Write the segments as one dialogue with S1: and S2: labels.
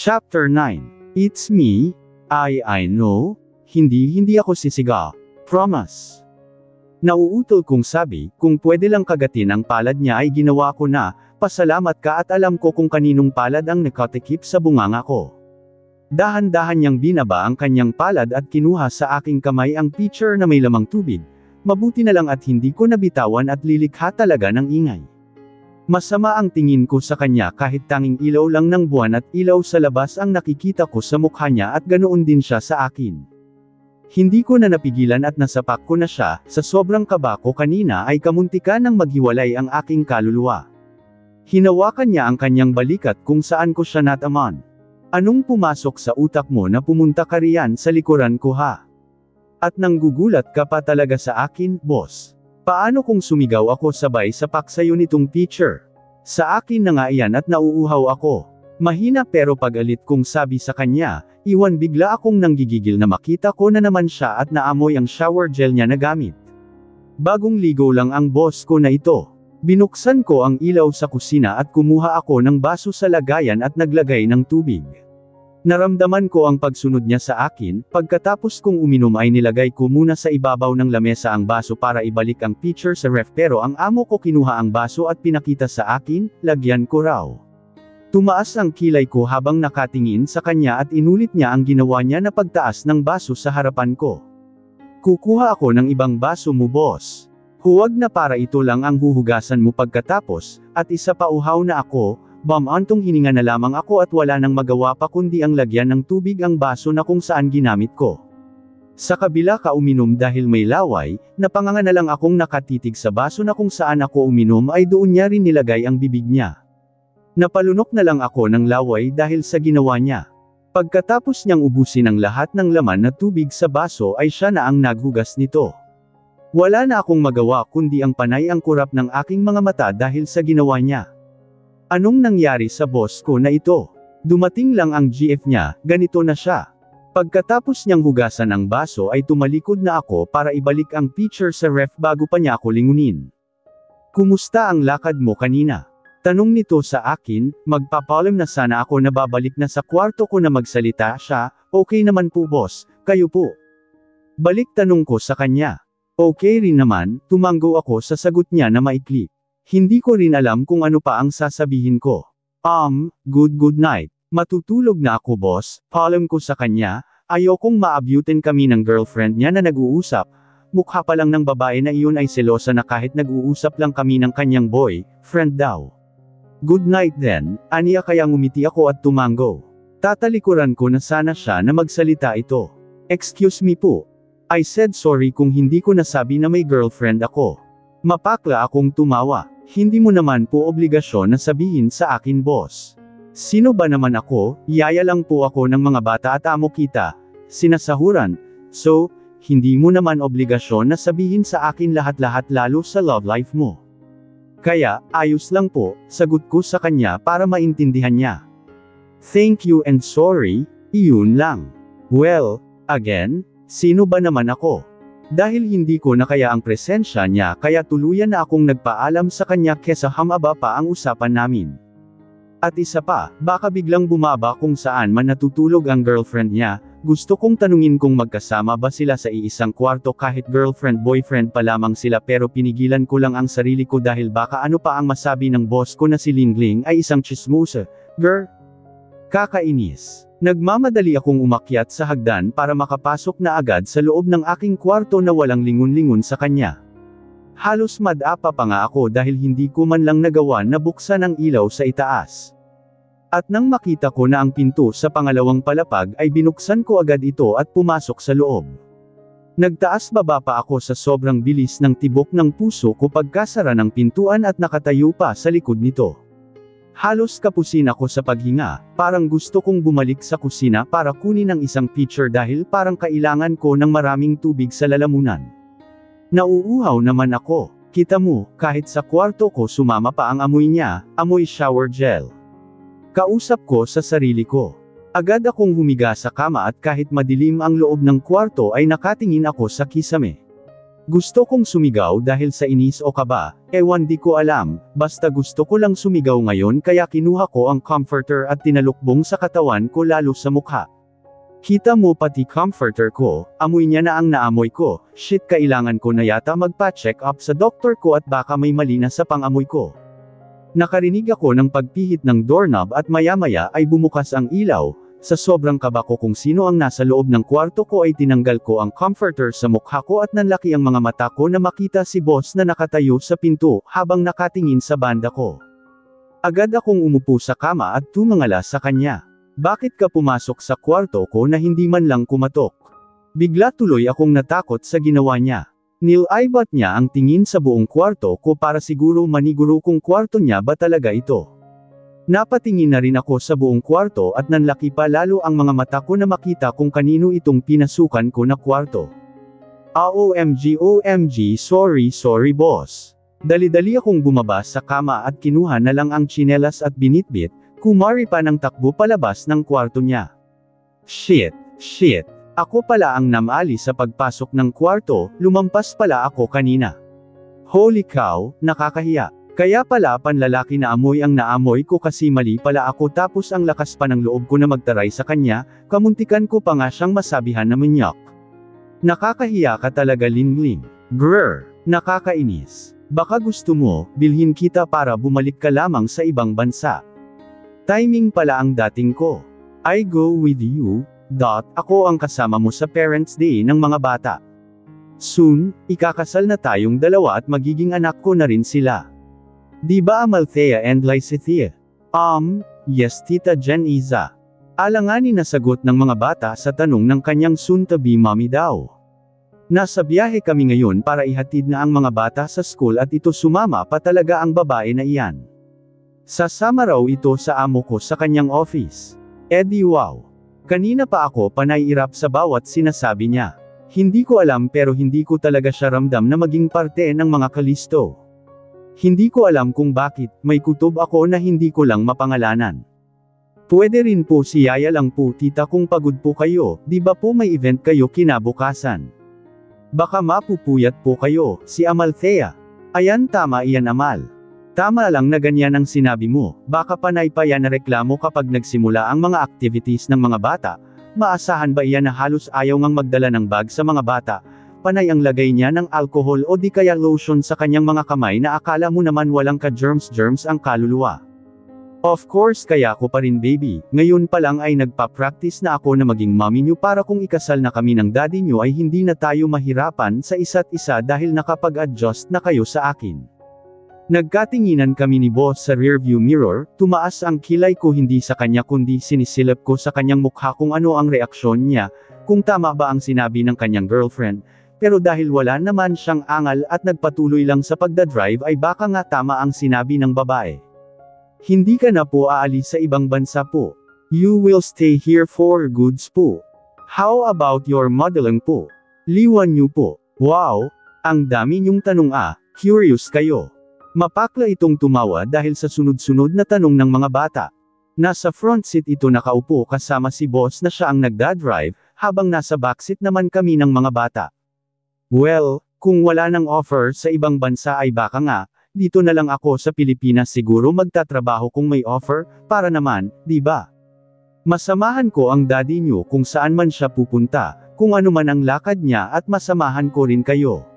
S1: Chapter 9. It's me. I know. Hindi ako sisiga. Promise. Nauutol kong sabi, kung pwede lang kagatin ang palad niya ay ginawa ko na, pasalamat ka at alam ko kung kaninong palad ang nakatikip sa bunganga ko. Dahan-dahan niyang binaba ang kanyang palad at kinuha sa aking kamay ang pitcher na may lamang tubig. Mabuti na lang at hindi ko nabitawan at lilikha talaga ng ingay. Masama ang tingin ko sa kanya kahit tanging ilaw lang ng buwan at ilaw sa labas ang nakikita ko sa mukha niya at ganoon din siya sa akin. Hindi ko na napigilan at nasapak ko na siya, sa sobrang kaba ko kanina ay kamuntikan ng maghiwalay ang aking kaluluwa. Hinawakan niya ang kanyang balikat kung saan ko siya nataman. Anong pumasok sa utak mo na pumunta ka riyan sa likuran ko ha? At nanggugulat ka pa talaga sa akin, boss. Paano kung sumigaw ako sabay sa paksayo nitong pitcher? Sa akin na nga iyan at nauuhaw ako. Mahina pero pag-alit kong sabi sa kanya, iwan bigla akong nanggigigil na makita ko na naman siya at naamoy ang shower gel niya na gamit. Bagong ligo lang ang boss ko na ito. Binuksan ko ang ilaw sa kusina at kumuha ako ng baso sa lagayan at naglagay ng tubig. Naramdaman ko ang pagsunod niya sa akin, pagkatapos kong uminom ay nilagay ko muna sa ibabaw ng lamesa ang baso para ibalik ang pitcher sa ref pero ang amo ko kinuha ang baso at pinakita sa akin, lagyan ko raw. Tumaas ang kilay ko habang nakatingin sa kanya at inulit niya ang ginawa niya na pagtaas ng baso sa harapan ko. Kukuha ako ng ibang baso mo boss. Huwag na para ito lang ang huhugasan mo pagkatapos, at isa pa uhaw na ako. Antong hininga na lamang ako at wala nang magawa pa kundi ang lagyan ng tubig ang baso na kung saan ginamit ko. Sa kabila ka uminom dahil may laway, napanganga na lang akong nakatitig sa baso na kung saan ako uminom ay doon niya rin nilagay ang bibig niya. Napalunok na lang ako ng laway dahil sa ginawa niya. Pagkatapos niyang ubusin ang lahat ng laman na tubig sa baso ay siya na ang naghugas nito. Wala na akong magawa kundi ang panay ang kurap ng aking mga mata dahil sa ginawa niya. Anong nangyari sa boss ko na ito? Dumating lang ang GF niya, ganito na siya. Pagkatapos niyang hugasan ang baso ay tumalikod na ako para ibalik ang pitcher sa ref bago pa niya ako lingunin. Kumusta ang lakad mo kanina? Tanong nito sa akin, magpapalam na sana ako na babalik na sa kwarto ko na magsalita siya, okay naman po boss, kayo po. Balik tanong ko sa kanya. Okay rin naman, tumanggo ako sa sagot niya na maikli. Hindi ko rin alam kung ano pa ang sasabihin ko. Good night. Matutulog na ako boss, paalam ko sa kanya, ayokong maabutin kami ng girlfriend niya na nag-uusap. Mukha pa lang ng babae na iyon ay selosa na kahit nag-uusap lang kami ng kanyang boy, friend daw. Good night then, aniya kaya ngumiti ako at tumango. Tatalikuran ko na sana siya na magsalita ito. Excuse me po. I said sorry kung hindi ko nasabi na may girlfriend ako. Mapakla akong tumawa. Hindi mo naman po obligasyon na sabihin sa akin boss. Sino ba naman ako, yaya lang po ako ng mga bata at amo kita, sinasahuran, so, hindi mo naman obligasyon na sabihin sa akin lahat-lahat lalo sa love life mo. Kaya, ayos lang po, sagot ko sa kanya para maintindihan niya. Thank you and sorry, iyon lang. Well, again, sino ba naman ako? Dahil hindi ko na kaya ang presensya niya kaya tuluyan na akong nagpaalam sa kanya kesa hamaba pa ang usapan namin. At isa pa, baka biglang bumaba kung saan man natutulog ang girlfriend niya, gusto kong tanungin kung magkasama ba sila sa iisang kwarto kahit girlfriend-boyfriend pa lamang sila pero pinigilan ko lang ang sarili ko dahil baka ano pa ang masabi ng boss ko na si Lingling ay isang chismosa. Kakainis. Nagmamadali akong umakyat sa hagdan para makapasok na agad sa loob ng aking kwarto na walang lingon-lingon sa kanya. Halos madapa pa nga ako dahil hindi ko man lang nagawa na buksan ang ilaw sa itaas. At nang makita ko na ang pinto sa pangalawang palapag ay binuksan ko agad ito at pumasok sa loob. Nagtaas baba pa ako sa sobrang bilis ng tibok ng puso ko pagkasara ng pintuan at nakatayo pa sa likod nito. Halos kapusin ako sa paghinga, parang gusto kong bumalik sa kusina para kunin ang isang pitcher dahil parang kailangan ko ng maraming tubig sa lalamunan. Nauuhaw naman ako, kita mo, kahit sa kwarto ko sumama pa ang amoy niya, amoy shower gel. Kausap ko sa sarili ko. Agad akong humiga sa kama at kahit madilim ang loob ng kwarto ay nakatingin ako sa kisame. Gusto kong sumigaw dahil sa inis o kaba, ewan di ko alam, basta gusto ko lang sumigaw ngayon kaya kinuha ko ang comforter at tinalukbong sa katawan ko lalo sa mukha. Kita mo pati comforter ko, amoy niya na ang naamoy ko, shit kailangan ko na yata magpa-check up sa doktor ko at baka may mali na sa pangamoy ko. Nakarinig ako ng pagpihit ng doorknob at maya-maya ay bumukas ang ilaw. Sa sobrang kaba ko kung sino ang nasa loob ng kwarto ko ay tinanggal ko ang comforter sa mukha ko at nanlaki ang mga mata ko na makita si boss na nakatayo sa pinto habang nakatingin sa banda ko. Agad akong umupo sa kama at tumangala sa kanya. Bakit ka pumasok sa kwarto ko na hindi man lang kumatok? Bigla tuloy akong natakot sa ginawa niya. Nilaibat niya ang tingin sa buong kwarto ko para siguro maniguro kung kwarto niya ba talaga ito. Napatingin na rin ako sa buong kwarto at nanlaki pa lalo ang mga mata ko na makita kung kanino itong pinasukan ko na kwarto. OMG sorry boss. Dali-dali akong bumaba sa kama at kinuha na lang ang tsinelas at binitbit, kumari pa ng takbo palabas ng kwarto niya. Shit. Ako pala ang namali sa pagpasok ng kwarto, lumampas pala ako kanina. Holy cow, nakakahiya. Kaya pala panlalaki na amoy ang naamoy ko kasi mali pala ako tapos ang lakas pa ng loob ko na magtaray sa kanya, kamuntikan ko pa nga siyang masabihan na manyak. Nakakahiya ka talaga Lingling. Grr, nakakainis. Baka gusto mo, bilhin kita para bumalik ka lamang sa ibang bansa. Timing pala ang dating ko. I go with you, ako ang kasama mo sa Parents' Day ng mga bata. Soon, ikakasal na tayong dalawa at magiging anak ko na rin sila. Di ba Amalthea and Lysithea? Yes Tita Jen Iza. Alanganin na sagot ng mga bata sa tanong ng kanyang soon-to-be mommy daw. Nasa biyahe kami ngayon para ihatid na ang mga bata sa school at ito sumama pa talaga ang babae na iyan. Sasama raw ito sa amo ko sa kanyang office. Edi wow. Kanina pa ako panay-irap sa bawat sinasabi niya. Hindi ko alam pero hindi ko talaga siya ramdam na maging parte ng mga kalisto. Hindi ko alam kung bakit, may kutob ako na hindi ko lang mapangalanan. Pwede rin po si Yaya lang po tita kung pagod po kayo, di ba po may event kayo kinabukasan? Baka mapupuyat po kayo, si Amalthea. Ayan tama iyan Amal. Tama lang na ganyan ang sinabi mo, baka panay pa yan na reklamo kapag nagsimula ang mga activities ng mga bata, maasahan ba iyan na halos ayaw ngang magdala ng bag sa mga bata, panay ang lagay niya ng alcohol o di kaya lotion sa kanyang mga kamay na akala mo naman walang ka-germs ang kaluluwa. Of course kaya ko pa rin baby, ngayon pa lang ay nagpa-practice na ako na maging mommy niyo para kung ikasal na kami ng daddy niyo ay hindi na tayo mahirapan sa isa't isa dahil nakapag-adjust na kayo sa akin. Nagkatinginan kami ni boss sa rearview mirror, tumaas ang kilay ko hindi sa kanya kundi sinisilip ko sa kanyang mukha kung ano ang reaksyon niya, kung tama ba ang sinabi ng kanyang girlfriend. Pero dahil wala naman siyang angal at nagpatuloy lang sa pagdadrive ay baka nga tama ang sinabi ng babae. Hindi ka na po aalis sa ibang bansa po. You will stay here for goods po. How about your modeling po? Liwan niyo po. Wow, ang dami niyong tanong curious kayo. Mapakla itong tumawa dahil sa sunod-sunod na tanong ng mga bata. Nasa front seat ito nakaupo kasama si boss na siya ang nagdadrive, habang nasa backseat naman kami ng mga bata. Well, kung wala nang offer sa ibang bansa ay baka nga, dito na lang ako sa Pilipinas siguro magtatrabaho kung may offer, para naman, di ba? Masamahan ko ang daddy niyo kung saan man siya pupunta, kung ano man ang lakad niya at masamahan ko rin kayo.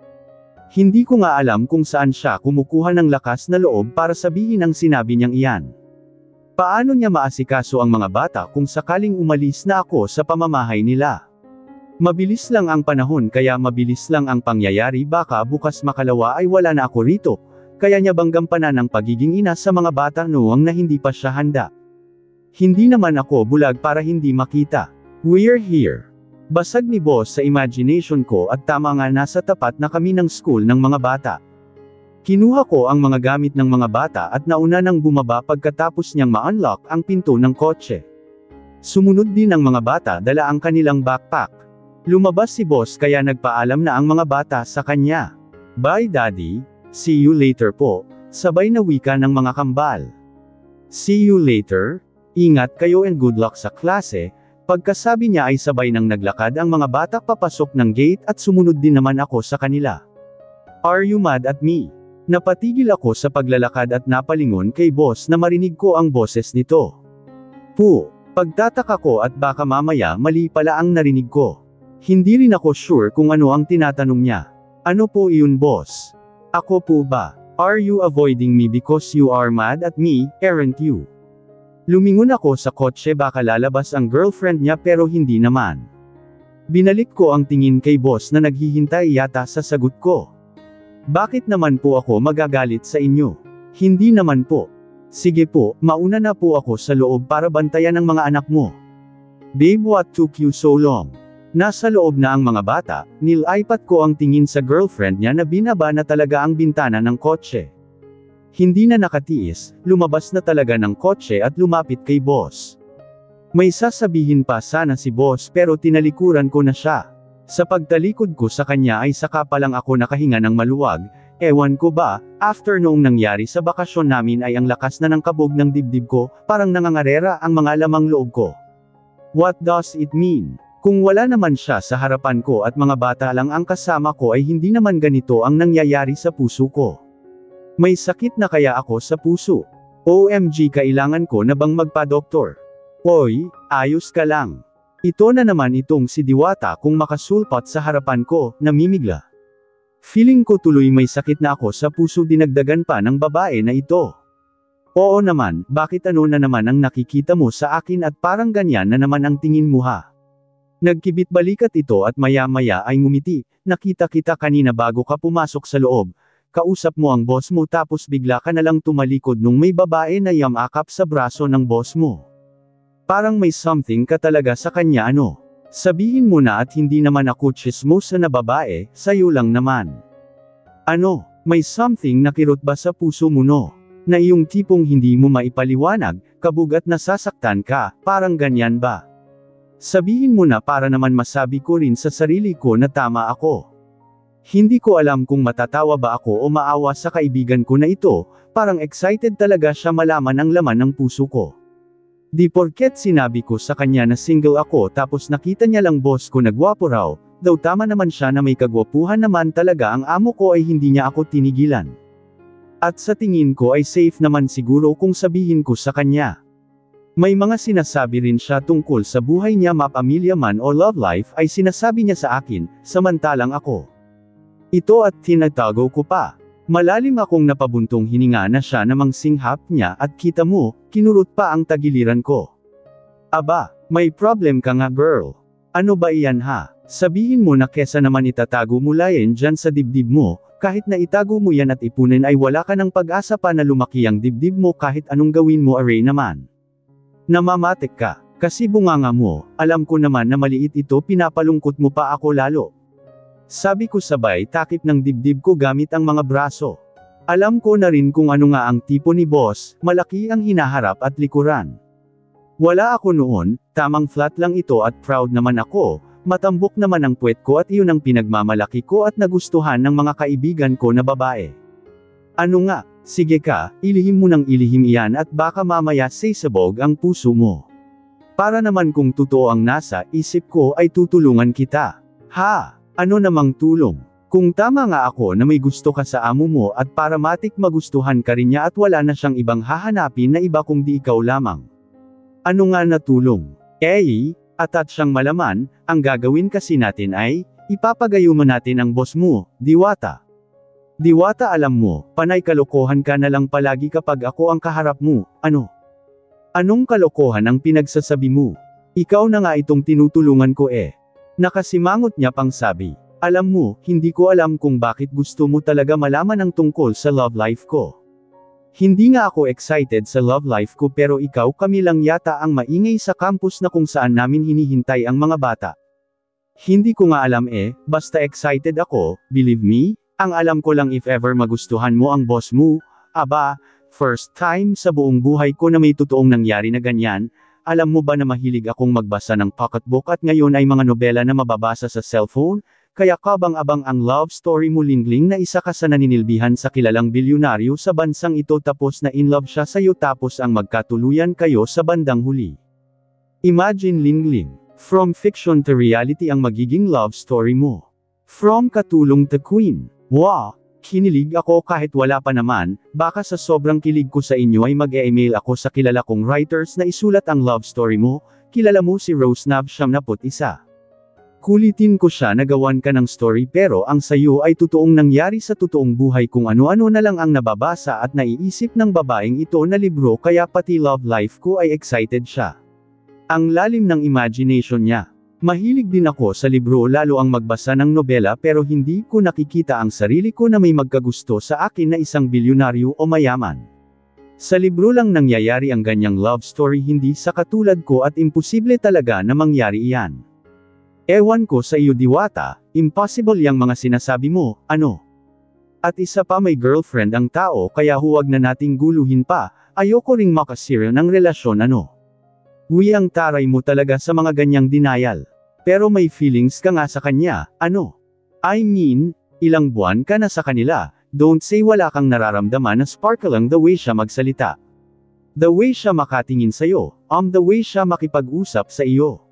S1: Hindi ko nga alam kung saan siya kumukuha ng lakas na loob para sabihin ang sinabi niyang iyan. Paano niya maasikaso ang mga bata kung sakaling umalis na ako sa pamamahay nila? Mabilis lang ang panahon kaya mabilis lang ang pangyayari baka bukas makalawa ay wala na ako rito, kaya niya bang gampanan ang pagiging ina sa mga bata noong na hindi pa siya handa. Hindi naman ako bulag para hindi makita. We're here. Basag ni boss sa imagination ko at tama nga nasa tapat na kami ng school ng mga bata. Kinuha ko ang mga gamit ng mga bata at nauna nang bumaba pagkatapos niyang ma-unlock ang pinto ng kotse. Sumunod din ang mga bata dala ang kanilang backpack. Lumabas si boss kaya nagpaalam na ang mga bata sa kanya. Bye daddy, see you later po, sabay na wika ng mga kambal. See you later, ingat kayo and good luck sa klase. Pagkasabi niya ay sabay nang naglakad ang mga bata papasok ng gate at sumunod din naman ako sa kanila. Are you mad at me? Napatigil ako sa paglalakad at napalingon kay boss na marinig ko ang boses nito. Pagtataka ko at baka mamaya mali pala ang narinig ko. Hindi rin ako sure kung ano ang tinatanong niya. Ano po iyon boss? Ako po ba? Are you avoiding me because you are mad at me, aren't you? Lumingon ako sa kotse baka lalabas ang girlfriend niya pero hindi naman. Binalik ko ang tingin kay boss na naghihintay yata sa sagot ko. Bakit naman po ako magagalit sa inyo? Hindi naman po. Sige po, mauna na po ako sa loob para bantayan ang mga anak mo. Babe, what took you so long? Nasa loob na ang mga bata, nilipat ko ang tingin sa girlfriend niya na binaba na talaga ang bintana ng kotse. Hindi na nakatiis, lumabas na talaga ng kotse at lumapit kay boss. May sasabihin pa sana si boss pero tinalikuran ko na siya. Sa pagtalikod ko sa kanya ay saka pa lang ako nakahinga ng maluwag, ewan ko ba, after noong nangyari sa bakasyon namin ay ang lakas na ng kabog ng dibdib ko, parang nangangarera ang mga lamang loob ko. What does it mean? Kung wala naman siya sa harapan ko at mga bata lang ang kasama ko ay hindi naman ganito ang nangyayari sa puso ko. May sakit na kaya ako sa puso. OMG, kailangan ko na bang magpa-doktor? Oy, ayos ka lang. Ito na naman itong si Diwata kung makasulpat sa harapan ko, namimigla. Feeling ko tuloy may sakit na ako sa puso, dinagdagan pa ng babae na ito. Oo naman, bakit ano na naman ang nakikita mo sa akin at parang ganyan na naman ang tingin mo ha? Nagkibit balikat ito at maya-maya ay ngumiti. Nakita kita kanina bago ka pumasok sa loob. Kausap mo ang boss mo tapos bigla ka nalang tumalikod nung may babae na yamakap sa braso ng boss mo. Parang may something ka talaga sa kanya ano. Sabihin mo na at hindi naman ako chismosa na babae, sayo lang naman. Ano, may something na kirot ba sa puso mo no? Na iyong tipong hindi mo maipaliwanag, kabugat nasasaktan ka, parang ganyan ba? Sabihin mo na para naman masabi ko rin sa sarili ko na tama ako. Hindi ko alam kung matatawa ba ako o maawa sa kaibigan ko na ito, parang excited talaga siya malaman ang laman ng puso ko. Di porket sinabi ko sa kanya na single ako tapos nakita niya lang boss ko na gwapo raw, daw tama naman siya na may kagwapuhan naman talaga ang amo ko ay hindi niya ako tinigilan. At sa tingin ko ay safe naman siguro kung sabihin ko sa kanya. May mga sinasabi rin siya tungkol sa buhay niya, mapamilya man o love life ay sinasabi niya sa akin, samantalang ako. Ito at tinatago ko pa. Malalim akong napabuntong hininga na siya namang singhap niya at kita mo, kinurot pa ang tagiliran ko. Aba, may problem ka nga girl. Ano ba iyan ha? Sabihin mo na kesa naman itatago mo layan dyan sa dibdib mo, kahit na itago mo yan at ipunin ay wala ka ng pag-asa pa na lumaki ang dibdib mo kahit anong gawin mo aray naman. Namamatik ka, kasi bunganga mo, alam ko naman na maliit ito pinapalungkot mo pa ako lalo. Sabi ko sabay takip ng dibdib ko gamit ang mga braso. Alam ko na rin kung ano nga ang tipo ni boss, malaki ang hinaharap at likuran. Wala ako noon, tamang flat lang ito at proud naman ako, matambok naman ang puwet ko at iyon ang pinagmamalaki ko at nagustuhan ng mga kaibigan ko na babae. Ano nga, sige ka, ilihim mo ng ilihim iyan at baka mamaya sasabog ang puso mo. Para naman kung totoo ang nasa isip ko ay tutulungan kita. Ha? Ano namang tulong? Kung tama nga ako na may gusto ka sa amo mo at para matik magustuhan ka rin niya at wala na siyang ibang hahanapin na iba kung di ikaw lamang. Ano nga na tulong? At siyang malaman, ang gagawin kasi natin ay, ipapagayuman natin ang boss mo, Diwata. Diwata, alam mo, panay kalokohan ka na lang palagi kapag ako ang kaharap mo, ano? Anong kalokohan ang pinagsasabi mo? Ikaw na nga itong tinutulungan ko eh. Nakasimangot niya pang sabi, alam mo, hindi ko alam kung bakit gusto mo talaga malaman ang tungkol sa love life ko. Hindi nga ako excited sa love life ko pero ikaw kami lang yata ang maingay sa campus na kung saan namin hinihintay ang mga bata. Hindi ko nga alam basta excited ako, believe me, ang alam ko lang if ever magustuhan mo ang boss mo, aba, first time sa buong buhay ko na may totoong nangyari na ganyan. Alam mo ba na mahilig akong magbasa ng pocketbook at ngayon ay mga nobela na mababasa sa cellphone? Kaya kabang-abang ang love story mo Lingling na isa ka sa naninilbihan sa kilalang bilyonaryo sa bansang ito tapos na in love siya sa'yo tapos ang magkatuluyan kayo sa bandang huli. Imagine Lingling, from fiction to reality ang magiging love story mo. From katulong to queen. Wow! Kinilig ako kahit wala pa naman, baka sa sobrang kilig ko sa inyo ay mag-e-email ako sa kilala kong writers na isulat ang love story mo, kilala mo si Rose Nav 71. Kulitin ko siya na gawan ka ng story pero ang sayo ay totoong nangyari sa totoong buhay kung ano-ano na lang ang nababasa at naiisip ng babaeng ito na libro kaya pati love life ko ay excited siya. Ang lalim ng imagination niya. Mahilig din ako sa libro lalo ang magbasa ng nobela pero hindi ko nakikita ang sarili ko na may magkagusto sa akin na isang bilyonaryo o mayaman. Sa libro lang nangyayari ang ganyang love story hindi sa katulad ko at imposible talaga na mangyari iyan. Ewan ko sa iyo Diwata, impossible yang mga sinasabi mo, ano? At isa pa may girlfriend ang tao kaya huwag na nating guluhin pa, ayoko ring makasira ng relasyon ano. Uy ang taray mo talaga sa mga ganyang denial. Pero may feelings ka nga sa kanya, ano? I mean, ilang buwan ka na sa kanila, don't say wala kang nararamdaman na sparkle lang the way siya magsalita. The way siya makatingin sa'yo, the way siya makipag-usap sa iyo.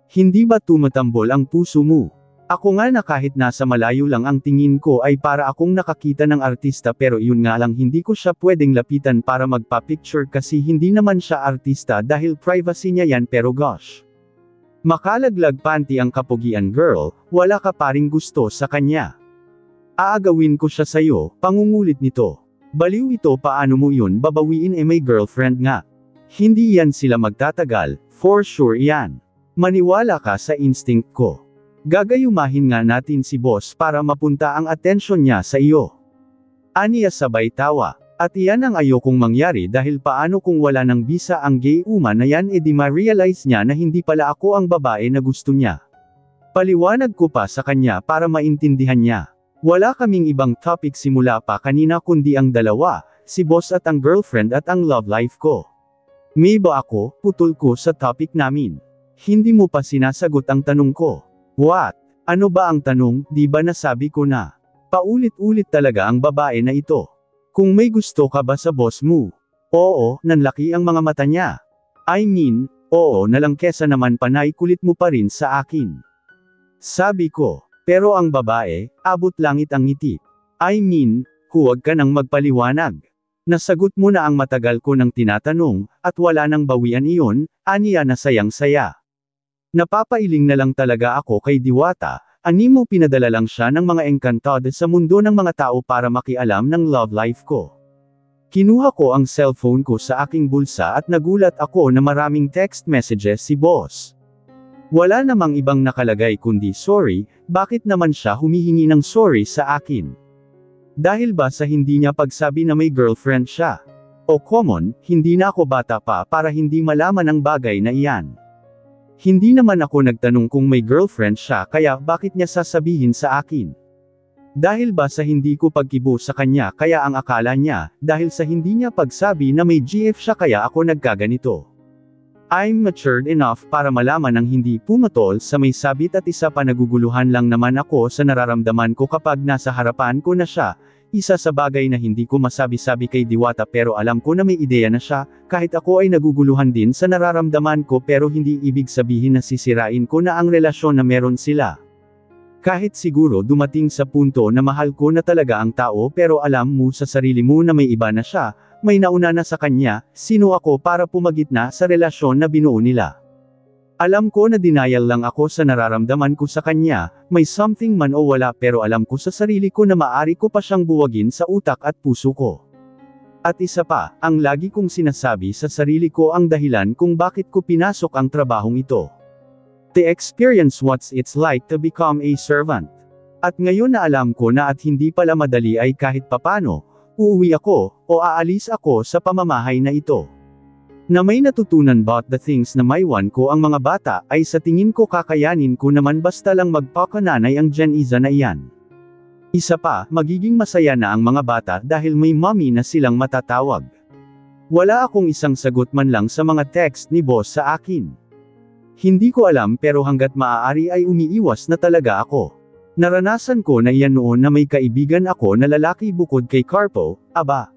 S1: Hindi ba tumatambol ang puso mo? Ako nga na kahit nasa malayo lang ang tingin ko ay para akong nakakita ng artista pero yun nga lang hindi ko siya pwedeng lapitan para magpa-picture kasi hindi naman siya artista dahil privacy niya yan pero gosh. Makalaglag panty ang kapugian girl, wala ka paring gusto sa kanya. Aagawin ko siya sa'yo, pangungulit nito. Baliw ito paano mo yun babawiin may girlfriend nga. Hindi yan sila magtatagal, for sure yan. Maniwala ka sa instinct ko. Gagayumahin nga natin si boss para mapunta ang atensyon niya sa iyo. Aniya sabay tawa. At iyan ang ayokong mangyari dahil paano kung wala ng bisa ang gay woman na yan di ma-realize niya na hindi pala ako ang babae na gusto niya. Paliwanag ko pa sa kanya para maintindihan niya. Wala kaming ibang topic simula pa kanina kundi ang dalawa, si boss at ang girlfriend at ang love life ko. May ba ako, putol ko sa topic namin. Hindi mo pa sinasagot ang tanong ko. What? Ano ba ang tanong, di ba nasabi ko na? Paulit-ulit talaga ang babae na ito. Kung may gusto ka ba sa boss mo? Oo, nanlaki ang mga mata niya. I mean, oo na lang kesa naman panay kulit mo pa rin sa akin. Sabi ko, pero ang babae, abot langit ang ngiti. I mean, huwag ka nang magpaliwanag. Nasagot mo na ang matagal ko nang tinatanong, at wala nang bawian iyon, aniya na sayang-saya. Napapailing na lang talaga ako kay Diwata. Animo pinadala lang siya ng mga engkantado sa mundo ng mga tao para makialam ng love life ko. Kinuha ko ang cellphone ko sa aking bulsa at nagulat ako na maraming text messages si boss. Wala namang ibang nakalagay kundi sorry, bakit naman siya humihingi ng sorry sa akin? Dahil ba sa hindi niya pagsabi na may girlfriend siya? O common, hindi na ako bata pa para hindi malaman ang bagay na iyan. Hindi naman ako nagtanong kung may girlfriend siya kaya bakit niya sasabihin sa akin? Dahil ba sa hindi ko pagkibo sa kanya kaya ang akala niya, dahil sa hindi niya pagsabi na may GF siya kaya ako nagkaganito. I'm matured enough para malaman ang hindi pumatol sa may sabit at isa pa naguguluhan lang naman ako sa nararamdaman ko kapag nasa harapan ko na siya. Isa sa bagay na hindi ko masabi-sabi kay Diwata pero alam ko na may ideya na siya, kahit ako ay naguguluhan din sa nararamdaman ko pero hindi ibig sabihin na sisirain ko na ang relasyon na meron sila. Kahit siguro dumating sa punto na mahal ko na talaga ang tao pero alam mo sa sarili mo na may iba na siya, may nauna na sa kanya, sino ako para pumagitna sa relasyon na binuo nila. Alam ko na denial lang ako sa nararamdaman ko sa kanya, may something man o wala pero alam ko sa sarili ko na maari ko pa siyang buwagin sa utak at puso ko. At isa pa, ang lagi kong sinasabi sa sarili ko ang dahilan kung bakit ko pinasok ang trabahong ito. To experience what it's like to become a servant. At ngayon na alam ko na at hindi pala madali ay kahit papano, uuwi ako, o aalis ako sa pamamahay na ito. Na may natutunan about the things na maiwan ko ang mga bata, ay sa tingin ko kakayanin ko naman basta lang magpakananay ang Gen Z na iyan. Isa pa, magiging masaya na ang mga bata dahil may mommy na silang matatawag. Wala akong isang sagot man lang sa mga text ni boss sa akin. Hindi ko alam pero hanggat maaari ay umiiwas na talaga ako. Naranasan ko na iyan noon na may kaibigan ako na lalaki bukod kay Carpo, aba.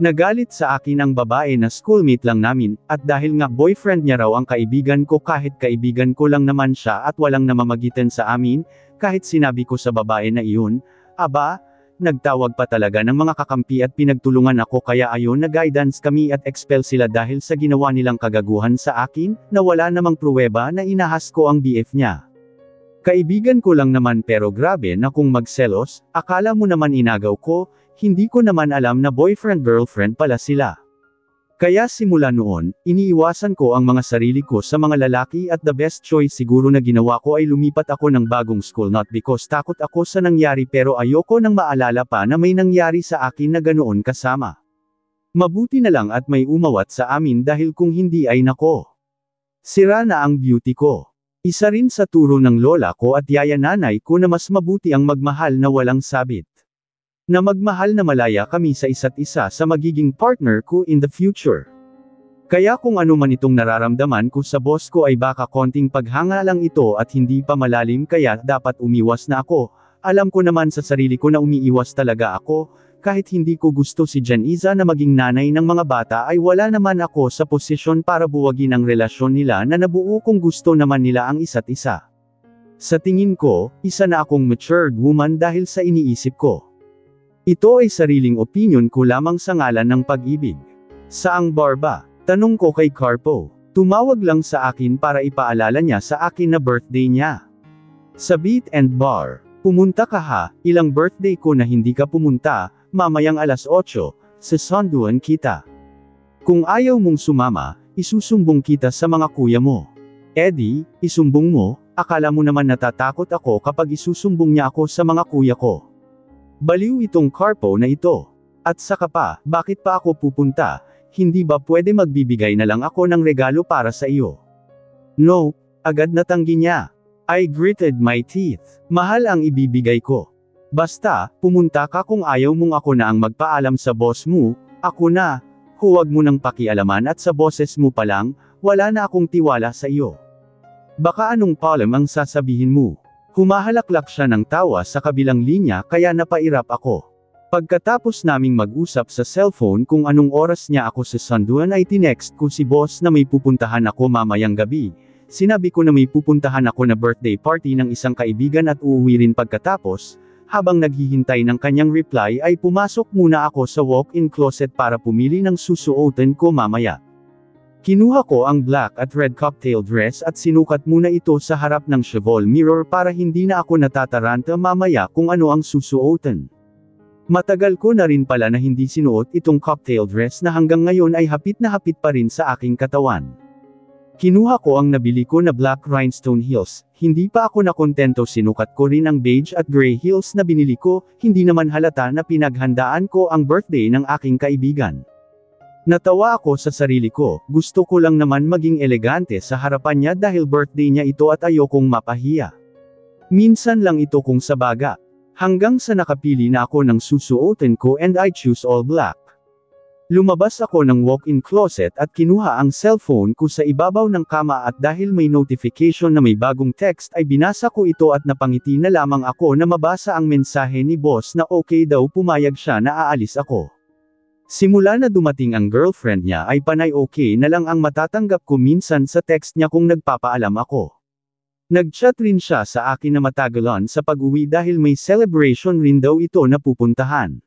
S1: Nagalit sa akin ang babae na schoolmate lang namin, at dahil nga boyfriend niya raw ang kaibigan ko kahit kaibigan ko lang naman siya at walang namamagitan sa amin, kahit sinabi ko sa babae na iyon, aba, nagtawag pa talaga ng mga kakampi at pinagtulungan ako kaya ayon na guidance kami at expel sila dahil sa ginawa nilang kagaguhan sa akin, na wala namang pruweba na inahas ko ang BF niya. Kaibigan ko lang naman pero grabe na kung magselos, akala mo naman inagaw ko, hindi ko naman alam na boyfriend-girlfriend pala sila. Kaya simula noon, iniiwasan ko ang mga sarili ko sa mga lalaki at the best choice siguro na ginawa ko ay lumipat ako ng bagong school not because takot ako sa nangyari pero ayoko nang maalala pa na may nangyari sa akin na ganoon kasama. Mabuti na lang at may umawat sa amin dahil kung hindi ay nako. Sira na ang beauty ko. Isa rin sa turo ng lola ko at yaya nanay ko na mas mabuti ang magmahal na walang sabit. Na magmahal na malaya kami sa isa't isa sa magiging partner ko in the future. Kaya kung ano man itong nararamdaman ko sa boss ko ay baka konting paghanga lang ito at hindi pa malalim kaya dapat umiwas na ako, alam ko naman sa sarili ko na umiiwas talaga ako, kahit hindi ko gusto si Janiza na maging nanay ng mga bata ay wala naman ako sa posisyon para buwagin ang relasyon nila na nabuo kung gusto naman nila ang isa't isa. Sa tingin ko, isa na akong matured woman dahil sa iniisip ko. Ito ay sariling opinyon ko lamang sa ngalan ng pag-ibig. Saang bar ba? Tanong ko kay Carpo. Tumawag lang sa akin para ipaalala niya sa akin na birthday niya. Sa Beat and Bar. Pumunta ka ha, ilang birthday ko na hindi ka pumunta, mamayang alas 8, sasanduan kita. Kung ayaw mong sumama, isusumbong kita sa mga kuya mo. Eddie, isumbong mo, akala mo naman natatakot ako kapag isusumbong niya ako sa mga kuya ko. Baliw itong Carpo na ito. At saka pa, bakit pa ako pupunta, hindi ba pwede magbibigay na lang ako ng regalo para sa iyo? No, agad natanggi niya. I gritted my teeth. Mahal ang ibibigay ko. Basta, pumunta ka kung ayaw mong ako na ang magpaalam sa boss mo, ako na. Huwag mo nang pakialaman at sa boses mo pa lang, wala na akong tiwala sa iyo. Baka anong problem ang sasabihin mo? Humahalaklak siya ng tawa sa kabilang linya kaya napairap ako. Pagkatapos naming mag-usap sa cellphone kung anong oras niya ako sasanduan ay tinext ko si boss na may pupuntahan ako mamayang gabi. Sinabi ko na may pupuntahan ako na birthday party ng isang kaibigan at uuwi rin pagkatapos. Habang naghihintay ng kanyang reply ay pumasok muna ako sa walk-in closet para pumili ng susuotin ko mamaya. Kinuha ko ang black at red cocktail dress at sinukat muna ito sa harap ng cheval mirror para hindi na ako natataranta mamaya kung ano ang susuotin. Matagal ko na rin pala na hindi sinuot itong cocktail dress na hanggang ngayon ay hapit na hapit pa rin sa aking katawan. Kinuha ko ang nabili ko na black rhinestone heels, hindi pa ako nakontento sinukat ko rin ang beige at gray heels na binili ko, hindi naman halata na pinaghandaan ko ang birthday ng aking kaibigan. Natawa ako sa sarili ko, gusto ko lang naman maging elegante sa harapan niya dahil birthday niya ito at ayokong mapahiya. Minsan lang ito kung sabaga. Hanggang sa nakapili na ako ng susuotin ko and I choose all black. Lumabas ako ng walk-in closet at kinuha ang cellphone ko sa ibabaw ng kama at dahil may notification na may bagong text ay binasa ko ito at napangiti na lamang ako na mabasa ang mensahe ni boss na okay daw pumayag siya na aalis ako. Simula na dumating ang girlfriend niya ay panay okay na lang ang matatanggap ko minsan sa text niya kung nagpapaalam ako. Nag-chat rin siya sa akin na matagalan sa pag-uwi dahil may celebration rin daw ito na pupuntahan.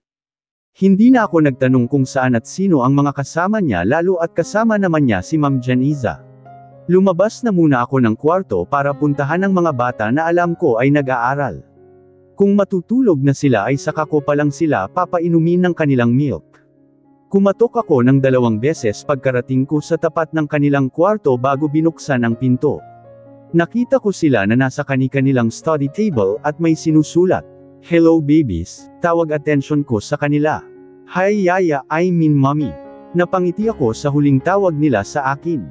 S1: Hindi na ako nagtanong kung saan at sino ang mga kasama niya lalo at kasama naman niya si Ma'am Janiza. Lumabas na muna ako ng kwarto para puntahan ang mga bata na alam ko ay nag-aaral. Kung matutulog na sila ay saka ko pa lang sila papainumin ng kanilang milk. Kumatok ako ng 2 beses pagkarating ko sa tapat ng kanilang kwarto bago binuksan ang pinto. Nakita ko sila na nasa kani-kanilang study table at may sinusulat. Hello babies, tawag atensyon ko sa kanila. Hi yaya, I mean mommy. Napangiti ako sa huling tawag nila sa akin.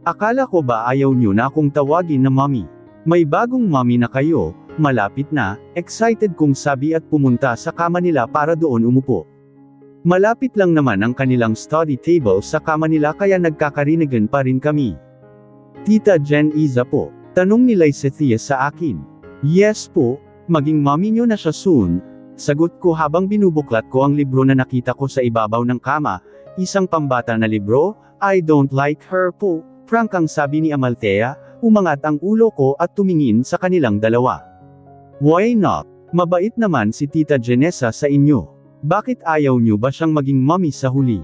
S1: Akala ko ba ayaw nyo na akong tawagin na mommy? May bagong mommy na kayo, malapit na, excited kong sabi at pumunta sa kama nila para doon umupo. Malapit lang naman ang kanilang study table sa kama nila kaya nagkakarinigan pa rin kami. Tita Janiza po, tanong ni Lysethia sa akin. Yes po, maging mommy nyo na siya soon, sagot ko habang binubuklat ko ang libro na nakita ko sa ibabaw ng kama, isang pambata na libro, I don't like her po, prank ang sabi ni Amalthea, umangat ang ulo ko at tumingin sa kanilang dalawa. Why not? Mabait naman si Tita Janessa sa inyo. Bakit ayaw nyo ba siyang maging mommy sa huli?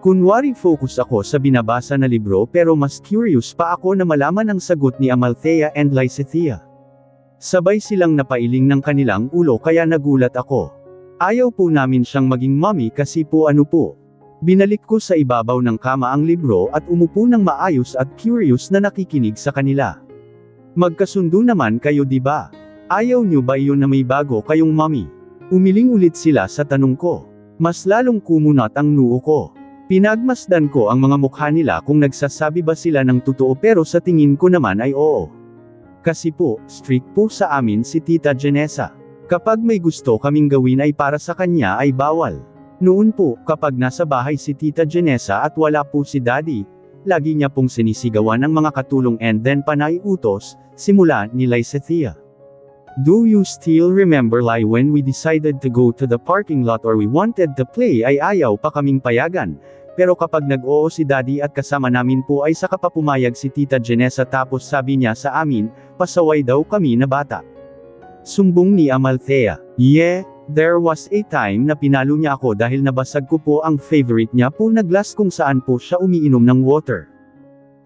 S1: Kunwari focus ako sa binabasa na libro pero mas curious pa ako na malaman ang sagot ni Amalthea and Lysithea. Sabay silang napailing ng kanilang ulo kaya nagulat ako. Ayaw po namin siyang maging mommy kasi po ano po. Binalik ko sa ibabaw ng kama ang libro at umupo ng maayos at curious na nakikinig sa kanila. Magkasundo naman kayo di ba? Ayaw nyo ba iyon na may bago kayong mommy? Umiling ulit sila sa tanong ko. Mas lalong kumunat ang noo ko. Pinagmasdan ko ang mga mukha nila kung nagsasabi ba sila ng totoo pero sa tingin ko naman ay oo. Kasi po, strict po sa amin si Tita Janessa. Kapag may gusto kaming gawin ay para sa kanya ay bawal. Noon po, kapag nasa bahay si Tita Janessa at wala po si Daddy, lagi niya pong sinisigawan ng mga katulong and then panay utos, simula ni Lysithea. Do you still remember Lai when we decided to go to the parking lot or we wanted to play ay ayaw pa kaming payagan, pero kapag nag-oo si Daddy at kasama namin po ay saka pa pumayag si Tita Janessa tapos sabi niya sa amin, pasaway daw kami na bata. Sumbong ni Amalthea. Yeah, there was a time na pinalo niya ako dahil nabasag ko po ang favorite niya po na glass kung saan po siya umiinom ng water.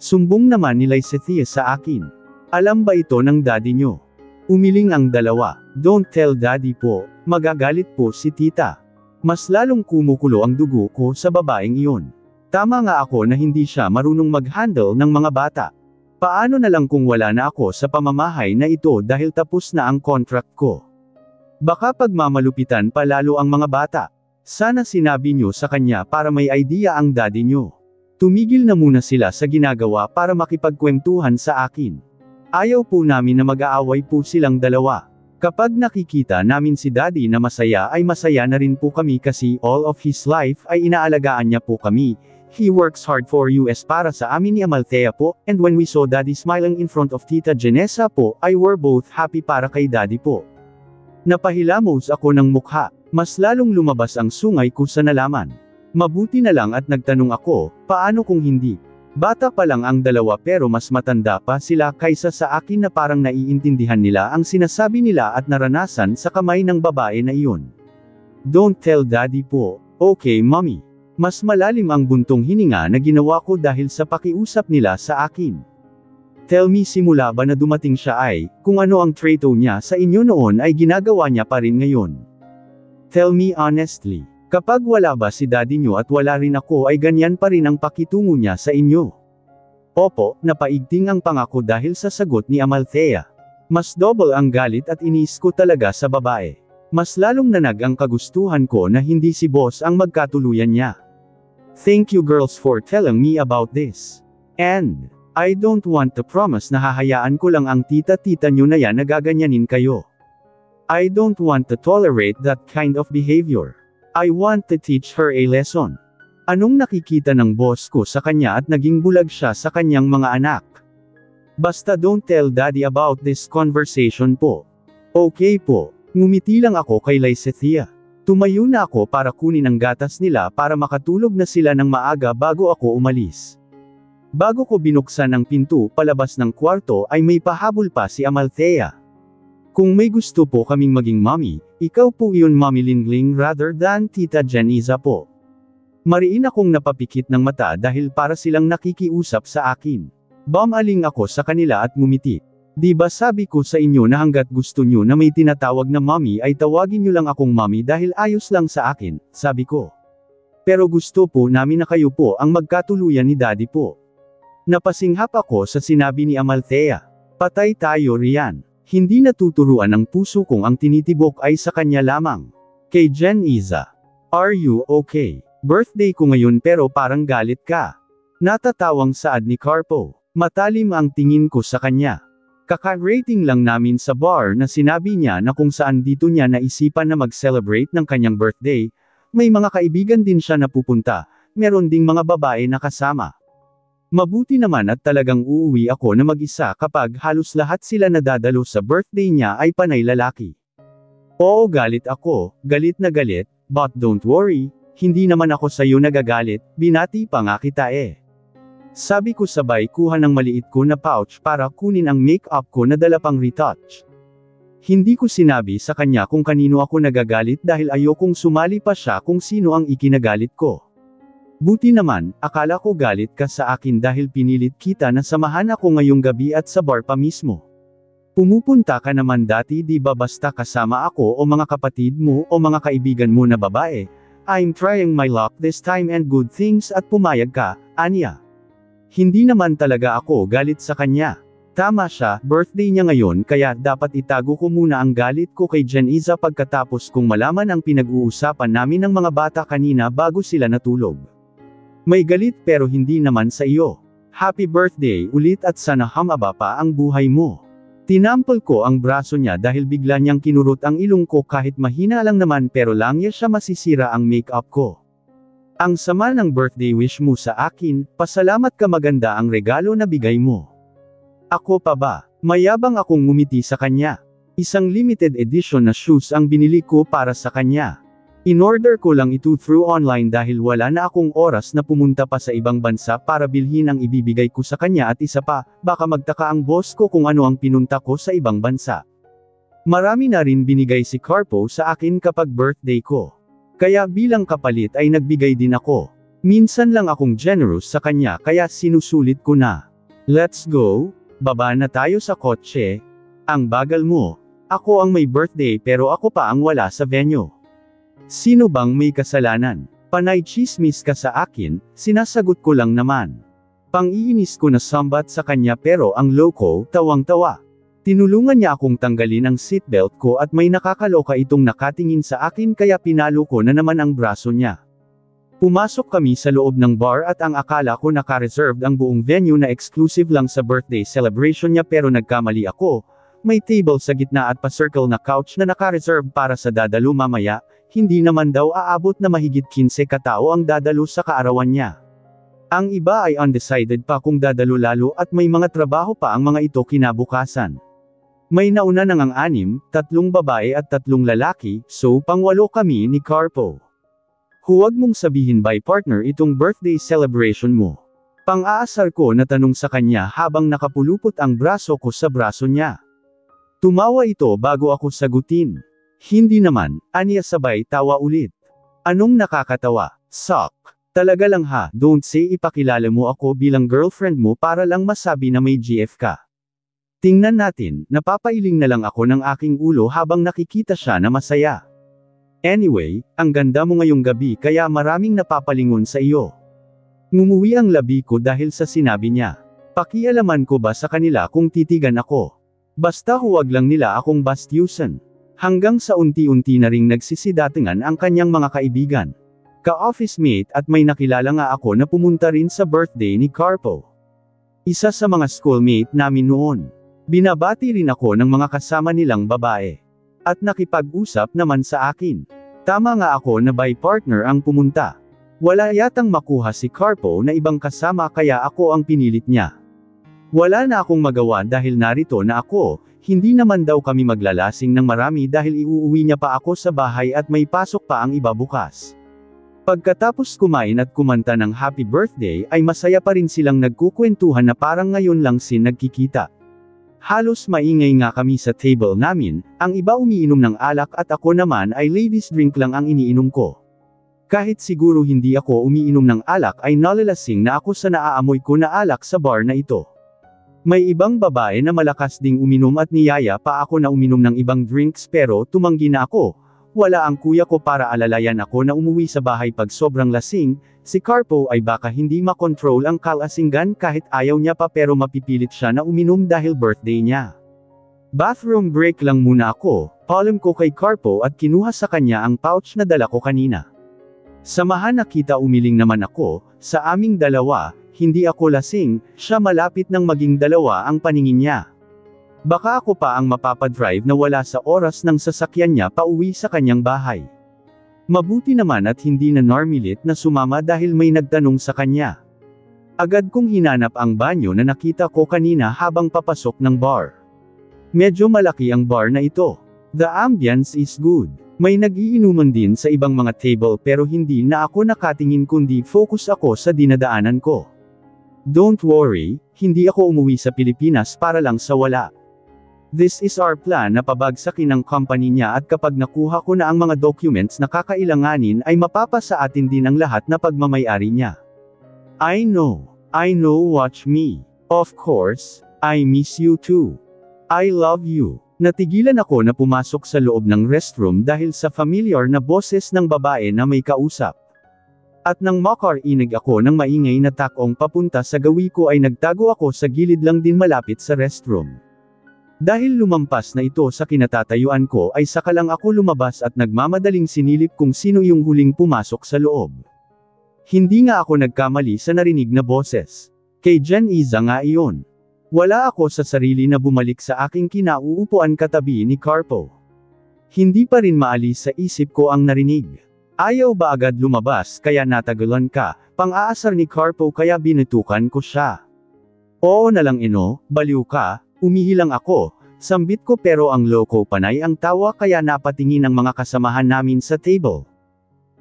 S1: Sumbong naman ni Lysithea sa akin. Alam ba ito ng daddy niyo? Umiling ang dalawa. Don't tell daddy po, magagalit po si tita. Mas lalong kumukulo ang dugo ko sa babaeng iyon. Tama nga ako na hindi siya marunong mag-handle ng mga bata. Paano na lang kung wala na ako sa pamamahay na ito dahil tapos na ang contract ko? Baka pagmamalupitan pa lalo ang mga bata. Sana sinabi nyo sa kanya para may idea ang daddy nyo. Tumigil na muna sila sa ginagawa para makipagkwentuhan sa akin. Ayaw po namin na mag-aaway po silang dalawa. Kapag nakikita namin si daddy na masaya ay masaya na rin po kami kasi all of his life ay inaalagaan niya po kami. He works hard for us para sa amin ni Amalthea po, and when we saw daddy smiling in front of Tita Janessa po, ay we're both happy para kay daddy po. Napahilamos ako ng mukha, mas lalong lumabas ang sungay ko sa nalaman. Mabuti na lang at nagtanong ako, paano kung hindi? Bata pa lang ang dalawa pero mas matanda pa sila kaysa sa akin na parang naiintindihan nila ang sinasabi nila at naranasan sa kamay ng babae na iyon. Don't tell daddy po, okay mommy. Mas malalim ang buntong hininga na ginawa ko dahil sa pakiusap nila sa akin. Tell me simula ba na dumating siya ay, kung ano ang traito niya sa inyo noon ay ginagawa niya pa rin ngayon. Tell me honestly, kapag wala ba si daddy niyo at wala rin ako ay ganyan pa rin ang pakitungo niya sa inyo. Opo, napaigting ang pangako dahil sa sagot ni Amalthea. Mas double ang galit at inis ko talaga sa babae. Mas lalong nanag ang kagustuhan ko na hindi si boss ang magkatuluyan niya. Thank you girls for telling me about this. And, I don't want to promise na hahayaan ko lang ang tita-tita nyo na yan na gaganyanin kayo. I don't want to tolerate that kind of behavior. I want to teach her a lesson. Anong nakikita ng boss ko sa kanya at naging bulag siya sa kanyang mga anak? Basta don't tell daddy about this conversation po. Okay po, ngumiti lang ako kay Lysithea. Tumayo na ako para kunin ang gatas nila para makatulog na sila ng maaga bago ako umalis. Bago ko binuksan ang pinto palabas ng kwarto ay may pahabol pa si Amalthea. Kung may gusto po kaming maging mommy, ikaw po iyon mommy Lingling rather than Tita Janessa po. Mariin akong napapikit ng mata dahil para silang nakikiusap sa akin. Bumaling ako sa kanila at ngumiti. Di ba sabi ko sa inyo na hanggat gusto nyo na may tinatawag na mommy ay tawagin nyo lang akong mommy dahil ayos lang sa akin, sabi ko. Pero gusto po namin na kayo po ang magkatuluyan ni daddy po. Napasinghap ako sa sinabi ni Amalthea. Patay tayo riyan. Hindi natuturuan ang puso kong ang tinitibok ay sa kanya lamang. Kay Janessa. Are you okay? Birthday ko ngayon pero parang galit ka. Natatawang saad ni Carpo. Matalim ang tingin ko sa kanya. Kaka-rating lang namin sa bar na sinabi niya na kung saan dito niya naisipan na mag-celebrate ng kanyang birthday, may mga kaibigan din siya na pupunta, meron ding mga babae na kasama. Mabuti naman at talagang uuwi ako na mag-isa kapag halos lahat sila na dadalo sa birthday niya ay panay lalaki. Oo galit ako, galit na galit, but don't worry, hindi naman ako sa'yo nagagalit, binati pa nga kita eh. Sabi ko sabay kuha ng maliit ko na pouch para kunin ang make-up ko na dala pang retouch. Hindi ko sinabi sa kanya kung kanino ako nagagalit dahil ayokong sumali pa siya kung sino ang ikinagalit ko. Buti naman, akala ko galit ka sa akin dahil pinilit kita na samahan ako ngayong gabi at sa bar pa mismo. Pumupunta ka naman dati di ba basta kasama ako o mga kapatid mo o mga kaibigan mo na babae? I'm trying my luck this time and good things at pumayag ka, aniya. Hindi naman talaga ako galit sa kanya. Tama siya, birthday niya ngayon kaya dapat itago ko muna ang galit ko kay Jeniza pagkatapos kong malaman ang pinag-uusapan namin ng mga bata kanina bago sila natulog. May galit pero hindi naman sa iyo. Happy birthday ulit at sana humaba pa ang buhay mo. Tinampal ko ang braso niya dahil bigla niyang kinurot ang ilong ko kahit mahina lang naman pero langya siya masisira ang make-up ko. Ang sama ng birthday wish mo sa akin, pasalamat ka maganda ang regalo na bigay mo. Ako pa ba? Mayabang akong ngumiti sa kanya. Isang limited edition na shoes ang binili ko para sa kanya. In-order ko lang ito through online dahil wala na akong oras na pumunta pa sa ibang bansa para bilhin ang ibibigay ko sa kanya at isa pa, baka magtaka ang boss ko kung ano ang pinunta ko sa ibang bansa. Marami na rin binigay si Carpo sa akin kapag birthday ko. Kaya bilang kapalit ay nagbigay din ako. Minsan lang akong generous sa kanya kaya sinusulit ko na. Let's go. Baba na tayo sa kotse. Ang bagal mo. Ako ang may birthday pero ako pa ang wala sa venue. Sino bang may kasalanan? Panay chismis ka sa akin, sinasagot ko lang naman. Pang-iinis ko na sambat sa kanya pero ang loko, tawang-tawa. Tinulungan niya akong tanggalin ang seatbelt ko at may nakakaloka itong nakatingin sa akin kaya pinalo ko na naman ang braso niya. Pumasok kami sa loob ng bar at ang akala ko naka-reserved ang buong venue na exclusive lang sa birthday celebration niya pero nagkamali ako. May table sa gitna at pa-circle na couch na naka-reserve para sa dadalo mamaya, hindi naman daw aabot na mahigit 15 katao ang dadalo sa kaarawan niya. Ang iba ay undecided pa kung dadalo lalo at may mga trabaho pa ang mga ito kinabukasan. May nauna nang ang 6, 3 babae at 3 lalaki, so pang-8 kami ni Carpo. Huwag mong sabihin by partner itong birthday celebration mo. Pang-aasar ko na tanong sa kanya habang nakapulupot ang braso ko sa braso niya. Tumawa ito bago ako sagutin. Hindi naman, aniya sabay tawa ulit. Anong nakakatawa? Sok. Talaga lang ha, don't say ipakilala mo ako bilang girlfriend mo para lang masabi na may GF ka. Tingnan natin, napapailing na lang ako ng aking ulo habang nakikita siya na masaya. Anyway, ang ganda mo ngayong gabi kaya maraming napapalingon sa iyo. Ngumuwi ang labi ko dahil sa sinabi niya. Pakialaman ko ba sa kanila kung titigan ako? Basta huwag lang nila akong bastyusan. Hanggang sa unti-unti na ring nagsisidatingan ang kanyang mga kaibigan. Ka-office mate at may nakilala nga ako na pumunta rin sa birthday ni Carpo. Isa sa mga schoolmate namin noon. Binabati rin ako ng mga kasama nilang babae. At nakipag-usap naman sa akin. Tama nga ako na by partner ang pumunta. Wala yatang makuha si Carpo na ibang kasama kaya ako ang pinilit niya. Wala na akong magawa dahil narito na ako, hindi naman daw kami maglalasing ng marami dahil iuuwi niya pa ako sa bahay at may pasok pa ang iba bukas. Pagkatapos kumain at kumanta ng happy birthday ay masaya pa rin silang nagkukwentuhan na parang ngayon lang nagkikita. Halos maingay nga kami sa table namin, ang iba umiinom ng alak at ako naman ay ladies drink lang ang iniinom ko. Kahit siguro hindi ako umiinom ng alak ay nalalasing na ako sa naaamoy ko na alak sa bar na ito. May ibang babae na malakas ding uminom at niyaya pa ako na uminom ng ibang drinks pero tumanggi na ako. Wala ang kuya ko para alalayan ako na umuwi sa bahay pag sobrang lasing. Si Carpo ay baka hindi makontrol ang kalasinggan kahit ayaw niya pa pero mapipilit siya na uminom dahil birthday niya. Bathroom break lang muna ako, paalam ko kay Carpo at kinuha sa kanya ang pouch na dala ko kanina. Samahan na kita umiling naman ako, sa aming dalawa, hindi ako lasing, siya malapit nang maging dalawa ang paningin niya. Baka ako pa ang mapapadrive na wala sa oras ng sasakyan niya pauwi sa kanyang bahay. Mabuti naman at hindi na narmilit na sumama dahil may nagtanong sa kanya. Agad kong hinanap ang banyo na nakita ko kanina habang papasok ng bar. Medyo malaki ang bar na ito. The ambience is good. May nagiinuman din sa ibang mga table pero hindi na ako nakatingin kundi focus ako sa dinadaanan ko. Don't worry, hindi ako umuwi sa Pilipinas para lang sa wala. This is our plan na pabagsakin ang company niya at kapag nakuha ko na ang mga documents na kakailanganin ay mapapasa atin din ang lahat na pagmamayari niya. I know, watch me. Of course, I miss you too. I love you. Natigilan ako na pumasok sa loob ng restroom dahil sa familiar na boses ng babae na may kausap. At nang makarinig ako ng maingay na takong papunta sa gawi ko ay nagtago ako sa gilid lang din malapit sa restroom. Dahil lumampas na ito sa kinatatayuan ko ay saka lang ako lumabas at nagmamadaling sinilip kung sino yung huling pumasok sa loob. Hindi nga ako nagkamali sa narinig na boses. Kay Jen Iza nga iyon. Wala ako sa sarili na bumalik sa aking kinauupuan katabi ni Carpo. Hindi pa rin maalis sa isip ko ang narinig. Ayaw ba agad lumabas kaya natagalan ka, pang-aasar ni Carpo kaya binutukan ko siya. Oo na lang baliw ka. Umihilang ako, sambit ko pero ang loko panay ang tawa kaya napatingin ang mga kasamahan namin sa table.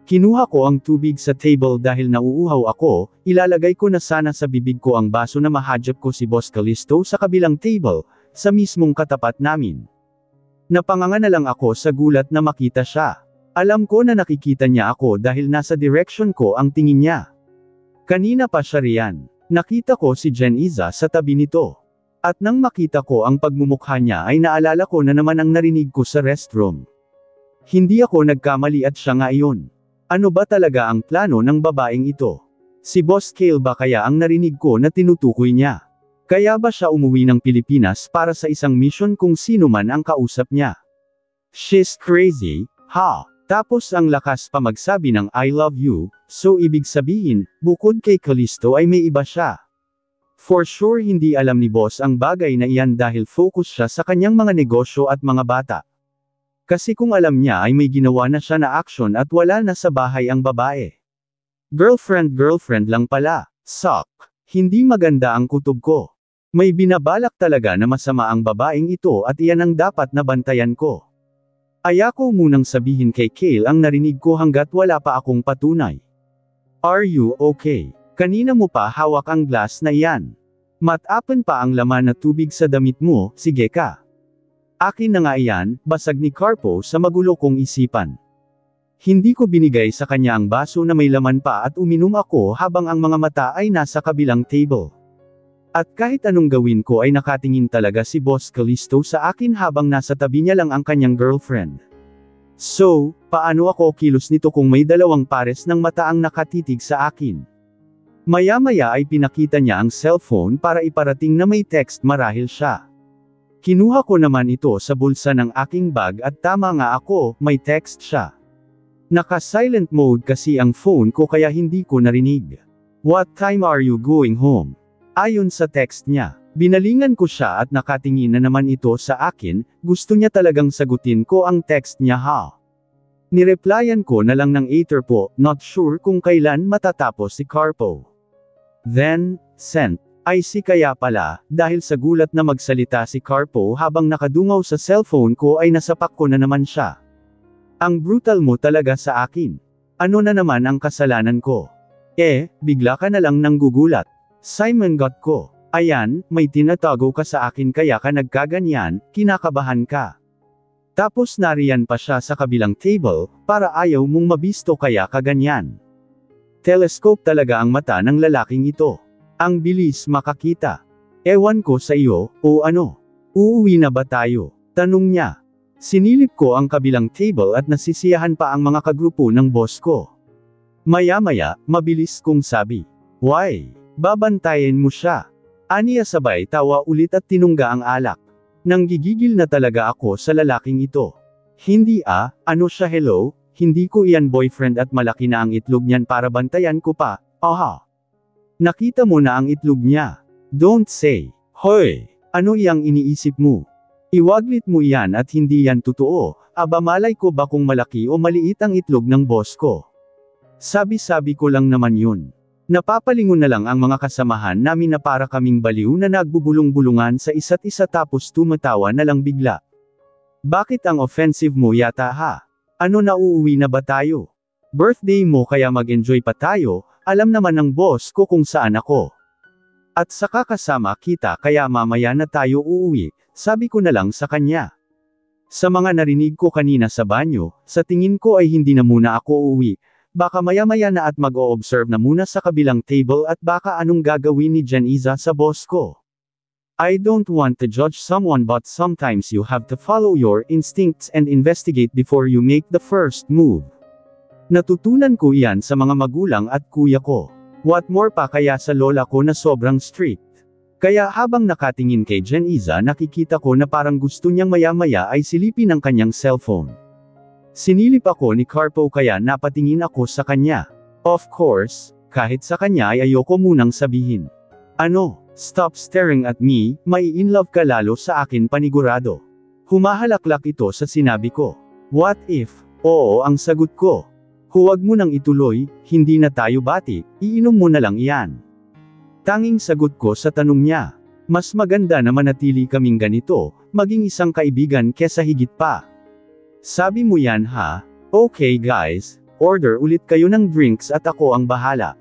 S1: Kinuha ko ang tubig sa table dahil nauuhaw ako, ilalagay ko na sana sa bibig ko ang baso na mahadjap ko si Boss Callisto sa kabilang table, sa mismong katapat namin. Napanganga na lang ako sa gulat na makita siya. Alam ko na nakikita niya ako dahil nasa direction ko ang tingin niya. Kanina pa siya riyan. Nakita ko si Jen Iza sa tabi nito. At nang makita ko ang pagmumukha niya ay naalala ko na naman ang narinig ko sa restroom. Hindi ako nagkamali at siya nga iyon. Ano ba talaga ang plano ng babaeng ito? Si Boss Cale ba kaya ang narinig ko na tinutukoy niya? Kaya ba siya umuwi ng Pilipinas para sa isang mission kung sino man ang kausap niya? She's crazy, ha? Tapos ang lakas pa magsabi ng I love you, so ibig sabihin, bukod kay Callisto ay may iba siya. For sure hindi alam ni Boss ang bagay na iyan dahil focus siya sa kanyang mga negosyo at mga bata. Kasi kung alam niya ay may ginawa na siya na action at wala na sa bahay ang babae. Girlfriend lang pala. Suck. Hindi maganda ang kutob ko. May binabalak talaga na masama ang babaeng ito at iyan ang dapat na bantayan ko. Ayoko munang sabihin kay Cale ang narinig ko hanggat wala pa akong patunay. Are you okay? Kanina mo pa hawak ang glass na iyan. Matapan pa ang laman na tubig sa damit mo, sige ka. Akin na nga iyan, basag ni Carpo sa magulo kong isipan. Hindi ko binigay sa kanya ang baso na may laman pa at uminom ako habang ang mga mata ay nasa kabilang table. At kahit anong gawin ko ay nakatingin talaga si Boss Callisto sa akin habang nasa tabi niya lang ang kanyang girlfriend. So, paano ako kilos nito kung may dalawang pares ng mata ang nakatitig sa akin? Maya-maya ay pinakita niya ang cellphone para iparating na may text marahil siya. Kinuha ko naman ito sa bulsa ng aking bag at tama nga ako, may text siya. Naka-silent mode kasi ang phone ko kaya hindi ko narinig. What time are you going home? Ayon sa text niya. Binalingan ko siya at nakatingin na naman ito sa akin, gusto niya talagang sagutin ko ang text niya ha. Nireplyan ko na lang ng "Ater po, not sure kung kailan matatapos si Carpo." Then, sent. I see kaya pala, dahil sa gulat na magsalita si Carpo habang nakadungaw sa cellphone ko ay nasapak ko na naman siya. Ang brutal mo talaga sa akin. Ano na naman ang kasalanan ko? Bigla ka na lang nang gugulat. Simon got ko. Ayan, may tinatago ka sa akin kaya ka nagkaganyan, kinakabahan ka. Tapos nariyan pa siya sa kabilang table, para ayaw mong mabisto kaya kaganyan. Telescope talaga ang mata ng lalaking ito. Ang bilis makakita. Ewan ko sa iyo, o ano? Uuwi na ba tayo? Tanong niya. Sinilip ko ang kabilang table at nasisiyahan pa ang mga kagrupo ng boss ko. Maya-maya, mabilis kong sabi. Why? Babantayin mo siya. Aniya sabay tawa ulit at tinungga ang alak. Nanggigigil na talaga ako sa lalaking ito. Hindi ano siya hello? Hindi ko iyan boyfriend at malaki na ang itlog niyan para bantayan ko pa, aha. Nakita mo na ang itlog niya. Don't say, hoy, ano iyang iniisip mo? Iwaglit mo iyan at hindi yan totoo, aba malay ko ba kung malaki o maliit ang itlog ng boss ko? Sabi-sabi ko lang naman yun. Napapalingon na lang ang mga kasamahan namin na para kaming baliw na nagbubulong-bulungan sa isa't isa tapos tumatawa na lang bigla. Bakit ang offensive mo yata ha? Ano na uuwi na ba tayo? Birthday mo kaya mag-enjoy pa tayo, alam naman ng boss ko kung saan ako. At saka kasama kita kaya mamaya na tayo uuwi, sabi ko na lang sa kanya. Sa mga narinig ko kanina sa banyo, sa tingin ko ay hindi na muna ako uuwi, baka maya-maya na at mag-o-observe na muna sa kabilang table at baka anong gagawin ni Janiza sa boss ko. I don't want to judge someone but sometimes you have to follow your instincts and investigate before you make the first move. Natutunan ko iyan sa mga magulang at kuya ko. What more pa kaya sa lola ko na sobrang strict. Kaya habang nakatingin kay Janiza nakikita ko na parang gusto niyang maya-maya ay silipin ang kanyang cellphone. Sinilip ako ni Carpo kaya napatingin ako sa kanya. Of course, kahit sa kanya ay ayoko munang sabihin. Ano? Stop staring at me, may in love ka lalo sa akin panigurado. Humahalaklak ito sa sinabi ko. What if? Oo ang sagot ko. Huwag mo nang ituloy, hindi na tayo bati, iinom mo na lang iyan. Tanging sagot ko sa tanong niya. Mas maganda na manatili kaming ganito, maging isang kaibigan kesa higit pa. Sabi mo yan ha? Okay guys, order ulit kayo ng drinks at ako ang bahala.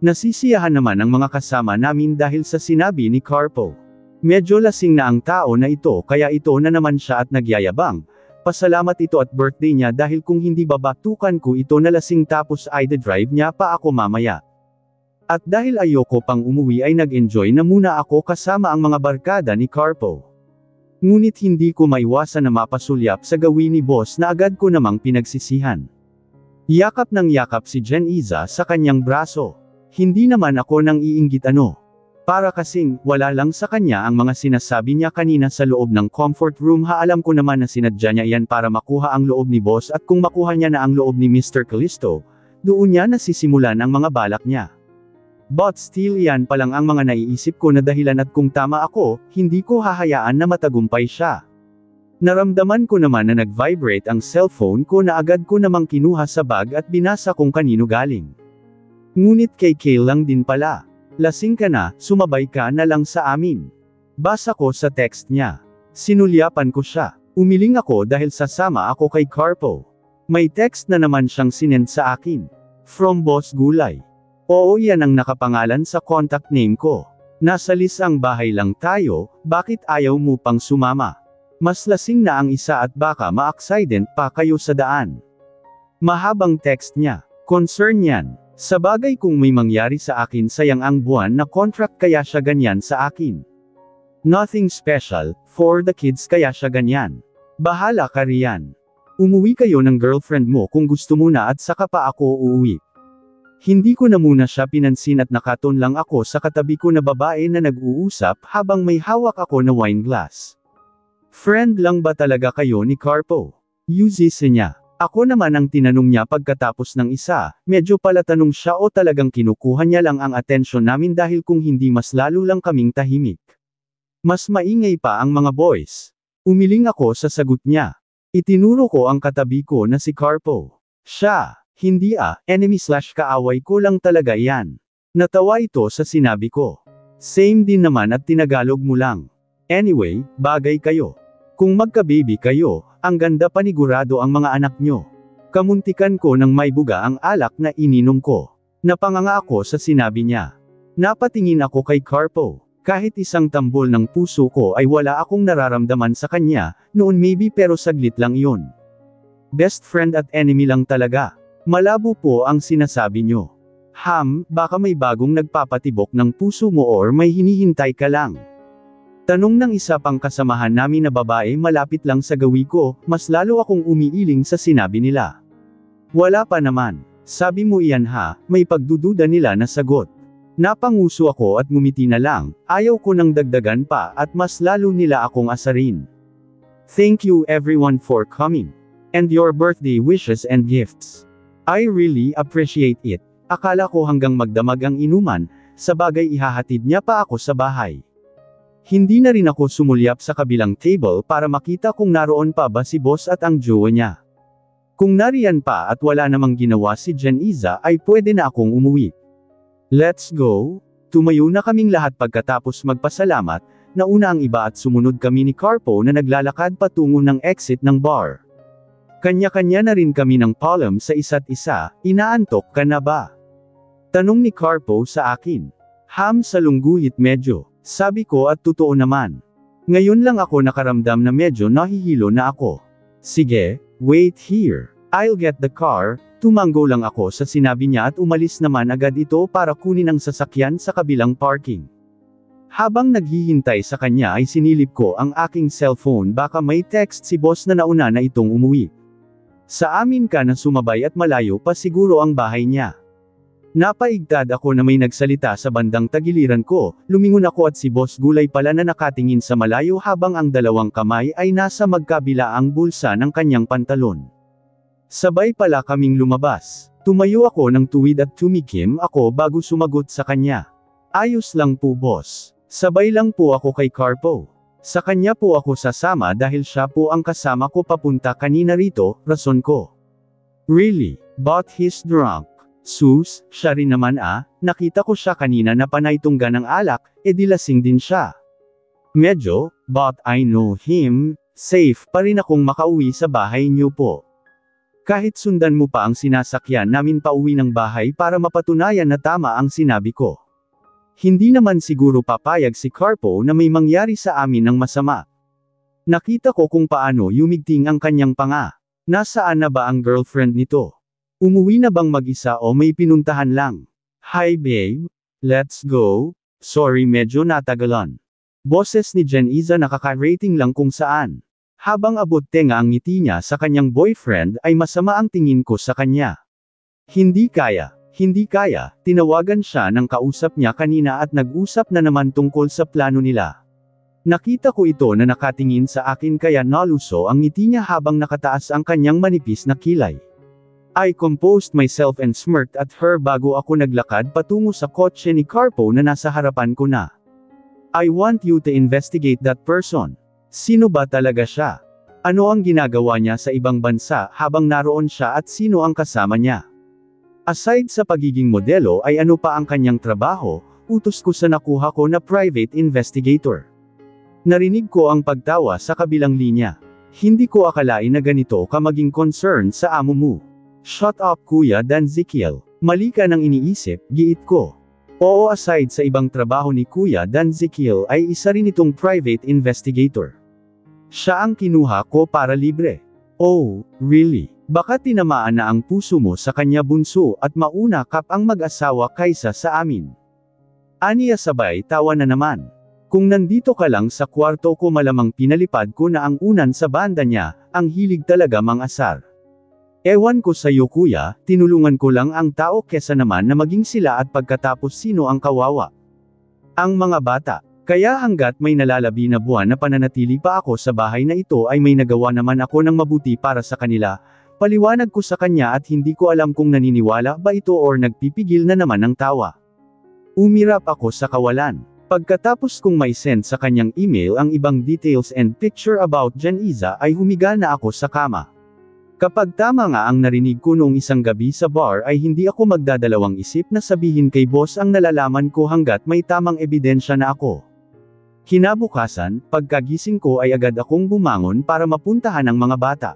S1: Nasisiyahan naman ang mga kasama namin dahil sa sinabi ni Carpo. Medyo lasing na ang tao na ito kaya ito na naman siya at nagyayabang. Pasalamat ito at birthday niya dahil kung hindi babatukan ko ito na lasing tapos ay drive niya pa ako mamaya. At dahil ayoko pang umuwi ay nag-enjoy na muna ako kasama ang mga barkada ni Carpo. Ngunit hindi ko maiwasan na mapasulyap sa gawin ni boss na agad ko namang pinagsisihan. Yakap ng yakap si Janiza sa kanyang braso. Hindi naman ako nang iinggit ano. Para kasing, wala lang sa kanya ang mga sinasabi niya kanina sa loob ng comfort room alam ko naman na sinadya niya iyan para makuha ang loob ni boss at kung makuha niya na ang loob ni Mr. Callisto, doon niya nasisimulan ang mga balak niya. But still iyan pa lang ang mga naiisip ko na dahilan at kung tama ako, hindi ko hahayaan na matagumpay siya. Naramdaman ko naman na nag-vibrate ang cellphone ko na agad ko namang kinuha sa bag at binasa kung kanino galing. Ngunit kay Kale lang din pala. Lasing ka na, sumabay ka na lang sa amin. Basa ko sa text niya. Sinulyapan ko siya. Umiling ako dahil sasama ako kay Carpo. May text na naman siyang sinend sa akin. From Boss Gulay. Oo yan ang nakapangalan sa contact name ko. Nasa list ang bahay lang tayo, bakit ayaw mo pang sumama? Mas lasing na ang isa at baka ma-accident pa kayo sa daan. Mahabang text niya. Concern yan. Sa bagay kung may mangyari sa akin sayang ang buwan na contract kaya siya ganyan sa akin. Nothing special, for the kids kaya siya ganyan. Bahala ka riyan. Umuwi kayo ng girlfriend mo kung gusto mo na at saka pa ako uuwi. Hindi ko na muna siya pinansin at nakaton lang ako sa katabi ko na babae na nag-uusap habang may hawak ako na wine glass. Friend lang ba talaga kayo ni Carpo? Yuzise niya. Ako naman ang tinanong niya pagkatapos ng isa, medyo pala tanong siya o talagang kinukuha niya lang ang atensyon namin dahil kung hindi mas lalo lang kaming tahimik. Mas maingay pa ang mga boys. Umiling ako sa sagot niya. Itinuro ko ang katabi ko na si Carpo. Siya, hindi enemy/kaaway ko lang talaga yan. Natawa ito sa sinabi ko. Same din naman at tinagalog mo lang. Anyway, bagay kayo. Kung magka-baby kayo, ang ganda panigurado ang mga anak nyo. Kamuntikan ko nang may buga ang alak na ininom ko. Napanganga ako sa sinabi niya. Napatingin ako kay Carpo. Kahit isang tambol ng puso ko ay wala akong nararamdaman sa kanya, noon maybe pero saglit lang yun. Best friend at enemy lang talaga. Malabo po ang sinasabi nyo. Baka may bagong nagpapatibok ng puso mo or may hinihintay ka lang. Tanong ng isa pang kasamahan namin na babae malapit lang sa gawi ko, mas lalo akong umiiling sa sinabi nila. Wala pa naman. Sabi mo iyan may pagdududa nila na sagot. Napanguso ako at ngumiti na lang, ayaw ko nang dagdagan pa at mas lalo nila akong asarin. Thank you everyone for coming. And your birthday wishes and gifts. I really appreciate it. Akala ko hanggang magdamag ang inuman, sa bagay ihahatid niya pa ako sa bahay. Hindi na rin ako sumulyap sa kabilang table para makita kung naroon pa ba si boss at ang jowa niya. Kung nariyan pa at wala namang ginawa si Janiza ay pwede na akong umuwi. Let's go! Tumayo na kaming lahat pagkatapos magpasalamat, nauna ang iba at sumunod kami ni Carpo na naglalakad patungo ng exit ng bar. Kanya-kanya na rin kami ng palm sa isa't isa, inaantok ka na ba? Tanong ni Carpo sa akin. Salungguhit medyo. Sabi ko at totoo naman. Ngayon lang ako nakaramdam na medyo nahihilo na ako. Sige, wait here. I'll get the car. Tumango lang ako sa sinabi niya at umalis naman agad ito para kunin ang sasakyan sa kabilang parking. Habang naghihintay sa kanya ay sinilip ko ang aking cellphone, baka may text si boss na nauna na itong umuwi. Sa amin ka na sumabay at malayo pa siguro ang bahay niya. Napaigtad ako na may nagsalita sa bandang tagiliran ko, lumingon ako at si Boss Gulay pala na nakatingin sa malayo habang ang dalawang kamay ay nasa magkabilaang bulsa ng kanyang pantalon. Sabay pala kaming lumabas. Tumayo ako ng tuwid at tumikim ako bago sumagot sa kanya. Ayos lang po boss. Sabay lang po ako kay Carpo. Sa kanya po ako sasama dahil siya po ang kasama ko papunta kanina rito, rason ko. Really? But he's drunk. Sus, siya rin naman nakita ko siya kanina na panay tungga ng alak, edi lasing din siya. Medyo, but I know him, safe pa rin akong makauwi sa bahay niyo po. Kahit sundan mo pa ang sinasakyan namin pauwi ng bahay para mapatunayan na tama ang sinabi ko. Hindi naman siguro papayag si Carpo na may mangyari sa amin ng masama. Nakita ko kung paano yumigting ang kanyang panga. Nasaan na ba ang girlfriend nito? Umuwi na bang mag-isa o may pinuntahan lang? Hi babe, let's go. Sorry medyo natagalan. Boses ni Jen Iza nakaka-rating lang kung saan. Habang abot tenga ang ngiti niya sa kanyang boyfriend ay masama ang tingin ko sa kanya. Hindi kaya, tinawagan siya ng kausap niya kanina at nag-usap na naman tungkol sa plano nila. Nakita ko ito na nakatingin sa akin kaya naluso ang ngiti niya habang nakataas ang kanyang manipis na kilay. I composed myself and smirked at her bago ako naglakad patungo sa kotse ni Carpo na nasa harapan ko na. I want you to investigate that person. Sino ba talaga siya? Ano ang ginagawa niya sa ibang bansa habang naroon siya at sino ang kasama niya? Aside sa pagiging modelo ay ano pa ang kanyang trabaho, utos ko sa nakuha ko na private investigator. Narinig ko ang pagtawa sa kabilang linya. Hindi ko akalain na ganito ka maging concerned sa amo mo. Shut up Kuya Danzikiel. Mali ka nang iniisip, giit ko. Oo, aside sa ibang trabaho ni Kuya Danzikiel ay isa rin itong private investigator. Siya ang kinuha ko para libre. Oh, really? Baka tinamaan na ang puso mo sa kanya bunso at mauna kap ang mag-asawa kaysa sa amin. Aniya sabay tawa na naman. Kung nandito ka lang sa kwarto ko malamang pinalipad ko na ang unan sa banda niya, ang hilig talaga mang-asar. Ewan ko sa'yo kuya, tinulungan ko lang ang tao kesa naman na maging sila at pagkatapos sino ang kawawa. Ang mga bata. Kaya hanggat may nalalabi na buwan na pananatili pa ako sa bahay na ito ay may nagawa naman ako ng mabuti para sa kanila, paliwanag ko sa kanya at hindi ko alam kung naniniwala ba ito or nagpipigil na naman ng tawa. Umirap ako sa kawalan. Pagkatapos kong may send sa kanyang email ang ibang details and picture about Jen Iza ay humiga na ako sa kama. Kapag tama nga ang narinig ko noong isang gabi sa bar ay hindi ako magdadalawang isip na sabihin kay boss ang nalalaman ko hanggat may tamang ebidensya na ako. Kinabukasan, pagkagising ko ay agad akong bumangon para mapuntahan ang mga bata.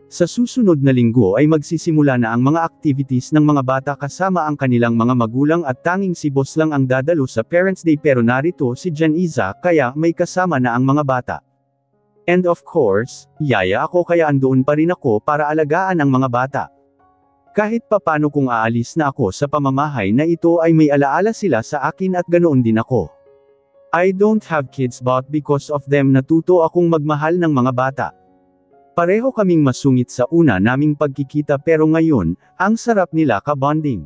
S1: Sa susunod na linggo ay magsisimula na ang mga activities ng mga bata kasama ang kanilang mga magulang at tanging si boss lang ang dadalo sa Parents Day pero narito si Jen Iza kaya may kasama na ang mga bata. And of course, yaya ako kaya andoon pa rin ako para alagaan ang mga bata. Kahit papano kung aalis na ako sa pamamahay na ito ay may alaala sila sa akin at ganoon din ako. I don't have kids but because of them natuto akong magmahal ng mga bata. Pareho kaming masungit sa una naming pagkikita pero ngayon, ang sarap nila ka-bonding.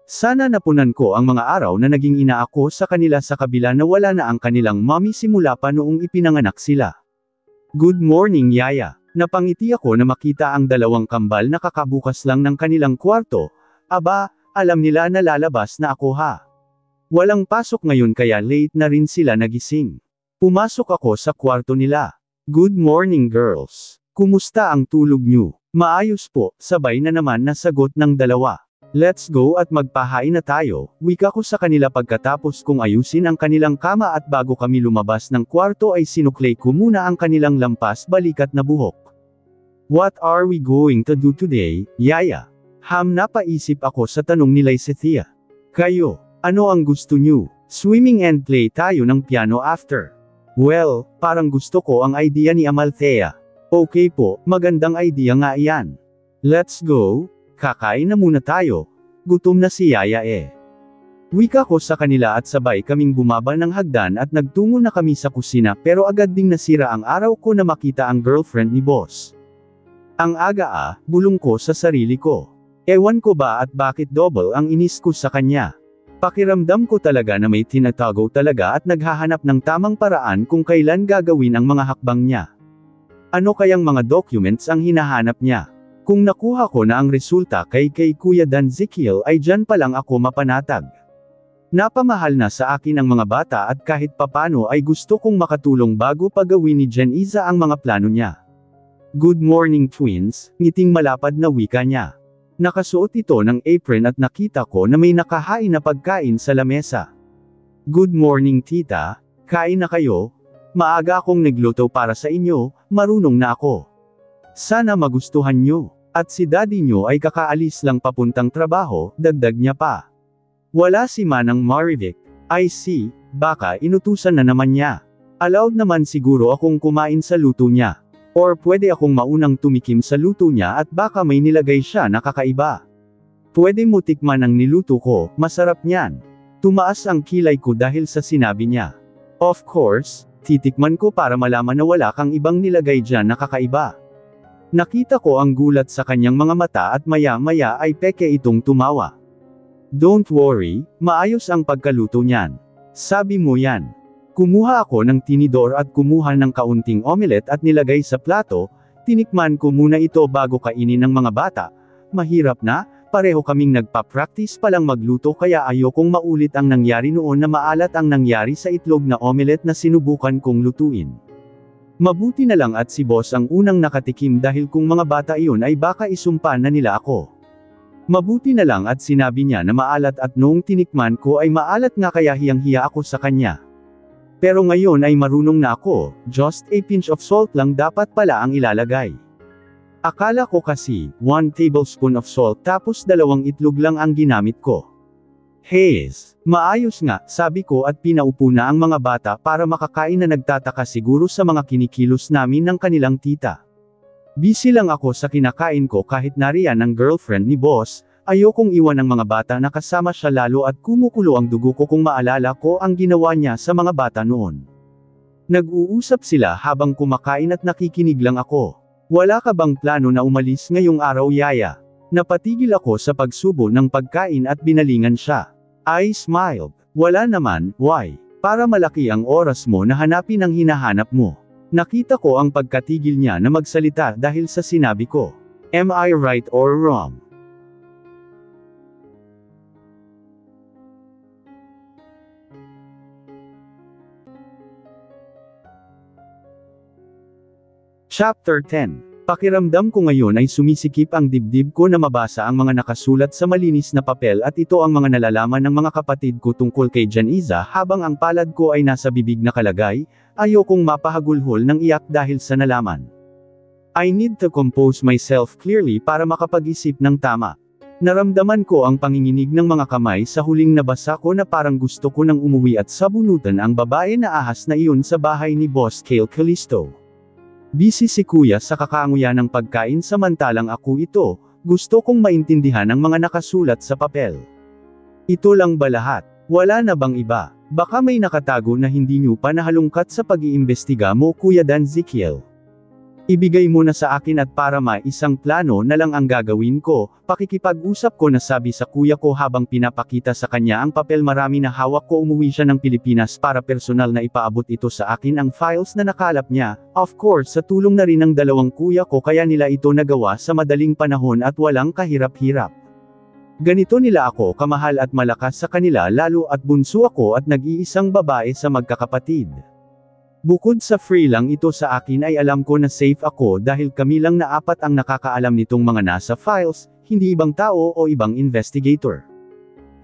S1: Sana napunan ko ang mga araw na naging ina ako sa kanila sa kabila na wala na ang kanilang mommy simula pa noong ipinanganak sila. Good morning yaya. Napangiti ako na makita ang dalawang kambal na kakabukas lang ng kanilang kwarto. Aba, alam nila na lalabas na ako ha. Walang pasok ngayon kaya late na rin sila nagising. Pumasok ako sa kwarto nila. Good morning girls. Kumusta ang tulog nyo? Maayos po, sabay na naman nasagot ng dalawa. Let's go at magpahain na tayo, wika ko sa kanila pagkatapos kong ayusin ang kanilang kama at bago kami lumabas ng kwarto ay sinuklay ko muna ang kanilang lampas balikat na buhok. What are we going to do today, yaya? Napaisip ako sa tanong ni Lysethia. Kayo, Ano ang gusto niyo? Swimming and play tayo ng piano after. Well, parang gusto ko ang idea ni Amalthea. Okay po, magandang idea nga iyan. Let's go, kakain na muna tayo. Gutom na si Yaya eh. Wika ko sa kanila at sabay kaming bumaba ng hagdan at nagtungo na kami sa kusina pero agad ding nasira ang araw ko na makita ang girlfriend ni boss. Ang aga bulong ko sa sarili ko. Ewan ko ba at bakit double ang inis ko sa kanya. Pakiramdam ko talaga na may tinatago talaga at naghahanap ng tamang paraan kung kailan gagawin ang mga hakbang niya. Ano kayang mga documents ang hinahanap niya? Kung nakuha ko na ang resulta kay Kuya Dan Ezekiel ay dyan pa lang ako mapanatag. Napamahal na sa akin ang mga bata at kahit papano ay gusto kong makatulong bago pagawin ni Jeniza ang mga plano niya. Good morning twins, ngiting malapad na wika niya. Nakasuot ito ng apron at nakita ko na may nakahain na pagkain sa lamesa. Good morning tita, kain na kayo? Maaga akong nagluto para sa inyo, marunong na ako. Sana magustuhan nyo. At si daddy nyo ay kakaalis lang papuntang trabaho, dagdag niya pa. Wala si Manang Marivic. I see, baka inutusan na naman niya. Allowed naman siguro akong kumain sa luto niya. Or pwede akong maunang tumikim sa luto niya at baka may nilagay siya na kakaiba. Pwede mo tikman ang niluto ko, masarap niyan. Tumaas ang kilay ko dahil sa sinabi niya. Of course, titikman ko para malaman na wala kang ibang nilagay dyan na kakaiba. Nakita ko ang gulat sa kanyang mga mata at maya-maya ay peke itong tumawa. Don't worry, maayos ang pagkaluto niyan. Sabi mo yan. Kumuha ako ng tinidor at kumuha ng kaunting omelette at nilagay sa plato, tinikman ko muna ito bago kainin ng mga bata. Mahirap na, pareho kaming nagpa-practice palang magluto kaya ayokong maulit ang nangyari noon na maalat ang nangyari sa itlog na omelette na sinubukan kong lutuin. Mabuti na lang at si boss ang unang nakatikim dahil kung mga bata iyon ay baka isumpa na nila ako. Mabuti na lang at sinabi niya na maalat at noong tinikman ko ay maalat nga kaya hiyang-hiya ako sa kanya. Pero ngayon ay marunong na ako, just a pinch of salt lang dapat pala ang ilalagay. Akala ko kasi, 1 tablespoon of salt tapos 2 itlog lang ang ginamit ko. Hayes, maayos nga, sabi ko at pinaupo na ang mga bata para makakain na nagtataka siguro sa mga kinikilos namin ng kanilang tita. Busy lang ako sa kinakain ko kahit nariyan ang girlfriend ni boss. Ayokong iwan ang mga bata na kasama siya lalo at kumukulo ang dugo ko kung maalala ko ang ginawa niya sa mga bata noon. Nag-uusap sila habang kumakain at nakikinig lang ako. Wala ka bang plano na umalis ngayong araw Yaya? Napatigil ako sa pagsubo ng pagkain at binalingan siya. I smiled. Wala naman, why? Para malaki ang oras mo na hanapin ang hinahanap mo. Nakita ko ang pagkatigil niya na magsalita dahil sa sinabi ko. Am I right or wrong? Chapter 10. Pakiramdam ko ngayon ay sumisikip ang dibdib ko na mabasa ang mga nakasulat sa malinis na papel at ito ang mga nalalaman ng mga kapatid ko tungkol kay Jeniza habang ang palad ko ay nasa bibig na kalagay, ayokong mapahagulhol ng iyak dahil sa nalaman. I need to compose myself clearly para makapag-isip ng tama. Naramdaman ko ang panginginig ng mga kamay sa huling nabasa ko na parang gusto ko nang umuwi at sabunutan ang babae na ahas na iyon sa bahay ni Boss Kale Callisto. Busy si kuya sa kakanguya ng pagkain samantalang ako ito, gusto kong maintindihan ang mga nakasulat sa papel. Ito lang ba lahat? Wala na bang iba? Baka may nakatago na hindi nyo pa nahalungkat sa pag-iimbestiga mo Kuya Dan Ezekiel. Ibigay mo na sa akin at para isang plano na lang ang gagawin ko, pakikipag-usap ko na sabi sa kuya ko habang pinapakita sa kanya ang papel marami na hawak ko umuwi siya ng Pilipinas para personal na ipaabot ito sa akin ang files na nakalap niya, of course sa tulong na rin ng 2 kuya ko kaya nila ito nagawa sa madaling panahon at walang kahirap-hirap. Ganito nila ako kamahal at malakas sa kanila lalo at bunso ako at nag-iisang babae sa magkakapatid. Bukod sa free lang ito sa akin ay alam ko na safe ako dahil kami lang na 4 ang nakakaalam nitong mga nasa files, hindi ibang tao o ibang investigator.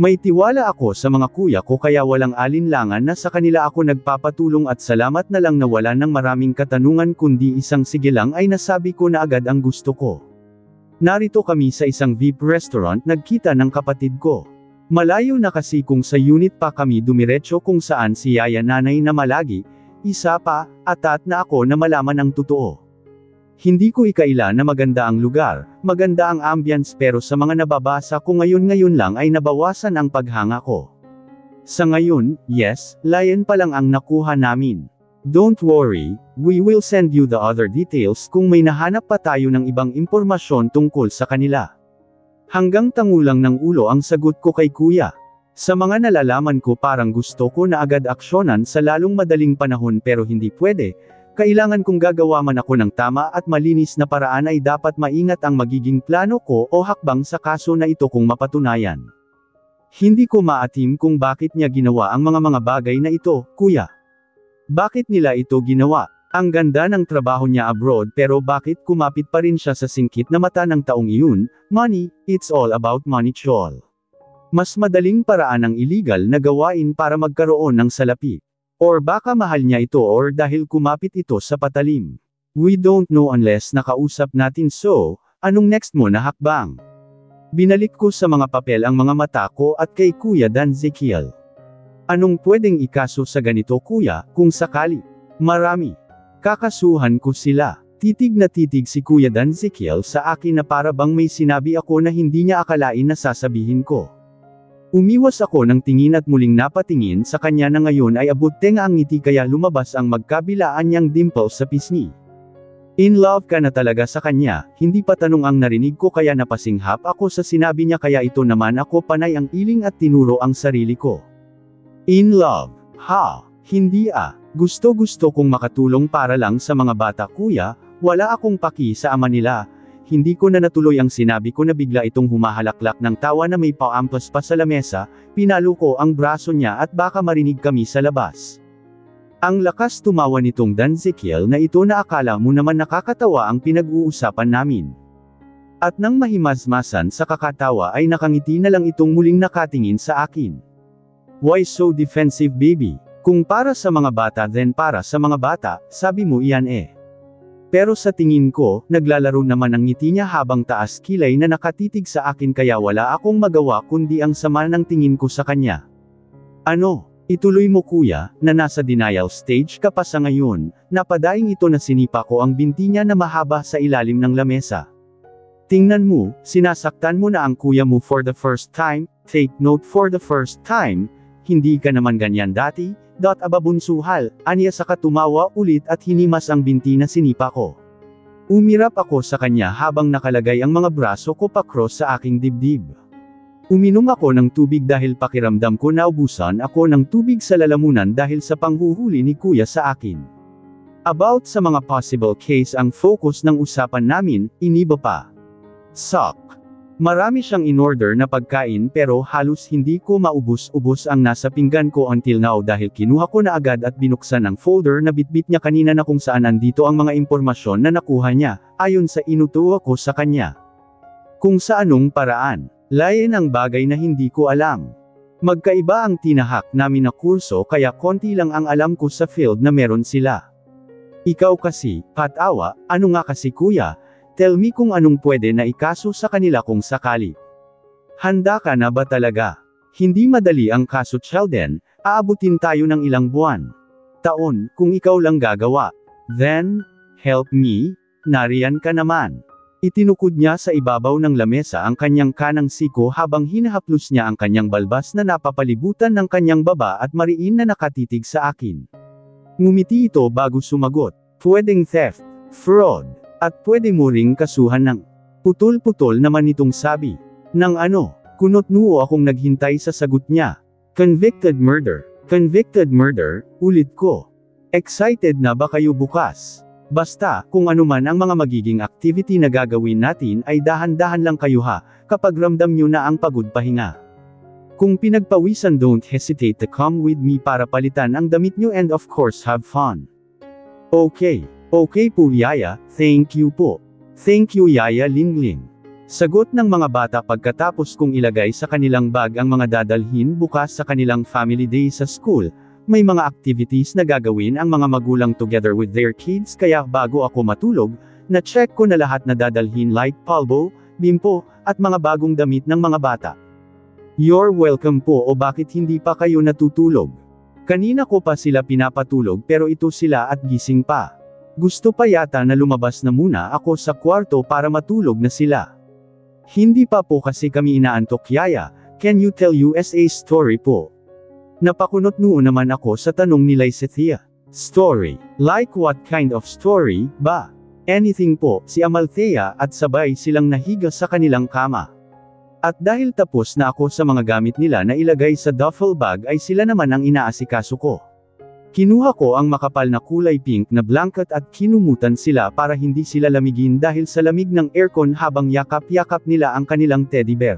S1: May tiwala ako sa mga kuya ko kaya walang alinlangan na sa kanila ako nagpapatulong at salamat na lang na wala ng maraming katanungan kundi isang sige lang ay nasabi ko na agad ang gusto ko. Narito kami sa isang VIP restaurant nagkita ng kapatid ko. Malayo na kasi kung sa unit pa kami dumiretso kung saan si Yaya nanay na malagi, isa pa, atat na ako na malaman ang totoo. Hindi ko ikaila na maganda ang lugar, maganda ang ambience pero sa mga nababasa ko ngayon lang ay nabawasan ang paghanga ko. Sa ngayon, yes, Lion pa lang ang nakuha namin. Don't worry, we will send you the other details kung may nahanap pa tayo ng ibang impormasyon tungkol sa kanila. Hanggang tangulang ng ulo ang sagot ko kay kuya. Sa mga nalalaman ko parang gusto ko na agad aksyonan sa lalong madaling panahon pero hindi pwede, kailangan kong gagawa man ako ng tama at malinis na paraan ay dapat maingat ang magiging plano ko o hakbang sa kaso na ito kung mapatunayan. Hindi ko maatim kung bakit niya ginawa ang mga bagay na ito, kuya. Bakit nila ito ginawa? Ang ganda ng trabaho niya abroad pero bakit kumapit pa rin siya sa singkit na mata ng taong iyon? Money, it's all about money chol. Mas madaling paraan ang illegal na gawain para magkaroon ng salapi. Or baka mahal niya ito or dahil kumapit ito sa patalim. We don't know unless nakausap natin so, anong next mo na hakbang? Binalik ko sa mga papel ang mga mata ko at kay Kuya Dan Zekiel. Anong pwedeng ikaso sa ganito kuya, kung sakali? Marami. Kakasuhan ko sila. Titig na titig si Kuya Dan Zekiel sa akin na para bang may sinabi ako na hindi niya akalain na sasabihin ko. Umiwas ako ng tingin at muling napatingin sa kanya na ngayon ay abot tenga ang ngiti kaya lumabas ang magkabilaan niyang dimples sa pisngi. In love ka na talaga sa kanya, hindi pa tanong ang narinig ko kaya napasinghap ako sa sinabi niya kaya ito naman ako panay ang iling at tinuro ang sarili ko. In love? Ha? Hindi ah. Gusto kong makatulong para lang sa mga bata kuya, wala akong paki sa ama nila. Hindi ko na natuloy ang sinabi ko na bigla itong humahalaklak ng tawa na may paampas pa sa lamesa, pinalo ko ang braso niya at baka marinig kami sa labas. Ang lakas tumawa nitong Dan Zekiel na ito na akala mo naman nakakatawa ang pinag-uusapan namin. At nang mahimasmasan sa kakatawa ay nakangiti na lang itong muling nakatingin sa akin. Why so defensive baby? Kung para sa mga bata then para sa mga bata, sabi mo iyan eh. Pero sa tingin ko, naglalaro naman ang ngiti niya habang taas kilay na nakatitig sa akin kaya wala akong magawa kundi ang sama ng tingin ko sa kanya. Ano? Ituloy mo kuya, na nasa denial stage ka pa sa ngayon, napadaing ito na sinipa ko ang binti niya na mahaba sa ilalim ng lamesa. Tingnan mo, sinasaktan mo na ang kuya mo for the first time, take note for the first time, hindi ka naman ganyan dati, ababunsuhal, aniya saka tumawa ulit at hinimas ang binti na sinipa ko. Umirap ako sa kanya habang nakalagay ang mga braso ko pa-cross sa aking dibdib. Uminom ako ng tubig dahil pakiramdam ko naubusan ako ng tubig sa lalamunan dahil sa panghuhuli ni kuya sa akin. About sa mga possible case ang focus ng usapan namin, iniba pa. Suck. Marami siyang in-order na pagkain pero halos hindi ko maubos-ubos ang nasa pinggan ko until now dahil kinuha ko na agad at binuksan ang folder na bitbit niya kanina na kung saan andito ang mga impormasyon na nakuha niya, ayon sa inutuwa ko sa kanya. Kung sa anong paraan, layan ang bagay na hindi ko alam. Magkaiba ang tinahak namin na kurso kaya konti lang ang alam ko sa field na meron sila. Ikaw kasi, patawa, ano nga kasi kuya? Tell me kung anong pwede na ikaso sa kanila kung sakali. Handa ka na ba talaga? Hindi madali ang kaso Sheldon, aabutin tayo ng ilang buwan. Taon, kung ikaw lang gagawa. Then, help me, nariyan ka naman. Itinukod niya sa ibabaw ng lamesa ang kanyang kanang siko habang hinahaplos niya ang kanyang balbas na napapalibutan ng kanyang baba at mariin na nakatitig sa akin. Ngumiti ito bago sumagot. Pwedeng theft, fraud. At pwede mo ring kasuhan ng putol-putol naman itong sabi. Nang ano, kunot-nuo akong naghintay sa sagot niya. Convicted murder, ulit ko. Excited na ba kayo bukas? Basta, kung ano man ang mga magiging activity na gagawin natin ay dahan-dahan lang kayo ha, kapag ramdam nyo na ang pagod pahinga. Kung pinagpawisan don't hesitate to come with me para palitan ang damit nyo and of course have fun. Okay po Yaya, thank you po. Thank you Yaya Lingling. Sagot ng mga bata pagkatapos kong ilagay sa kanilang bag ang mga dadalhin bukas sa kanilang family day sa school. May mga activities na gagawin ang mga magulang together with their kids kaya bago ako matulog, na-check ko na lahat na dadalhin like palbo, bimpo, at mga bagong damit ng mga bata. You're welcome po o bakit hindi pa kayo natutulog? Kanina ko pa sila pinapatulog pero ito sila at gising pa. Gusto pa yata na lumabas na muna ako sa kwarto para matulog na sila. Hindi pa po kasi kami inaantok yaya, can you tell us a story po? Napakunot noon naman ako sa tanong ni Lysethia. Story? Like what kind of story, ba? Anything po, si Amalthea at sabay silang nahiga sa kanilang kama. At dahil tapos na ako sa mga gamit nila na ilagay sa duffel bag ay sila naman ang inaasikaso ko. Kinuha ko ang makapal na kulay pink na blanket at kinumutan sila para hindi sila lamigin dahil sa lamig ng aircon habang yakap-yakap nila ang kanilang teddy bear.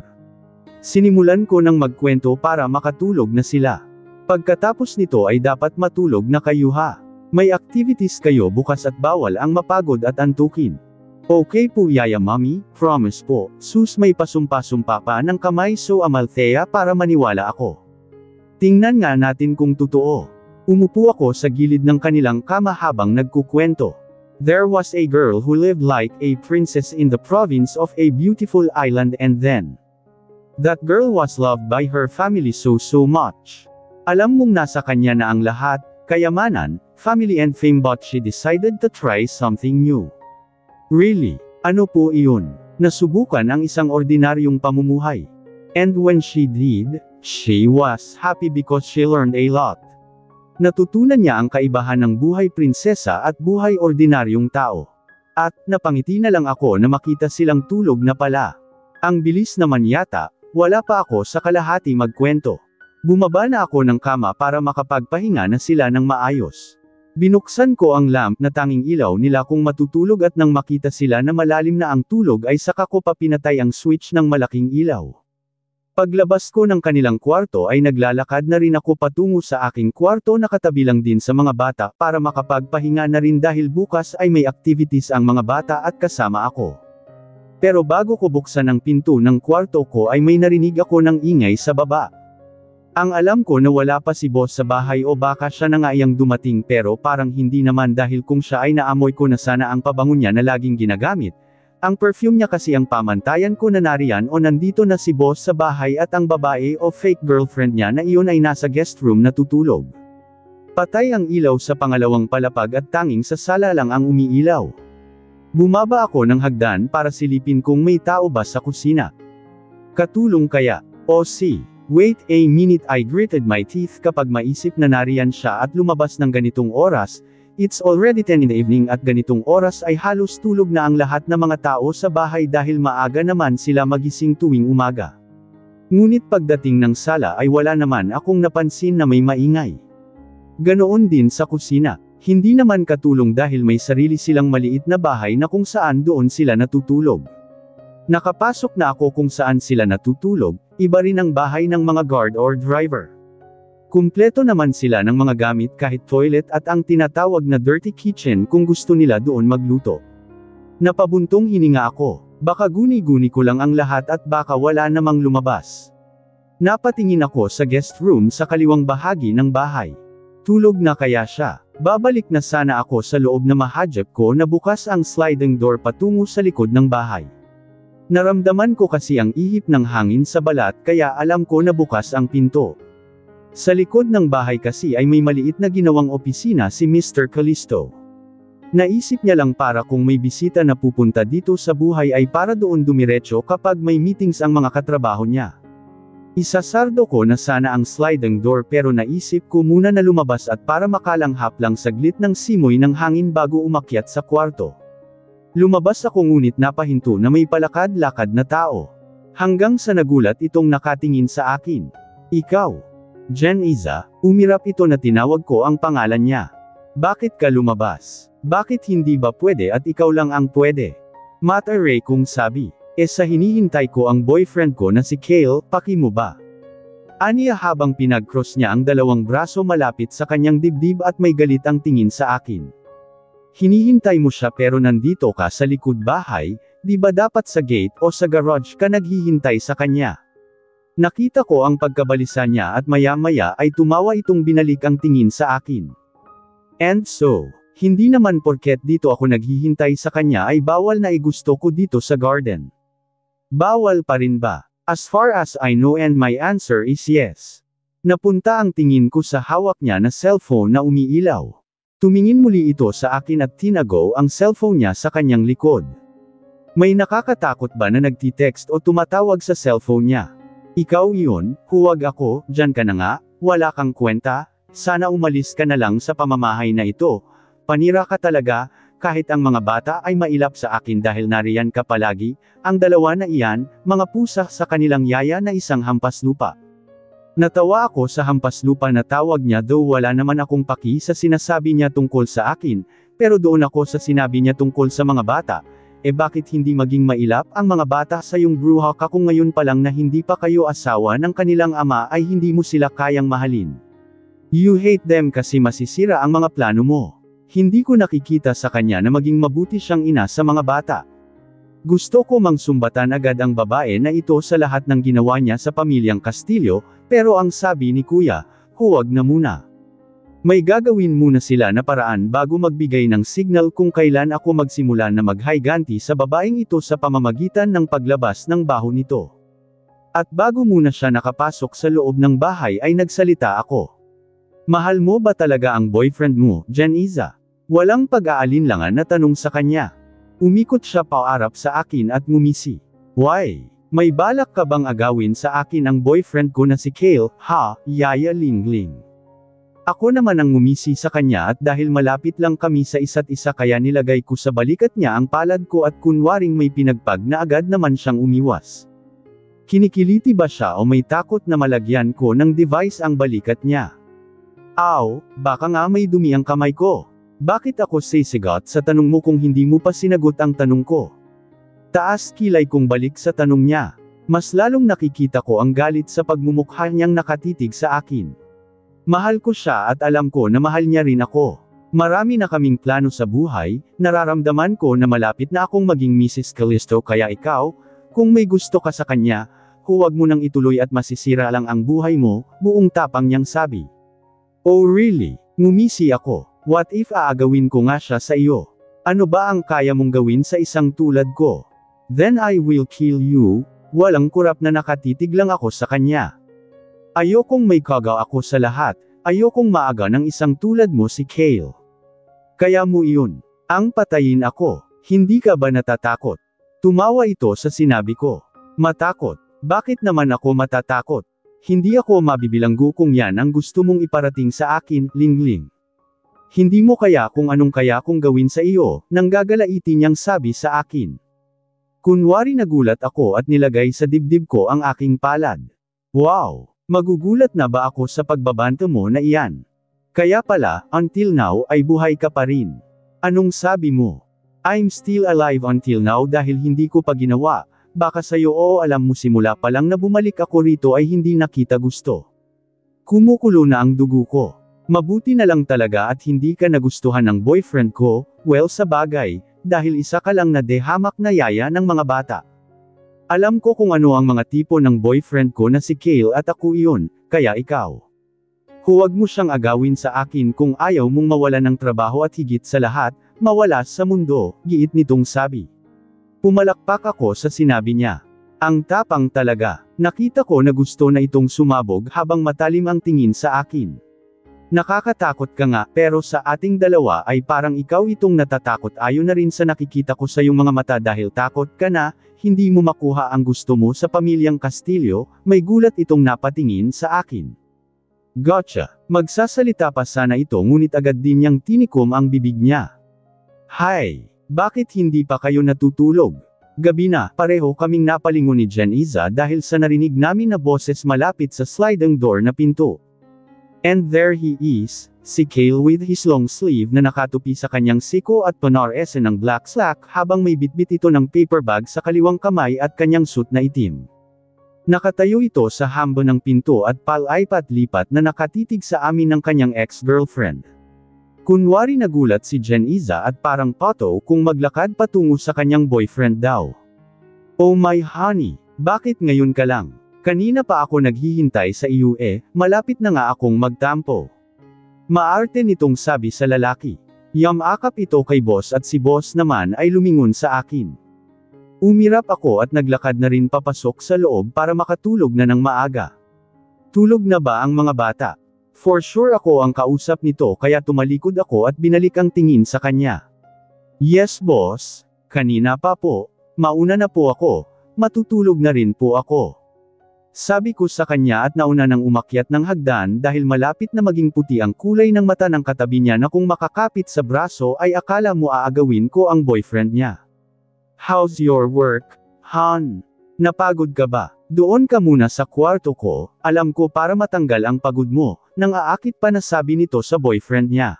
S1: Sinimulan ko ng magkwento para makatulog na sila. Pagkatapos nito ay dapat matulog na kayo ha. May activities kayo bukas at bawal ang mapagod at antukin. Okay po yaya mommy, promise po. Sus may pasumpa-sumpa pa ng kamay so Amalthea para maniwala ako. Tingnan nga natin kung totoo. Umupo ako sa gilid ng kanilang kama habang nagkukwento. There was a girl who lived like a princess in the province of a beautiful island and then. That girl was loved by her family so much. Alam mong nasa kanya na ang lahat, kayamanan, family and fame but she decided to try something new. Really? Ano po iyon? Nasubukan ang isang ordinaryong pamumuhay. And when she did, she was happy because she learned a lot. Natutunan niya ang kaibahan ng buhay prinsesa at buhay ordinaryong tao. At, napangiti na lang ako na makita silang tulog na pala. Ang bilis naman yata, wala pa ako sa kalahati magkwento. Bumaba na ako ng kama para makapagpahinga na sila ng maayos. Binuksan ko ang lamp na tanging ilaw nila kung matutulog at nang makita sila na malalim na ang tulog ay saka ko pa pinatay ang switch ng malaking ilaw. Paglabas ko ng kanilang kwarto ay naglalakad na rin ako patungo sa aking kwarto na katabi lang din sa mga bata para makapagpahinga na rin dahil bukas ay may activities ang mga bata at kasama ako. Pero bago ko buksan ang pinto ng kwarto ko ay may narinig ako ng ingay sa baba. Ang alam ko na wala pa si boss sa bahay o baka siya na nga iyang dumating pero parang hindi naman dahil kung siya ay naamoy ko na sana ang pabango niya na laging ginagamit. Ang perfume niya kasi ang pamantayan ko na nariyan o nandito na si boss sa bahay at ang babae o fake girlfriend niya na iyon ay nasa guest room na tutulog. Patay ang ilaw sa pangalawang palapag at tanging sa sala lang ang umiilaw. Bumaba ako ng hagdan para silipin kung may tao ba sa kusina. Katulong kaya? O si? Wait a minute, I gritted my teeth kapag maisip na nariyan siya at lumabas ng ganitong oras. It's already 10 in the evening at ganitong oras ay halos tulog na ang lahat ng mga tao sa bahay dahil maaga naman sila magising tuwing umaga. Ngunit pagdating ng sala ay wala naman akong napansin na may maingay. Ganoon din sa kusina, hindi naman katulong dahil may sarili silang maliit na bahay na kung saan doon sila natutulog. Nakapasok na ako kung saan sila natutulog, iba rin ang bahay ng mga guard or driver. Kumpleto naman sila ng mga gamit kahit toilet at ang tinatawag na dirty kitchen kung gusto nila doon magluto. Napabuntong hininga ako, baka guni-guni ko lang ang lahat at baka wala namang lumabas. Napatingin ako sa guest room sa kaliwang bahagi ng bahay. Tulog na kaya siya? Babalik na sana ako sa loob na mahadjap ko na bukas ang sliding door patungo sa likod ng bahay. Naramdaman ko kasi ang ihip ng hangin sa balat kaya alam ko na bukas ang pinto. Sa likod ng bahay kasi ay may maliit na ginawang opisina si Mr. Callisto. Naisip niya lang para kung may bisita na pupunta dito sa buhay ay para doon dumiretso kapag may meetings ang mga katrabaho niya. Isasardo ko na sana ang sliding door pero naisip ko muna na lumabas at para makalanghap lang saglit ng simoy ng hangin bago umakyat sa kwarto. Lumabas ako ngunit napahinto na may palakad-lakad na tao. Hanggang sa nagulat itong nakatingin sa akin. Ikaw? Jen Iza, umirap ito na tinawag ko ang pangalan niya. Bakit ka lumabas? Bakit hindi ba pwede at ikaw lang ang pwede? Mata-ray kong sabi. Sa hinihintay ko ang boyfriend ko na si Kale, paki mo ba? Aniya habang pinag-cross niya ang dalawang braso malapit sa kanyang dibdib at may galit ang tingin sa akin. Hinihintay mo siya pero nandito ka sa likod bahay, di ba dapat sa gate o sa garage ka naghihintay sa kanya? Nakita ko ang pagkabalisa niya at maya-maya ay tumawa itong binalik ang tingin sa akin. And so, hindi naman porket dito ako naghihintay sa kanya ay bawal na igusto ko dito sa garden. Bawal pa rin ba? As far as I know and my answer is yes. Napunta ang tingin ko sa hawak niya na cellphone na umiilaw. Tumingin muli ito sa akin at tinago ang cellphone niya sa kanyang likod. May nakakatakot ba na nagtitext o tumatawag sa cellphone niya? Ikaw iyon, huwag ako, dyan ka na nga, wala kang kwenta, sana umalis ka na lang sa pamamahay na ito. Panira ka talaga, kahit ang mga bata ay mailap sa akin dahil nariyan ka palagi, ang dalawa na iyan, mga pusa sa kanilang yaya na isang hampas lupa. Natawa ako sa hampas lupa na tawag niya though wala naman akong paki sa sinasabi niya tungkol sa akin, pero doon ako sa sinabi niya tungkol sa mga bata. Bakit hindi maging mailap ang mga bata sa iyong bruha ka kung ngayon pa lang na hindi pa kayo asawa ng kanilang ama ay hindi mo sila kayang mahalin? You hate them kasi masisira ang mga plano mo. Hindi ko nakikita sa kanya na maging mabuti siyang ina sa mga bata. Gusto ko mang sumbatan agad ang babae na ito sa lahat ng ginawa niya sa pamilyang Castillo, pero ang sabi ni Kuya, huwag na muna. May gagawin muna sila na paraan bago magbigay ng signal kung kailan ako magsimula na mag-higanti sa babaeng ito sa pamamagitan ng paglabas ng baho nito. At bago muna siya nakapasok sa loob ng bahay ay nagsalita ako. Mahal mo ba talaga ang boyfriend mo, Janiza? Walang pag-aalinlangan na tanong sa kanya. Umikot siya paarap sa akin at ngumisi. Why? May balak ka bang agawin sa akin ang boyfriend ko na si Kale, ha, Yaya Lingling? Ako naman ang ngumisi sa kanya at dahil malapit lang kami sa isa't isa kaya nilagay ko sa balikat niya ang palad ko at kunwaring may pinagpag na agad naman siyang umiwas. Kinikiliti ba siya o may takot na malagyan ko ng device ang balikat niya? Aw, baka nga may dumi ang kamay ko. Bakit ako sisigot sa tanong mo kung hindi mo pa sinagot ang tanong ko? Taas kilay kong balik sa tanong niya. Mas lalong nakikita ko ang galit sa pagmumukha niyang nakatitig sa akin. Mahal ko siya at alam ko na mahal niya rin ako. Marami na kaming plano sa buhay, nararamdaman ko na malapit na akong maging Mrs. Callisto kaya ikaw, kung may gusto ka sa kanya, huwag mo nang ituloy at masisira lang ang buhay mo, buong tapang niyang sabi. Oh really? Ngumisi ako. What if aagawin ko nga siya sa iyo? Ano ba ang kaya mong gawin sa isang tulad ko? Then I will kill you. Walang kurap na nakatitig lang ako sa kanya. Ayokong may kagaw ako sa lahat, ayokong maaga ng isang tulad mo si Kale. Kaya mo iyon. Ang patayin ako. Hindi ka ba natatakot? Tumawa ito sa sinabi ko. Matakot? Bakit naman ako matatakot? Hindi ako mabibilanggo kung yan ang gusto mong iparating sa akin, Lingling. Hindi mo kaya kung anong kaya kong gawin sa iyo, nang gagalaiti niyang sabi sa akin. Kunwari nagulat ako at nilagay sa dibdib ko ang aking palad. Wow! Magugulat na ba ako sa pagbabanta mo na iyan? Kaya pala, until now ay buhay ka pa rin. Anong sabi mo? I'm still alive until now dahil hindi ko pa ginawa, baka sa'yo o alam mo simula pa lang na bumalik ako rito ay hindi na kita gusto. Kumukulo na ang dugo ko. Mabuti na lang talaga at hindi ka nagustuhan ng boyfriend ko, well sa bagay, dahil isa ka lang na dehamak na yaya ng mga bata. Alam ko kung ano ang mga tipo ng boyfriend ko na si Kale at ako iyon, kaya ikaw. Huwag mo siyang agawin sa akin kung ayaw mong mawala ng trabaho at higit sa lahat, mawala sa mundo, giit nitong sabi. Pumalakpak ako sa sinabi niya. Ang tapang talaga, nakita ko na gusto na itong sumabog habang matalim ang tingin sa akin. Nakakatakot ka nga, pero sa ating dalawa ay parang ikaw itong natatakot ayon na rin sa nakikita ko sa iyong mga mata dahil takot ka na, hindi mo makuha ang gusto mo sa pamilyang Castillo, may gulat itong napatingin sa akin. Gotcha. Magsasalita pa sana ito ngunit agad din niyang tinikom ang bibig niya. Hay! Bakit hindi pa kayo natutulog? Gabi na, pareho kaming napalingon ni Janiza dahil sa narinig namin na boses malapit sa sliding door na pinto. And there he is, si Kale with his long sleeve na nakatupi sa kanyang siko at panarese ng black slack habang may bitbit ito ng paper bag sa kaliwang kamay at kanyang suit na itim. Nakatayo ito sa hambo ng pinto at palaipat-lipat na nakatitig sa amin ng kanyang ex-girlfriend. Kunwari nagulat si Janiza at parang pato kung maglakad patungo sa kanyang boyfriend daw. Oh my honey, bakit ngayon ka lang? Kanina pa ako naghihintay sa iyo malapit na nga akong magtampo. Maarte nitong sabi sa lalaki. Yamakap ito kay boss at si boss naman ay lumingon sa akin. Umirap ako at naglakad na rin papasok sa loob para makatulog na ng maaga. Tulog na ba ang mga bata? For sure ako ang kausap nito kaya tumalikod ako at binalik ang tingin sa kanya. Yes boss, kanina pa po, mauna na po ako, matutulog na rin po ako. Sabi ko sa kanya at nauna nang umakyat ng hagdan dahil malapit na maging puti ang kulay ng mata ng katabi niya na kung makakapit sa braso ay akala mo aagawin ko ang boyfriend niya. How's your work, hon? Napagod ka ba? Doon ka muna sa kwarto ko, alam ko para matanggal ang pagod mo, nang aakit pa na sabi nito sa boyfriend niya.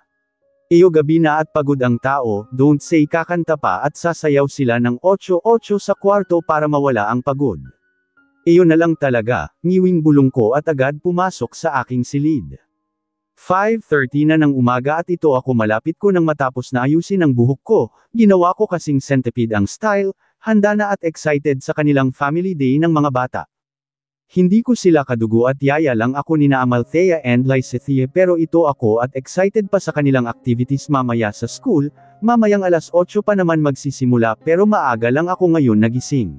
S1: Iyo gabi na at pagod ang tao, don't say kakanta pa at sasayaw sila ng 8-8 sa kwarto para mawala ang pagod. Iyo na lang talaga, ngiwing bulong ko at agad pumasok sa aking silid. 5:30 na ng umaga at ito ako malapit ko nang matapos na ayusin ang buhok ko, ginawa ko kasing centipede ang style, handa na at excited sa kanilang family day ng mga bata. Hindi ko sila kadugo at yaya lang ako ni Amalthea and Lysithea pero ito ako at excited pa sa kanilang activities mamaya sa school, mamayang 8:00 pa naman magsisimula pero maaga lang ako ngayon nagising.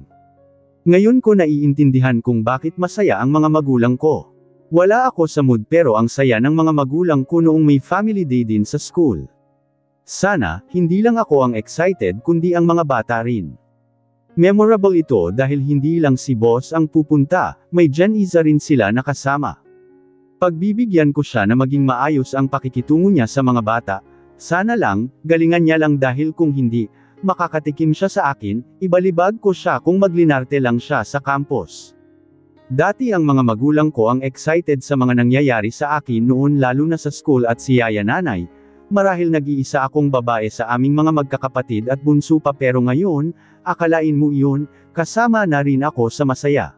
S1: Ngayon ko naiintindihan kung bakit masaya ang mga magulang ko. Wala ako sa mood pero ang saya ng mga magulang ko noong may family day din sa school. Sana, hindi lang ako ang excited kundi ang mga bata rin. Memorable ito dahil hindi lang si boss ang pupunta, may Jen Iza rin sila nakasama. Pagbibigyan ko siya na maging maayos ang pakikitungo niya sa mga bata, sana lang, galingan niya lang dahil kung hindi, makakatikim siya sa akin, ibalibag ko siya kung maglinarte lang siya sa campus. Dati ang mga magulang ko ang excited sa mga nangyayari sa akin noon lalo na sa school at si yaya nanay, marahil nag-iisa akong babae sa aming mga magkakapatid at bunso pa pero ngayon, akalain mo iyon, kasama na rin ako sa masaya.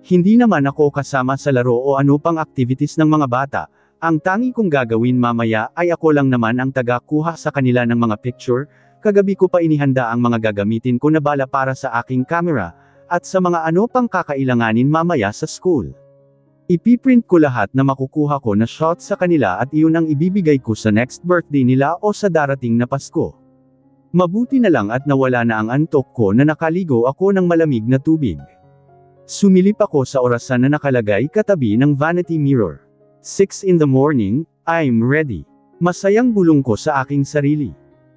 S1: Hindi naman ako kasama sa laro o ano pang activities ng mga bata, ang tangi kong gagawin mamaya ay ako lang naman ang taga-kuha sa kanila ng mga picture. Kagabi ko pa inihanda ang mga gagamitin ko na bala para sa aking camera, at sa mga ano pang kakailanganin mamaya sa school. Ipiprint ko lahat na makukuha ko na shots sa kanila at iyon ang ibibigay ko sa next birthday nila o sa darating na Pasko. Mabuti na lang at nawala na ang antok ko na nakaligo ako ng malamig na tubig. Sumilip ako sa orasan na nakalagay katabi ng vanity mirror. 6 in the morning, I'm ready. Masayang bulong ko sa aking sarili.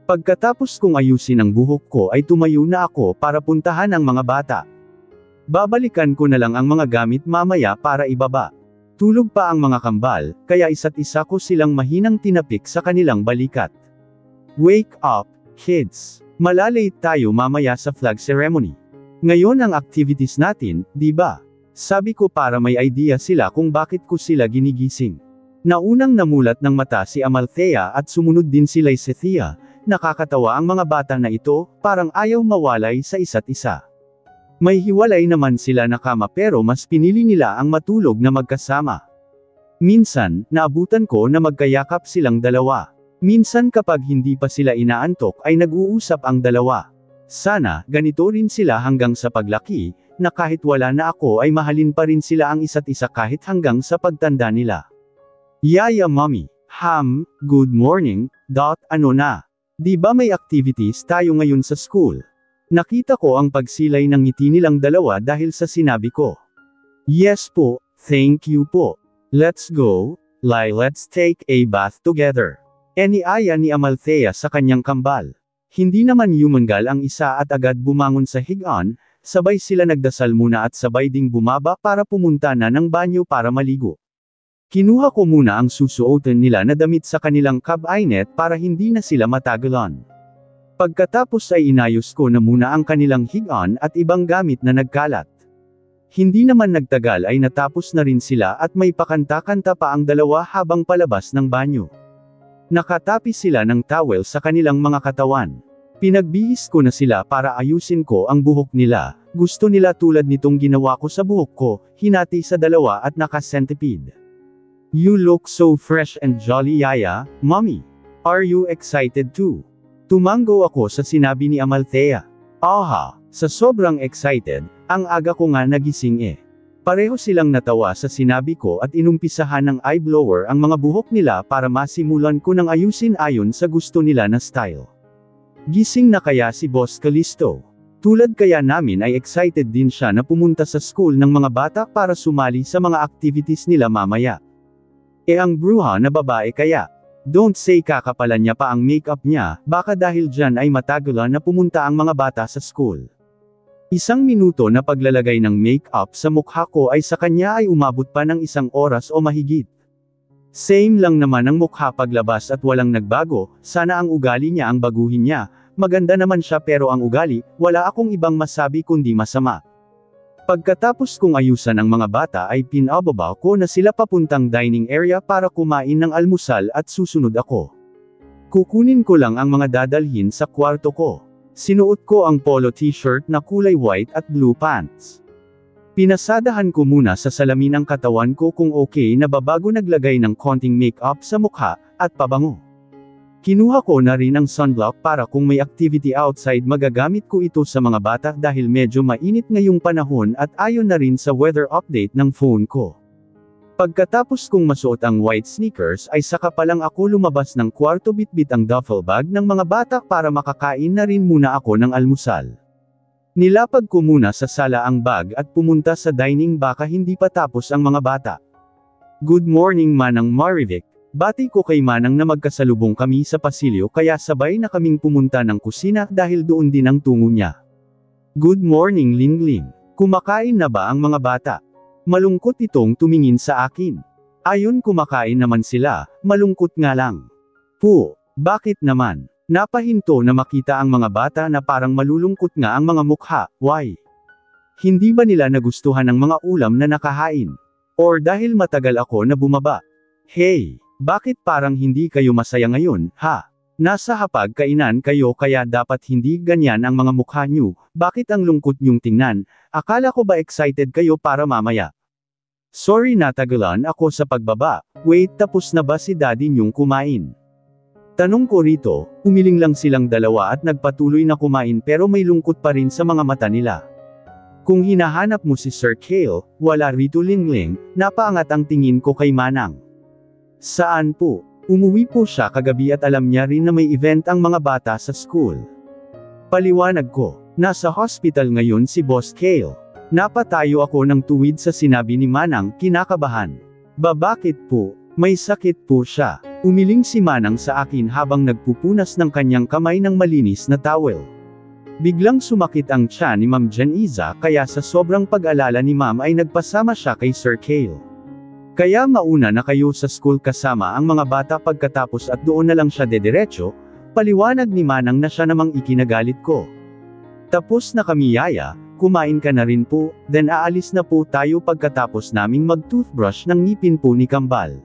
S1: Pagkatapos kong ayusin ang buhok ko ay tumayo na ako para puntahan ang mga bata. Babalikan ko na lang ang mga gamit mamaya para ibaba. Tulog pa ang mga kambal, kaya isa't isa ko silang mahinang tinapik sa kanilang balikat. Wake up, kids! Malalate tayo mamaya sa flag ceremony. Ngayon ang activities natin, di ba? Sabi ko para may idea sila kung bakit ko sila ginigising. Naunang namulat ng mata si Amalthea at sumunod din si Lysithea. Nakakatawa ang mga bata na ito, parang ayaw mawalay sa isa't isa. May hiwalay naman sila na kama pero mas pinili nila ang matulog na magkasama. Minsan, naabutan ko na magkayakap silang dalawa. Minsan kapag hindi pa sila inaantok ay nag-uusap ang dalawa. Sana, ganito rin sila hanggang sa paglaki, na kahit wala na ako ay mahalin pa rin sila ang isa't isa kahit hanggang sa pagtanda nila. Yaya mommy, good morning, ano na? Di ba may activities tayo ngayon sa school? Nakita ko ang pagsilay ng ngiti nilang dalawa dahil sa sinabi ko. Yes po, thank you po. Let's go, let's take a bath together. Iniaya ni Amalthea sa kanyang kambal. Hindi naman yumangal ang isa at agad bumangon sa higaan, sabay sila nagdasal muna at sabay ding bumaba para pumunta na ng banyo para maligo. Kinuha ko muna ang susuotan nila na damit sa kanilang cabinet para hindi na sila matagalan. Pagkatapos ay inayos ko na muna ang kanilang higaan at ibang gamit na nagkalat. Hindi naman nagtagal ay natapos na rin sila at may pakanta-kanta pa ang dalawa habang palabas ng banyo. Nakatapi sila ng towel sa kanilang mga katawan. Pinagbihis ko na sila para ayusin ko ang buhok nila, gusto nila tulad nitong ginawa ko sa buhok ko, hinati sa dalawa at naka-centipede. You look so fresh and jolly yaya, mommy. Are you excited too? Tumango ako sa sinabi ni Amalthea. Aha, sa sobrang excited, ang aga ko nga nagising eh. Pareho silang natawa sa sinabi ko at inumpisahan ng eye blower ang mga buhok nila para masimulan ko ng ayusin ayon sa gusto nila na style. Gising na kaya si Boss Callisto? Tulad kaya namin ay excited din siya na pumunta sa school ng mga bata para sumali sa mga activities nila mamaya. Ang bruha na babae kaya. Don't say kakapalan niya pa ang makeup niya, baka dahil dyan ay matagalan na pumunta ang mga bata sa school. Isang minuto na paglalagay ng makeup sa mukha ko ay sa kanya ay umabot pa ng 1 oras o mahigit. Same lang naman ang mukha paglabas at walang nagbago, sana ang ugali niya ang baguhin niya. Maganda naman siya pero ang ugali, wala akong ibang masabi kundi masama. Pagkatapos kong ayusan ang mga bata ay pinababa ko na sila papuntang dining area para kumain ng almusal at susunod ako. Kukunin ko lang ang mga dadalhin sa kwarto ko. Sinuot ko ang polo t-shirt na kulay white at blue pants. Pinasadahan ko muna sa salamin ang katawan ko kung okay na ba bago naglagay ng konting makeup sa mukha, at pabango. Kinuha ko na rin ang sunblock para kung may activity outside magagamit ko ito sa mga bata dahil medyo mainit ngayong panahon at ayon na rin sa weather update ng phone ko. Pagkatapos kong masuot ang white sneakers ay saka pa lang ako lumabas ng kwarto bitbit ang duffel bag ng mga bata para makakain na rin muna ako ng almusal. Nilapag ko muna sa sala ang bag at pumunta sa dining baka hindi pa tapos ang mga bata. Good morning Manang Marivic. Bati ko kay Manang na magkasalubong kami sa pasilyo kaya sabay na kaming pumunta ng kusina dahil doon din ang tungo niya. Good morning Lingling. Kumakain na ba ang mga bata? Malungkot itong tumingin sa akin. Ayon kumakain naman sila, malungkot nga lang. Bakit naman? Napahinto na makita ang mga bata na parang malulungkot nga ang mga mukha, why? Hindi ba nila nagustuhan ang mga ulam na nakahain? Or dahil matagal ako na bumaba? Hey! Bakit parang hindi kayo masaya ngayon, ha? Nasa hapag-kainan kayo kaya dapat hindi ganyan ang mga mukha nyo, bakit ang lungkot nyong tingnan? Akala ko ba excited kayo para mamaya? Sorry natagalan ako sa pagbaba, wait tapos na ba si daddy nyong kumain? Tanong ko rito, umiling lang silang dalawa at nagpatuloy na kumain pero may lungkot pa rin sa mga mata nila. Kung hinahanap mo si Sir Kale, wala rito Lingling, napaangat ang tingin ko kay Manang. Saan po? Umuwi po siya kagabi at alam niya rin na may event ang mga bata sa school. Paliwanag ko, nasa hospital ngayon si Boss Kale. Napatayo ako ng tuwid sa sinabi ni Manang, kinakabahan. Bakit po? May sakit po siya. Umiling si Manang sa akin habang nagpupunas ng kanyang kamay ng malinis na towel. Biglang sumakit ang tiyan ni Ma'am Janiza kaya sa sobrang pag-alala ni Ma'am ay nagpasama siya kay Sir Kale. Kaya mauna na kayo sa school kasama ang mga bata pagkatapos at doon na lang siya dediretso, paliwanag ni Manang na siya namang ikinagalit ko. Tapos na kami yaya, kumain ka na rin po, then aalis na po tayo pagkatapos naming mag-toothbrush ng ngipin po ni Kambal.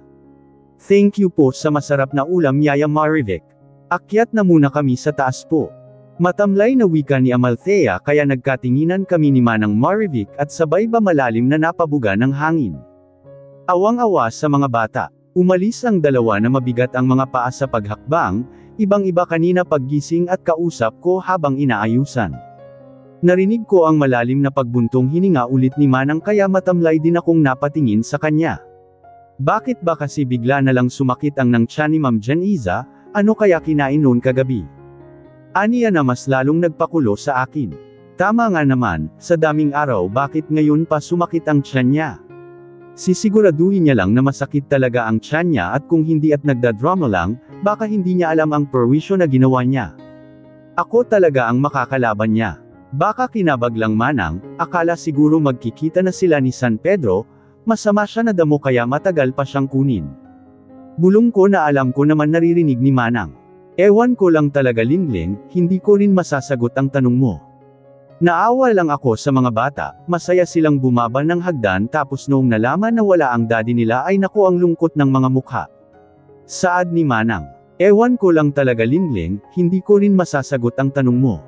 S1: Thank you po sa masarap na ulam Yaya Marivic. Akyat na muna kami sa taas po. Matamlay na wika ni Amalthea kaya nagkatinginan kami ni Manang Marivic at sabay ba malalim na napabuga ng hangin. Awang-awa sa mga bata. Umalis ang dalawa na mabigat ang mga paa sa paghakbang, ibang-iba kanina paggising at kausap ko habang inaayusan. Narinig ko ang malalim na pagbuntong hininga ulit ni Manang kaya matamlay din akong napatingin sa kanya. Bakit ba kasi bigla na lang sumakit ang ng tiyan ni Ma'am Janiza, ano kaya kinain noon kagabi? Aniya na mas lalong nagpakulo sa akin. Tama nga naman, sa daming araw bakit ngayon pa sumakit ang tiyan niya? Sisiguraduhin niya lang na masakit talaga ang tiyan niya at kung hindi at nagdadrama lang, baka hindi niya alam ang perwisyo na ginawa niya. Ako talaga ang makakalaban niya. Baka kinabag lang Manang, akala siguro magkikita na sila ni San Pedro, masama siya na damo kaya matagal pa siyang kunin. Bulong ko na alam ko naman naririnig ni Manang. Ewan ko lang talaga Lingling, hindi ko rin masasagot ang tanong mo. Naawa lang ako sa mga bata, masaya silang bumaba ng hagdan tapos noong nalaman na wala ang daddy nila ay naku ang lungkot ng mga mukha. Saad ni Manang. Ewan ko lang talaga Lingling, hindi ko rin masasagot ang tanong mo.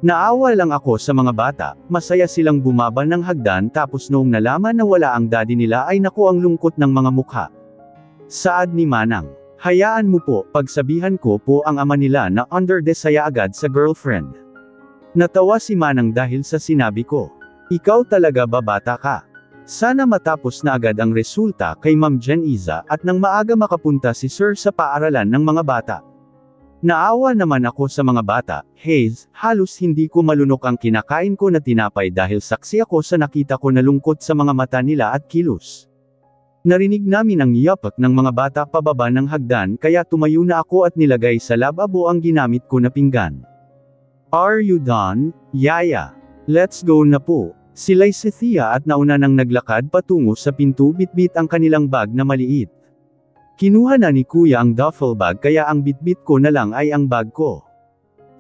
S1: Naawa lang ako sa mga bata, masaya silang bumaba ng hagdan tapos noong nalaman na wala ang daddy nila ay naku ang lungkot ng mga mukha. Saad ni Manang. Hayaan mo po, pagsabihan ko po ang ama nila na under desaya agad sa girlfriend. Natawa si Manang dahil sa sinabi ko. Ikaw talaga babata ka. Sana matapos na agad ang resulta kay Ma'am Janiza at nang maaga makapunta si Sir sa paaralan ng mga bata. Naawa naman ako sa mga bata, Hayes, halos hindi ko malunok ang kinakain ko na tinapay dahil saksi ako sa nakita ko na lungkot sa mga mata nila at kilos. Narinig namin ang yapak ng mga bata pababa ng hagdan kaya tumayo na ako at nilagay sa lababo ang ginamit ko na pinggan. Are you done, Yaya? Let's go na po. Sila'y si Thea at nauna nang naglakad patungo sa pinto bitbit ang kanilang bag na maliit. Kinuha na ni Kuya ang duffel bag kaya ang bitbit ko na lang ay ang bag ko.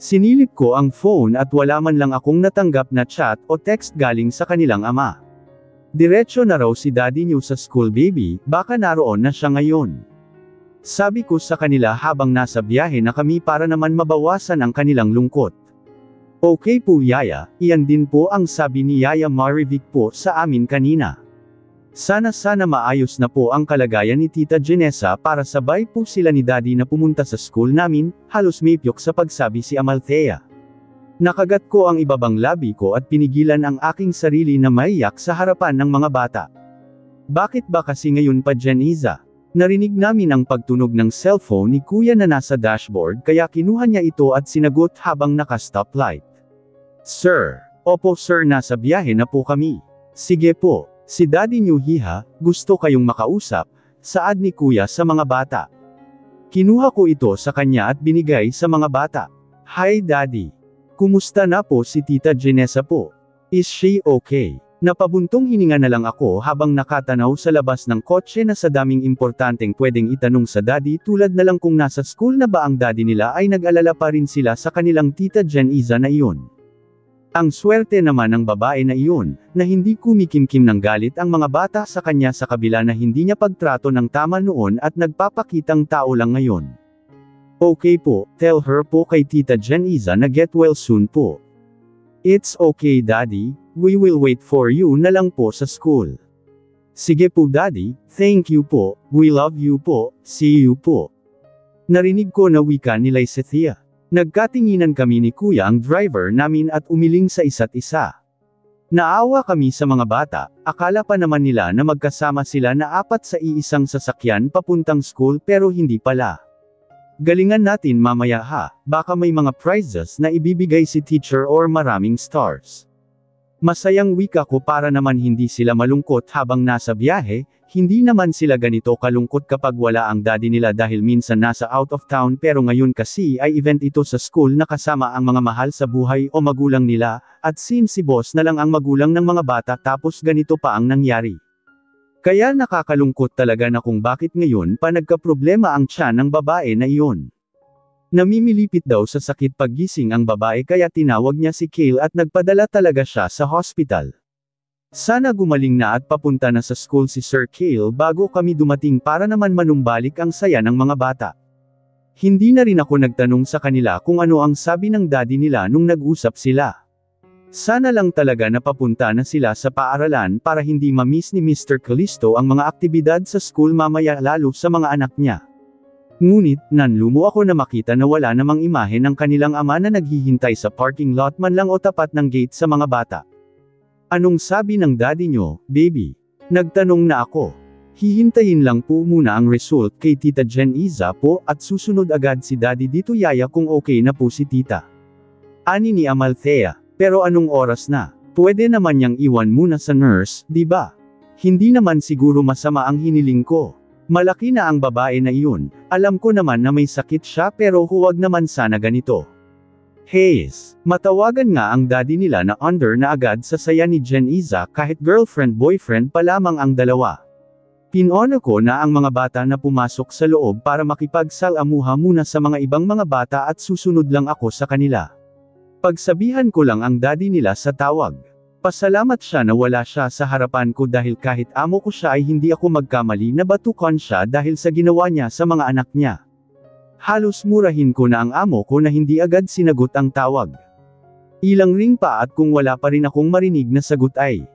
S1: Sinilip ko ang phone at wala man lang akong natanggap na chat o text galing sa kanilang ama. Diretso na raw si daddy niyo sa school baby, baka naroon na siya ngayon. Sabi ko sa kanila habang nasa biyahe na kami para naman mabawasan ang kanilang lungkot. Okay po Yaya, iyan din po ang sabi ni Yaya Marivic po sa amin kanina. Sana maayos na po ang kalagayan ni Tita Janessa para sabay po sila ni Daddy na pumunta sa school namin, halos may piyok sa pagsabi si Amalthea. Nakagat ko ang ibabang labi ko at pinigilan ang aking sarili na maiyak sa harapan ng mga bata. Bakit ba kasi ngayon pa Janiza? Narinig namin ang pagtunog ng cellphone ni Kuya na nasa dashboard kaya kinuha niya ito at sinagot habang naka-stoplight. Sir. Opo sir, nasa biyahe na po kami. Sige po. Si Daddy niyo hiha, gusto kayong makausap, saad ni Kuya sa mga bata. Kinuha ko ito sa kanya at binigay sa mga bata. Hi Daddy. Kumusta na po si Tita Janessa po? Is she okay? Napabuntong hininga na lang ako habang nakatanaw sa labas ng kotse na sa daming importanteng pwedeng itanong sa Daddy tulad na lang kung nasa school na ba ang Daddy nila ay nag-alala pa rin sila sa kanilang Tita Janiza na iyon. Ang swerte naman ng babae na iyon, na hindi kumikimkim ng galit ang mga bata sa kanya sa kabila na hindi niya pagtrato ng tama noon at nagpapakitang tao lang ngayon. Okay po, tell her po kay Tita Janiza na get well soon po. It's okay Daddy, we will wait for you na lang po sa school. Sige po Daddy, thank you po, we love you po, see you po. Narinig ko na wika ni Lycethia. Nagkatinginan kami ni Kuya ang driver namin at umiling sa isa't isa. Naawa kami sa mga bata, akala pa naman nila na magkasama sila na apat sa iisang sasakyan papuntang school pero hindi pala. Galingan natin mamaya ha, baka may mga prizes na ibibigay si teacher or maraming stars. Masayang wika ko para naman hindi sila malungkot habang nasa biyahe, hindi naman sila ganito kalungkot kapag wala ang daddy nila dahil minsan nasa out of town pero ngayon kasi ay event ito sa school na kasama ang mga mahal sa buhay o magulang nila, at since si boss na lang ang magulang ng mga bata tapos ganito pa ang nangyari. Kaya nakakalungkot talaga na kung bakit ngayon pa nagkaproblema ang tiyan ng babae na iyon. Namimilipit daw sa sakit paggising ang babae kaya tinawag niya si Kale at nagpadala talaga siya sa hospital. Sana gumaling na at papunta na sa school si Sir Kale bago kami dumating para naman manumbalik ang saya ng mga bata. Hindi na rin ako nagtanong sa kanila kung ano ang sabi ng daddy nila nung nag-usap sila. Sana lang talaga napapunta na sila sa paaralan para hindi ma-miss ni Mr. Callisto ang mga aktibidad sa school mamaya lalo sa mga anak niya. Ngunit, nanlumo ako na makita na wala namang imahe ng kanilang ama na naghihintay sa parking lot man lang o tapat ng gate sa mga bata. Anong sabi ng daddy nyo, baby? Nagtanong na ako. Hihintayin lang po muna ang result kay Tita Janiza po at susunod agad si daddy dito Yaya kung okay na po si tita. Ani ni Amalthea, pero anong oras na? Pwede naman niyang iwan muna sa nurse, di ba? Hindi naman siguro masama ang hiniling ko. Malaki na ang babae na iyon, alam ko naman na may sakit siya pero huwag naman sana ganito. Hayes, matawagan nga ang daddy nila na under na agad sa saya ni Janiza kahit girlfriend-boyfriend pa lamang ang dalawa. Pinono ko na ang mga bata na pumasok sa loob para makipagsalamuha muna sa mga ibang mga bata at susunod lang ako sa kanila. Pagsabihan ko lang ang daddy nila sa tawag. Pasalamat siya na wala siya sa harapan ko dahil kahit amo ko siya ay hindi ako magkamali na batukan siya dahil sa ginawa niya sa mga anak niya. Halos murahin ko na ang amo ko na hindi agad sinagot ang tawag. Ilang ring pa at kung wala pa rin akong marinig na sagot ay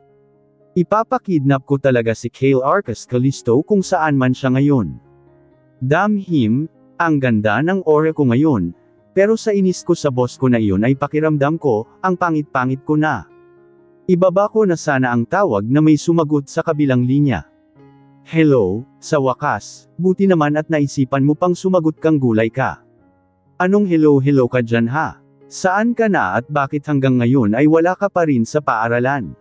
S1: ipapakidnap ko talaga si Kale Arcas Callisto kung saan man siya ngayon. Damn him, ang ganda ng ore ko ngayon, pero sa inis ko sa boss ko na iyon ay pakiramdam ko, ang pangit-pangit ko na. Ibaba ko na sana ang tawag na may sumagot sa kabilang linya. Hello, sa wakas, buti naman at naisipan mo pang sumagot kang gulay ka. Anong hello ka dyan ha? Saan ka na at bakit hanggang ngayon ay wala ka pa rin sa paaralan?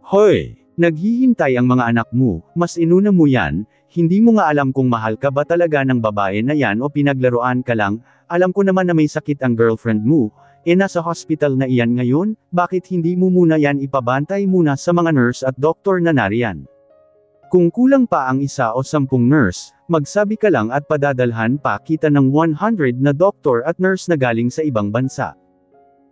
S1: Hoy! Naghihintay ang mga anak mo, mas inuna mo yan, hindi mo nga alam kung mahal ka ba talaga ng babae na yan o pinaglaruan ka lang, alam ko naman na may sakit ang girlfriend mo, nasa hospital na iyan ngayon, bakit hindi mo muna yan ipabantay muna sa mga nurse at doktor na nariyan? Kung kulang pa ang 1 o 10 nurse, magsabi ka lang at padadalhan pa kita ng 100 na doktor at nurse na galing sa ibang bansa.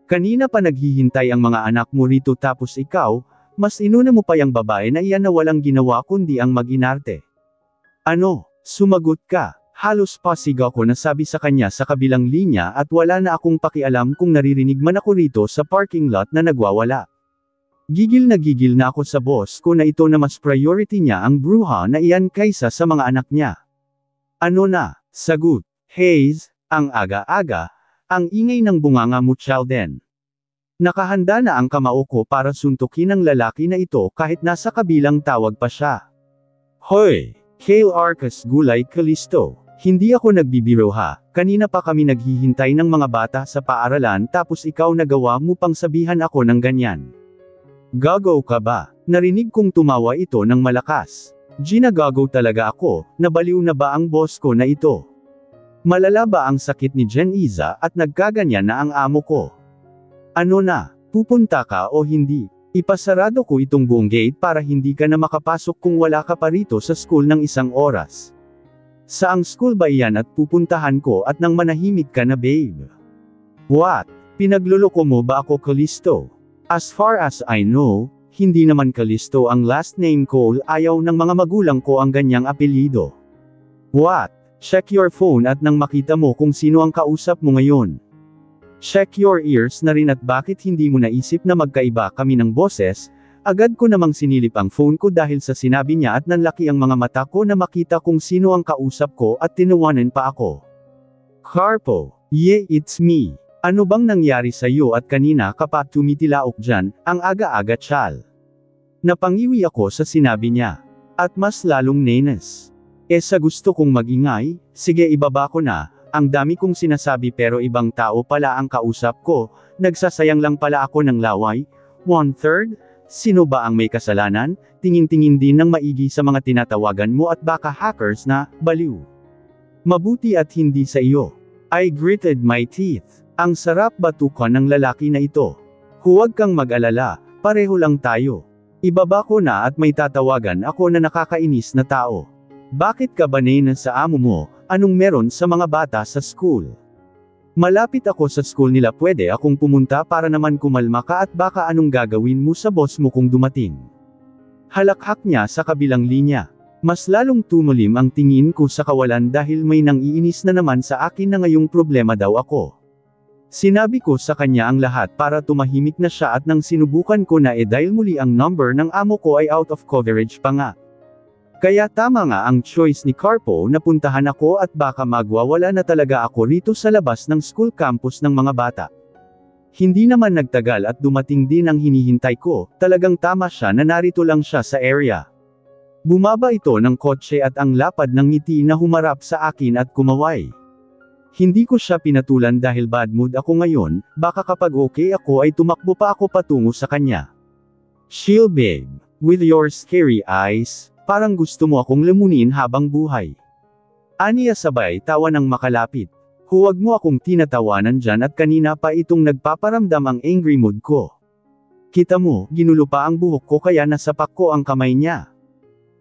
S1: Kanina pa naghihintay ang mga anak mo rito tapos ikaw, mas inuna mo pa yung babae na iyan na walang ginawa kundi ang mag-inarte. Ano? Sumagot ka. Halos pasig ako na sabi sa kanya sa kabilang linya at wala na akong pakialam kung naririnig man ako rito sa parking lot na nagwawala. Gigil na ako sa boss ko na ito na mas priority niya ang bruha na iyan kaysa sa mga anak niya. Ano na? Sagot. Haze, ang aga-aga, ang ingay ng bunganga mo Chalden. Nakahanda na ang kamao ko para suntukin ang lalaki na ito kahit nasa kabilang tawag pa siya. Hoy! Kale Arcas Gulay Calisto. Hindi ako nagbibiro ha, kanina pa kami naghihintay ng mga bata sa paaralan tapos ikaw nagawa mo pang sabihan ako ng ganyan. Gago ka ba? Narinig kong tumawa ito ng malakas. Ginagago talaga ako, nabaliw na ba ang boss ko na ito? Malala ba ang sakit ni Jen Iza at nagkaganyan na ang amo ko? Ano na, pupunta ka o hindi? Ipasarado ko itong buong gate para hindi ka na makapasok kung wala ka pa rito sa school ng 1 oras. Saang school ba iyan at pupuntahan ko at nang manahimik ka na babe? What? Pinagluloko mo ba ako Calisto? As far as I know, hindi naman Calisto ang last name ko, ayaw ng mga magulang ko ang ganyang apelyido. What? Check your phone at nang makita mo kung sino ang kausap mo ngayon. Check your ears na rin at bakit hindi mo naisip na magkaiba kami ng boses, agad ko namang sinilip ang phone ko dahil sa sinabi niya at nanlaki ang mga mata ko na makita kung sino ang kausap ko at tinawanan pa ako. Carpo, yeah it's me. Ano bang nangyari sa iyo at kanina ka pa tumitilaok dyan, ang aga-aga Chal? Napangiwi ako sa sinabi niya. At mas lalong nenes. Sa gusto kong magingay, sige ibaba ko na. Ang dami kong sinasabi pero ibang tao pala ang kausap ko, nagsasayang lang pala ako ng laway. 1/3? Sino ba ang may kasalanan? Tingin-tingin din ng maigi sa mga tinatawagan mo at baka hackers na, baliw. Mabuti at hindi sa iyo. I gritted my teeth. Ang sarap batukan ng lalaki na ito. Huwag kang mag-alala, pareho lang tayo. Ibaba ko na at may tatawagan ako na nakakainis na tao. Bakit ka ba na sa amo mo? Anong meron sa mga bata sa school? Malapit ako sa school nila, pwede akong pumunta para naman kumalma ka at baka anong gagawin mo sa boss mo kung dumating. Halakhak niya sa kabilang linya. Mas lalong tumulim ang tingin ko sa kawalan dahil may nang-iinis na naman sa akin na ngayong problema daw ako. Sinabi ko sa kanya ang lahat para tumahimik na siya at nang sinubukan ko na dahil muli ang number ng amo ko ay out of coverage pa nga. Kaya tama nga ang choice ni Carpo na puntahan ako at baka magwawala na talaga ako rito sa labas ng school campus ng mga bata. Hindi naman nagtagal at dumating din ang hinihintay ko, talagang tama siya na narito lang siya sa area. Bumaba ito ng kotse at ang lapad ng ngiti na humarap sa akin at kumaway. Hindi ko siya pinatulan dahil bad mood ako ngayon, baka kapag okay ako ay tumakbo pa ako patungo sa kanya. Chill babe, with your scary eyes. Parang gusto mo akong lamunin habang buhay. Aniya sabay tawa ng makalapit. Huwag mo akong tinatawanan dyan at kanina pa itong nagpaparamdam ang angry mood ko. Kita mo, ginulo pa ang buhok ko kaya nasapak ko ang kamay niya.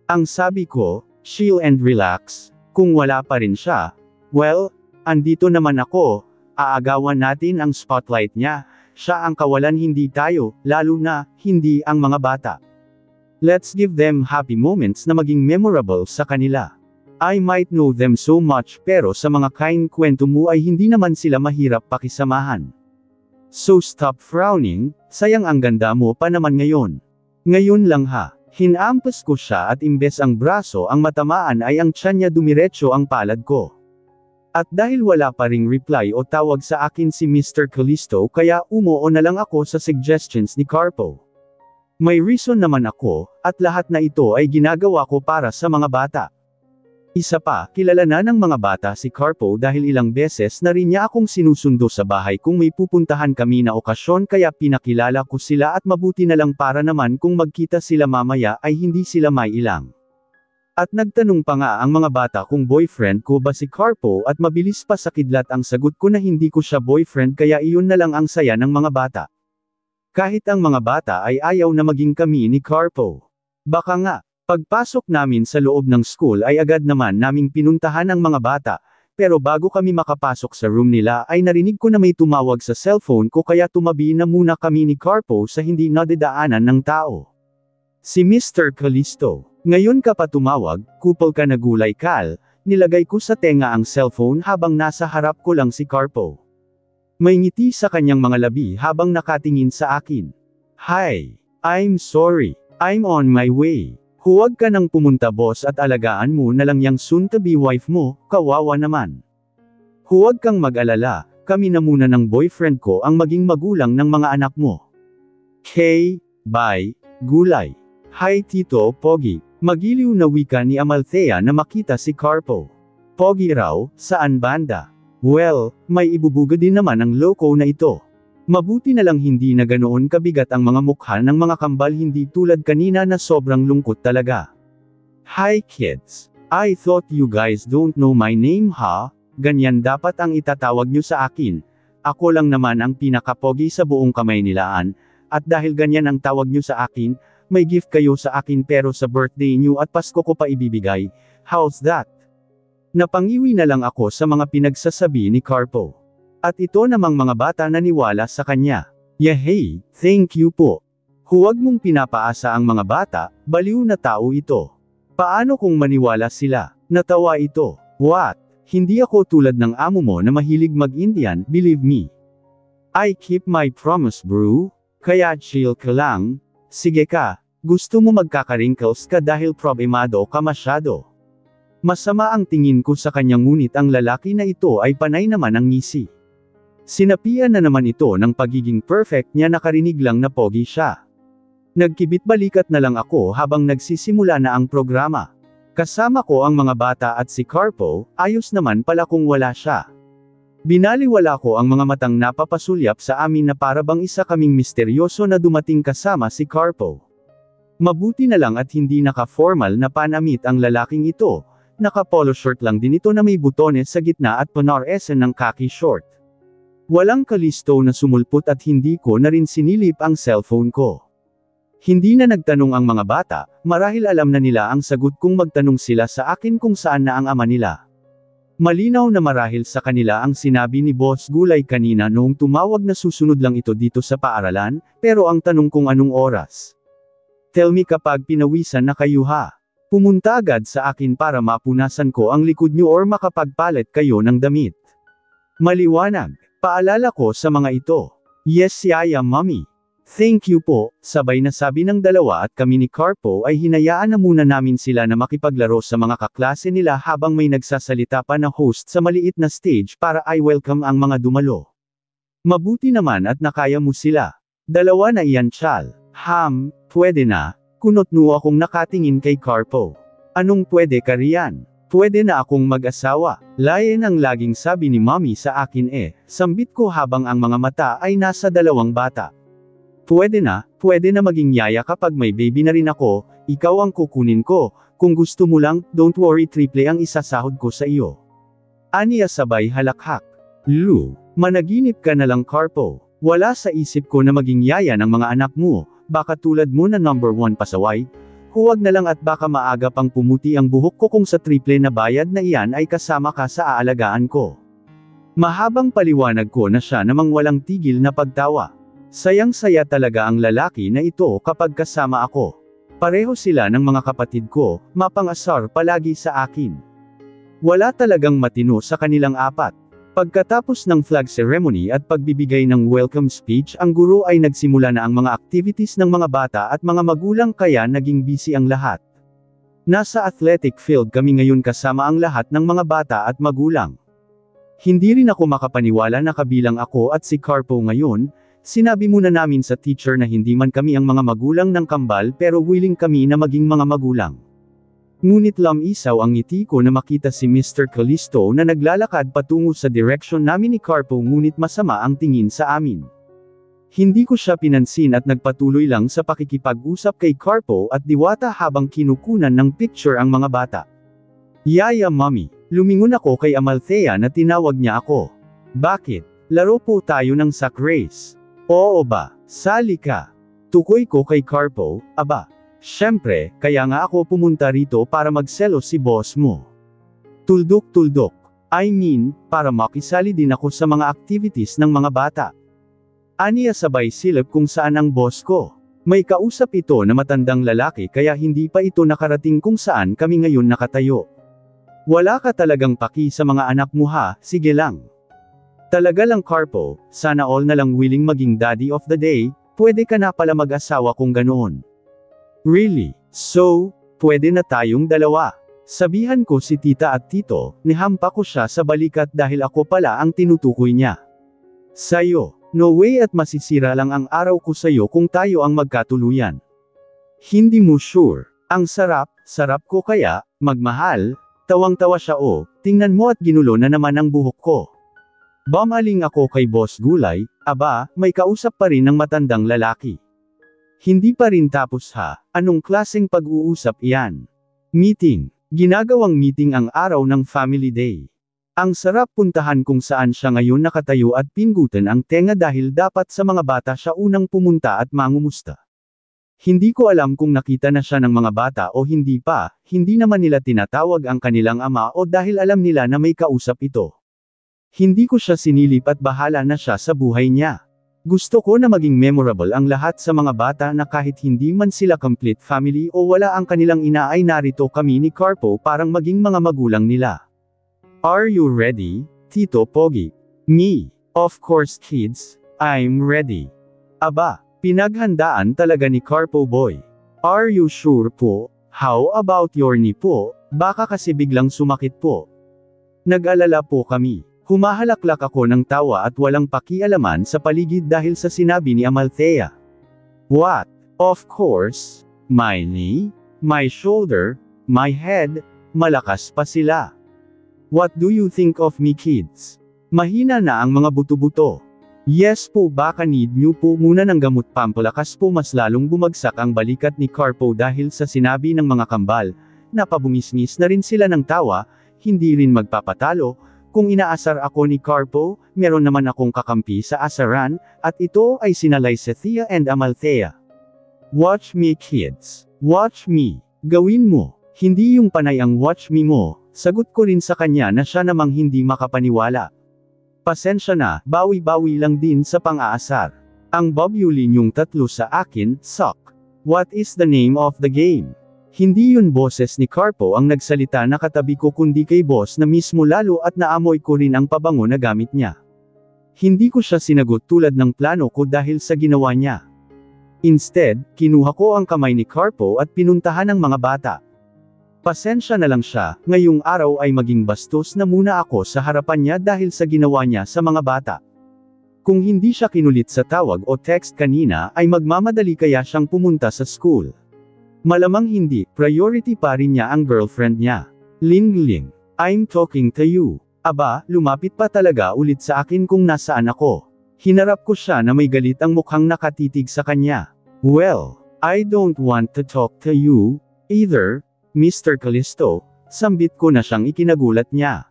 S1: Ang sabi ko, chill and relax, kung wala pa rin siya, well, andito naman ako, aagawan natin ang spotlight niya, siya ang kawalan hindi tayo, lalo na, hindi ang mga bata. Let's give them happy moments na maging memorable sa kanila. I might know them so much pero sa mga kind kwento mo ay hindi naman sila mahirap pakisamahan. So stop frowning, sayang ang ganda mo pa naman ngayon. Ngayon lang ha. Hinampas ko siya at imbes ang braso ang matamaan ay ang tiyan niya dumiretso ang palad ko. At dahil wala pa ring reply o tawag sa akin si Mr. Calisto kaya umuo na lang ako sa suggestions ni Carpo. May reason naman ako, at lahat na ito ay ginagawa ko para sa mga bata. Isa pa, kilala na ng mga bata si Carpo dahil ilang beses na rin niya akong sinusundo sa bahay kung may pupuntahan kami na okasyon kaya pinakilala ko sila at mabuti na lang para naman kung magkita sila mamaya ay hindi sila mailang. At nagtanong pa nga ang mga bata kung boyfriend ko ba si Carpo at mabilis pa sa kidlat ang sagot ko na hindi ko siya boyfriend kaya iyon na lang ang saya ng mga bata. Kahit ang mga bata ay ayaw na maging kami ni Carpo. Baka nga, pagpasok namin sa loob ng school ay agad naman naming pinuntahan ang mga bata, pero bago kami makapasok sa room nila ay narinig ko na may tumawag sa cellphone ko kaya tumabi na muna kami ni Carpo sa hindi nadadaanan ng tao. Si Mr. Callisto. Ngayon ka pa tumawag, kupal ka na gulay Kal, nilagay ko sa tenga ang cellphone habang nasa harap ko lang si Carpo. May ngiti sa kanyang mga labi habang nakatingin sa akin. Hi, I'm sorry, I'm on my way. Huwag ka nang pumunta boss at alagaan mo na lang yang soon-to-be wife mo, kawawa naman. Huwag kang mag-alala, kami na muna ng boyfriend ko ang maging magulang ng mga anak mo. Bye, gulay. Hi Tito Pogi, magiliw na wika ni Amalthea na makita si Carpo. Pogi raw, saan banda? Well, may ibubuga din naman ang loko na ito. Mabuti na lang hindi na ganoon kabigat ang mga mukha ng mga kambal hindi tulad kanina na sobrang lungkot talaga. Hi kids, I thought you guys don't know my name ha? Ganyan dapat ang itatawag nyo sa akin. Ako lang naman ang pinakapogi sa buong kamay nilaan, at dahil ganyan ang tawag nyo sa akin, may gift kayo sa akin pero sa birthday nyo at Pasko ko pa ibibigay. How's that? Napangiwi na lang ako sa mga pinagsasabi ni Carpo. At ito namang mga bata naniwala sa kanya. Yehey, thank you po. Huwag mong pinapaasa ang mga bata, baliw na tao ito. Paano kung maniwala sila? Natawa ito. What? Hindi ako tulad ng amo mo na mahilig mag-Indian, believe me. I keep my promise bro. Kaya chill ka lang. Sige ka, gusto mo magkaka-wrinkles ka dahil problemado ka masyado. Masama ang tingin ko sa kanya ngunit ang lalaki na ito ay panay naman ang ngisi. Sinapian na naman ito ng pagiging perfect niya nakarinig lang na pogi siya. Nagkibit-balikat na lang ako habang nagsisimula na ang programa. Kasama ko ang mga bata at si Carpo, ayos naman pala kung wala siya. Binaliwala ko ang mga matang napapasulyap sa amin na para bang isa kaming misteryoso na dumating kasama si Carpo. Mabuti na lang at hindi naka-formal na panamit ang lalaking ito, naka-polo shirt lang din ito na may butones sa gitna at panaresen ng khaki short. Walang Callisto na sumulpot at hindi ko na rin sinilip ang cellphone ko. Hindi na nagtanong ang mga bata, marahil alam na nila ang sagot kung magtanong sila sa akin kung saan na ang ama nila. Malinaw na marahil sa kanila ang sinabi ni Boss Gulay kanina noong tumawag na susunod lang ito dito sa paaralan, pero ang tanong kung anong oras. Tell me kapag pinawisan na kayo ha. Pumunta agad sa akin para mapunasan ko ang likod nyo or makapagpalit kayo ng damit. Maliwanag. Paalala ko sa mga ito. Yes yaya mommy. Thank you po, sabay na sabi ng dalawa at kami ni Carpo ay hinayaan na muna namin sila na makipaglaro sa mga kaklase nila habang may nagsasalita pa na host sa maliit na stage para i-welcome ang mga dumalo. Mabuti naman at nakaya mo sila. Dalawa na iyan Chal. Pwede na, kunotno akong nakatingin kay Carpo. Anong pwede ka riyan? Pwede na akong mag-asawa. Layan ang laging sabi ni mommy sa akin sambit ko habang ang mga mata ay nasa dalawang bata. Pwede na maging yaya kapag may baby na rin ako, ikaw ang kukunin ko, kung gusto mo lang, don't worry triple ang isasahod ko sa iyo. Aniya sabay halakhak. Managinip ka na lang Carpo. Wala sa isip ko na maging yaya ng mga anak mo, baka tulad mo na number 1 pasaway. Huwag na lang at baka maaga pang pumuti ang buhok ko kung sa triple na bayad na iyan ay kasama ka sa aalagaan ko. Mahabang paliwanag ko na siya namang walang tigil na pagtawa. Sayang-saya talaga ang lalaki na ito kapag kasama ako. Pareho sila ng mga kapatid ko, mapangasar palagi sa akin. Wala talagang matino sa kanilang apat. Pagkatapos ng flag ceremony at pagbibigay ng welcome speech ang guro ay nagsimula na ang mga activities ng mga bata at mga magulang kaya naging busy ang lahat. Nasa athletic field kami ngayon kasama ang lahat ng mga bata at magulang. Hindi rin ako makapaniwala na kabilang ako at si Carpo ngayon, sinabi muna namin sa teacher na hindi man kami ang mga magulang ng kambal pero willing kami na maging mga magulang. Ngunit lamisaw ang ngiti ko na makita si Mr. Callisto na naglalakad patungo sa direksyon namin ni Carpo ngunit masama ang tingin sa amin. Hindi ko siya pinansin at nagpatuloy lang sa pakikipag-usap kay Carpo at Diwata habang kinukunan ng picture ang mga bata. Yaya Mommy, lumingon ako kay Amalthea na tinawag niya ako. Bakit? Laro po tayo ng sack race. Oo ba? Sali ka. Tukoy ko kay Carpo, aba. Siyempre, kaya nga ako pumunta rito para magselos si boss mo. Tuldok-tuldok. I mean, para makisali din ako sa mga activities ng mga bata. Aniya sabay silip kung saan ang boss ko. May kausap ito na matandang lalaki kaya hindi pa ito nakarating kung saan kami ngayon nakatayo. Wala ka talagang paki sa mga anak mo ha, sige lang. Talaga lang Carpo, sana all na lang willing maging daddy of the day, pwede ka na pala mag-asawa kung ganoon. Really? So, pwede na tayong dalawa. Sabihan ko si tita at tito, nihampa ko siya sa balikat dahil ako pala ang tinutukoy niya. Sayo, no way at masisira lang ang araw ko sayo kung tayo ang magkatuluyan. Hindi mo sure. Ang sarap, sarap ko kaya, magmahal, tawang-tawa siya tingnan mo at ginulo na naman ang buhok ko. Bamaling ako kay Boss Gulay, aba, may kausap pa rin ng matandang lalaki. Hindi pa rin tapos ha, anong klaseng pag-uusap iyan? Meeting. Ginagawang meeting ang araw ng family day. Ang sarap puntahan kung saan siya ngayon nakatayo at pinggutan ang tenga dahil dapat sa mga bata siya unang pumunta at mangumusta. Hindi ko alam kung nakita na siya ng mga bata o hindi pa, hindi naman nila tinatawag ang kanilang ama o dahil alam nila na may kausap ito. Hindi ko siya sinilip at bahala na siya sa buhay niya. Gusto ko na maging memorable ang lahat sa mga bata na kahit hindi man sila complete family o wala ang kanilang ina ay narito kami ni Carpo parang maging mga magulang nila. Are you ready, Tito Pogi? Me. Of course kids, I'm ready. Aba, pinaghandaan talaga ni Carpo Boy. Are you sure po? How about your knee po? Baka kasi biglang sumakit po. Nag-alala po kami. Humahalaklak ako ng tawa at walang pakialaman sa paligid dahil sa sinabi ni Amalthea. What? Of course, my knee, my shoulder, my head, malakas pa sila. What do you think of me kids? Mahina na ang mga buto-buto. Yes po baka need nyo po muna ng gamot pampalakas po mas lalong bumagsak ang balikat ni Carpo dahil sa sinabi ng mga kambal, napabungisngis na rin sila ng tawa, hindi rin magpapatalo. Kung inaasar ako ni Carpo, meron naman akong kakampi sa asaran, at ito ay sina Lycethia and Amalthea. Watch me kids. Watch me. Gawin mo. Hindi yung panay ang watch me mo, sagot ko rin sa kanya na siya namang hindi makapaniwala. Pasensya na, bawi-bawi lang din sa pang-aasar. Ang bobyuli niyong tatlo sa akin, suck. What is the name of the game? Hindi yun boses ni Carpo ang nagsalita na katabi ko kundi kay boss na mismo lalo at naamoy ko rin ang pabango na gamit niya. Hindi ko siya sinagot tulad ng plano ko dahil sa ginawa niya. Instead, kinuha ko ang kamay ni Carpo at pinuntahan ang mga bata. Pasensya na lang siya, ngayong araw ay maging bastos na muna ako sa harapan niya dahil sa ginawa niya sa mga bata. Kung hindi siya kinulit sa tawag o text kanina ay magmamadali kaya siyang pumunta sa school. Malamang hindi, priority pa rin niya ang girlfriend niya. Ling-ling, I'm talking to you. Aba, lumapit pa talaga ulit sa akin kung nasaan ako. Hinarap ko siya na may galit ang mukhang nakatitig sa kanya. Well, I don't want to talk to you, either, Mr. Callisto, sambit ko na siyang ikinagulat niya.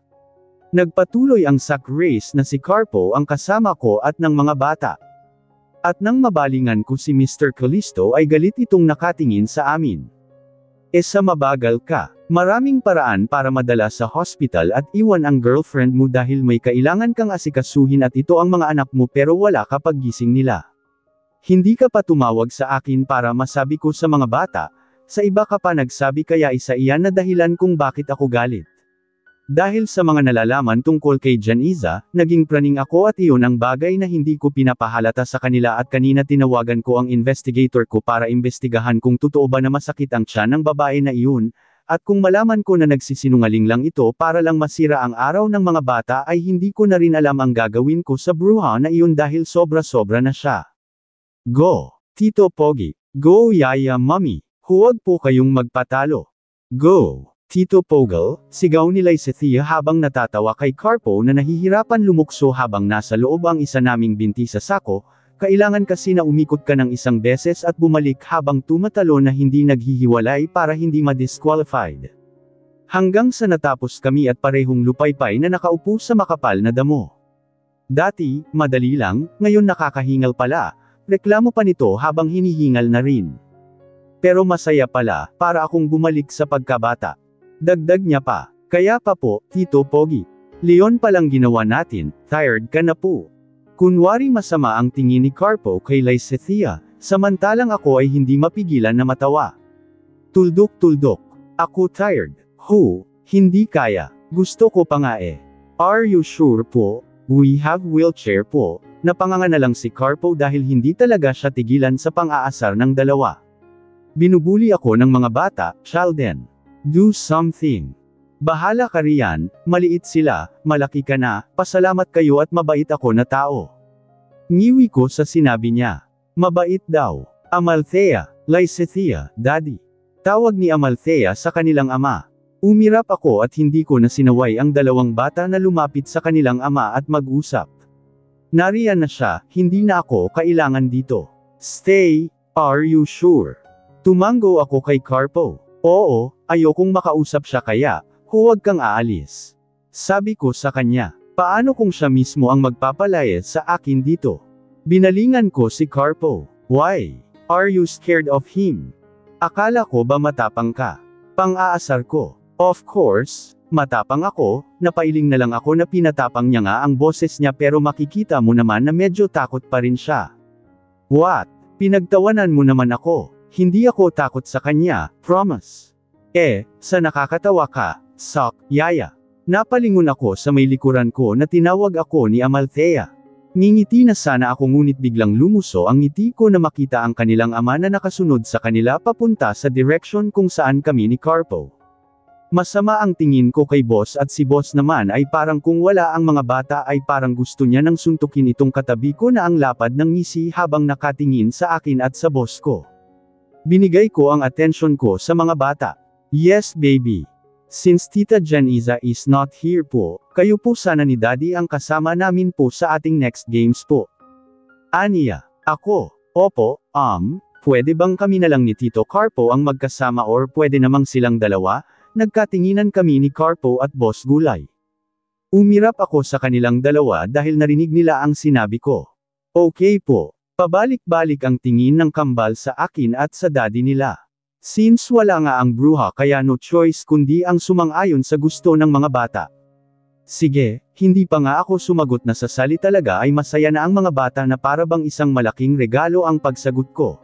S1: Nagpatuloy ang sack race na si Carpo ang kasama ko at ng mga bata. At nang mabalingan ko si Mr. Callisto ay galit itong nakatingin sa amin. Sa mabagal ka, maraming paraan para madala sa hospital at iwan ang girlfriend mo dahil may kailangan kang asikasuhin at ito ang mga anak mo pero wala ka paggising nila. Hindi ka pa tumawag sa akin para masabi ko sa mga bata, sa iba ka pa nagsabi kaya isa iyan na dahilan kung bakit ako galit. Dahil sa mga nalalaman tungkol kay Janiza, naging praning ako at iyon ang bagay na hindi ko pinapahalata sa kanila at kanina tinawagan ko ang investigator ko para imbestigahan kung totoo ba na masakit ang tiyan ng babae na iyon, at kung malaman ko na nagsisinungaling lang ito para lang masira ang araw ng mga bata ay hindi ko na rin alam ang gagawin ko sa bruha na iyon dahil sobra-sobra na siya. Go, Tito Pogi. Go Yaya Mommy. Huwag po kayong magpatalo. Go! Tito Pogal, sigaw ni Lysethea habang natatawa kay Carpo na nahihirapan lumukso habang nasa loob ang isa naming binti sa sako, kailangan kasi na umikot ka ng isang beses at bumalik habang tumatalo na hindi naghihiwalay para hindi ma-disqualified. Hanggang sa natapos kami at parehong lupaypay na nakaupo sa makapal na damo. Dati, madali lang, ngayon nakakahingal pala, reklamo pa nito habang hinihingal na rin. Pero masaya pala, para akong bumalik sa pagkabata. Dagdag niya pa, kaya pa po, Tito Pogi. Leon palang ginawa natin, tired ka na po. Kunwari masama ang tingin ni Carpo kay Lysethea, samantalang ako ay hindi mapigilan na matawa. Tuldok-tuldok. Ako tired. Hindi kaya. Gusto ko pa nga eh. Are you sure po? We have wheelchair po. Napanganga na lang si Carpo dahil hindi talaga siya tigilan sa pang-aasar ng dalawa. Binubuli ako ng mga bata, Sheldon. Do something. Bahala ka riyan, maliit sila, malaki ka na, pasalamat kayo at mabait ako na tao. Ngiwi ko sa sinabi niya. Mabait daw. Amalthea, Lysethea, Daddy. Tawag ni Amalthea sa kanilang ama. Umirap ako at hindi ko na sinaway ang dalawang bata na lumapit sa kanilang ama at mag-usap. Nariyan na siya, hindi na ako kailangan dito. Stay, are you sure? Tumango ako kay Carpo. Oo, ayokong makausap siya kaya, huwag kang aalis. Sabi ko sa kanya, paano kung siya mismo ang magpapalayas sa akin dito? Binalingan ko si Carpo. Why? Are you scared of him? Akala ko ba matapang ka? Pang-aasar ko. Of course, matapang ako, napailing na lang ako na pinatapang niya nga ang boses niya pero makikita mo naman na medyo takot pa rin siya. What? Pinagtawanan mo naman ako. Hindi ako takot sa kanya, promise. Sa nakakatawa ka, sok, yaya. Napalingon ako sa may likuran ko na tinawag ako ni Amalthea. Ngingiti na sana ako ngunit biglang lumuso ang ngiti ko na makita ang kanilang ama na nakasunod sa kanila papunta sa direksyon kung saan kami ni Carpo. Masama ang tingin ko kay boss at si boss naman ay parang kung wala ang mga bata ay parang gusto niya nang suntukin itong katabi ko na ang lapad ng ngisi habang nakatingin sa akin at sa boss ko. Binigay ko ang atensyon ko sa mga bata. Yes baby. Since Tita Janiza is not here po, kayo po sana ni Daddy ang kasama namin po sa ating next games po. Aniya. Ako. Opo, pwede bang kami na lang ni Tito Carpo ang magkasama or pwede namang silang dalawa? Nagkatinginan kami ni Carpo at Boss Gulay. Umirap ako sa kanilang dalawa dahil narinig nila ang sinabi ko. Okay po. Pabalik-balik ang tingin ng kambal sa akin at sa daddy nila. Since wala nga ang bruha kaya no choice kundi ang sumang-ayon sa gusto ng mga bata. Sige, hindi pa nga ako sumagot na sa sali talaga ay masaya na ang mga bata na para bang isang malaking regalo ang pagsagot ko.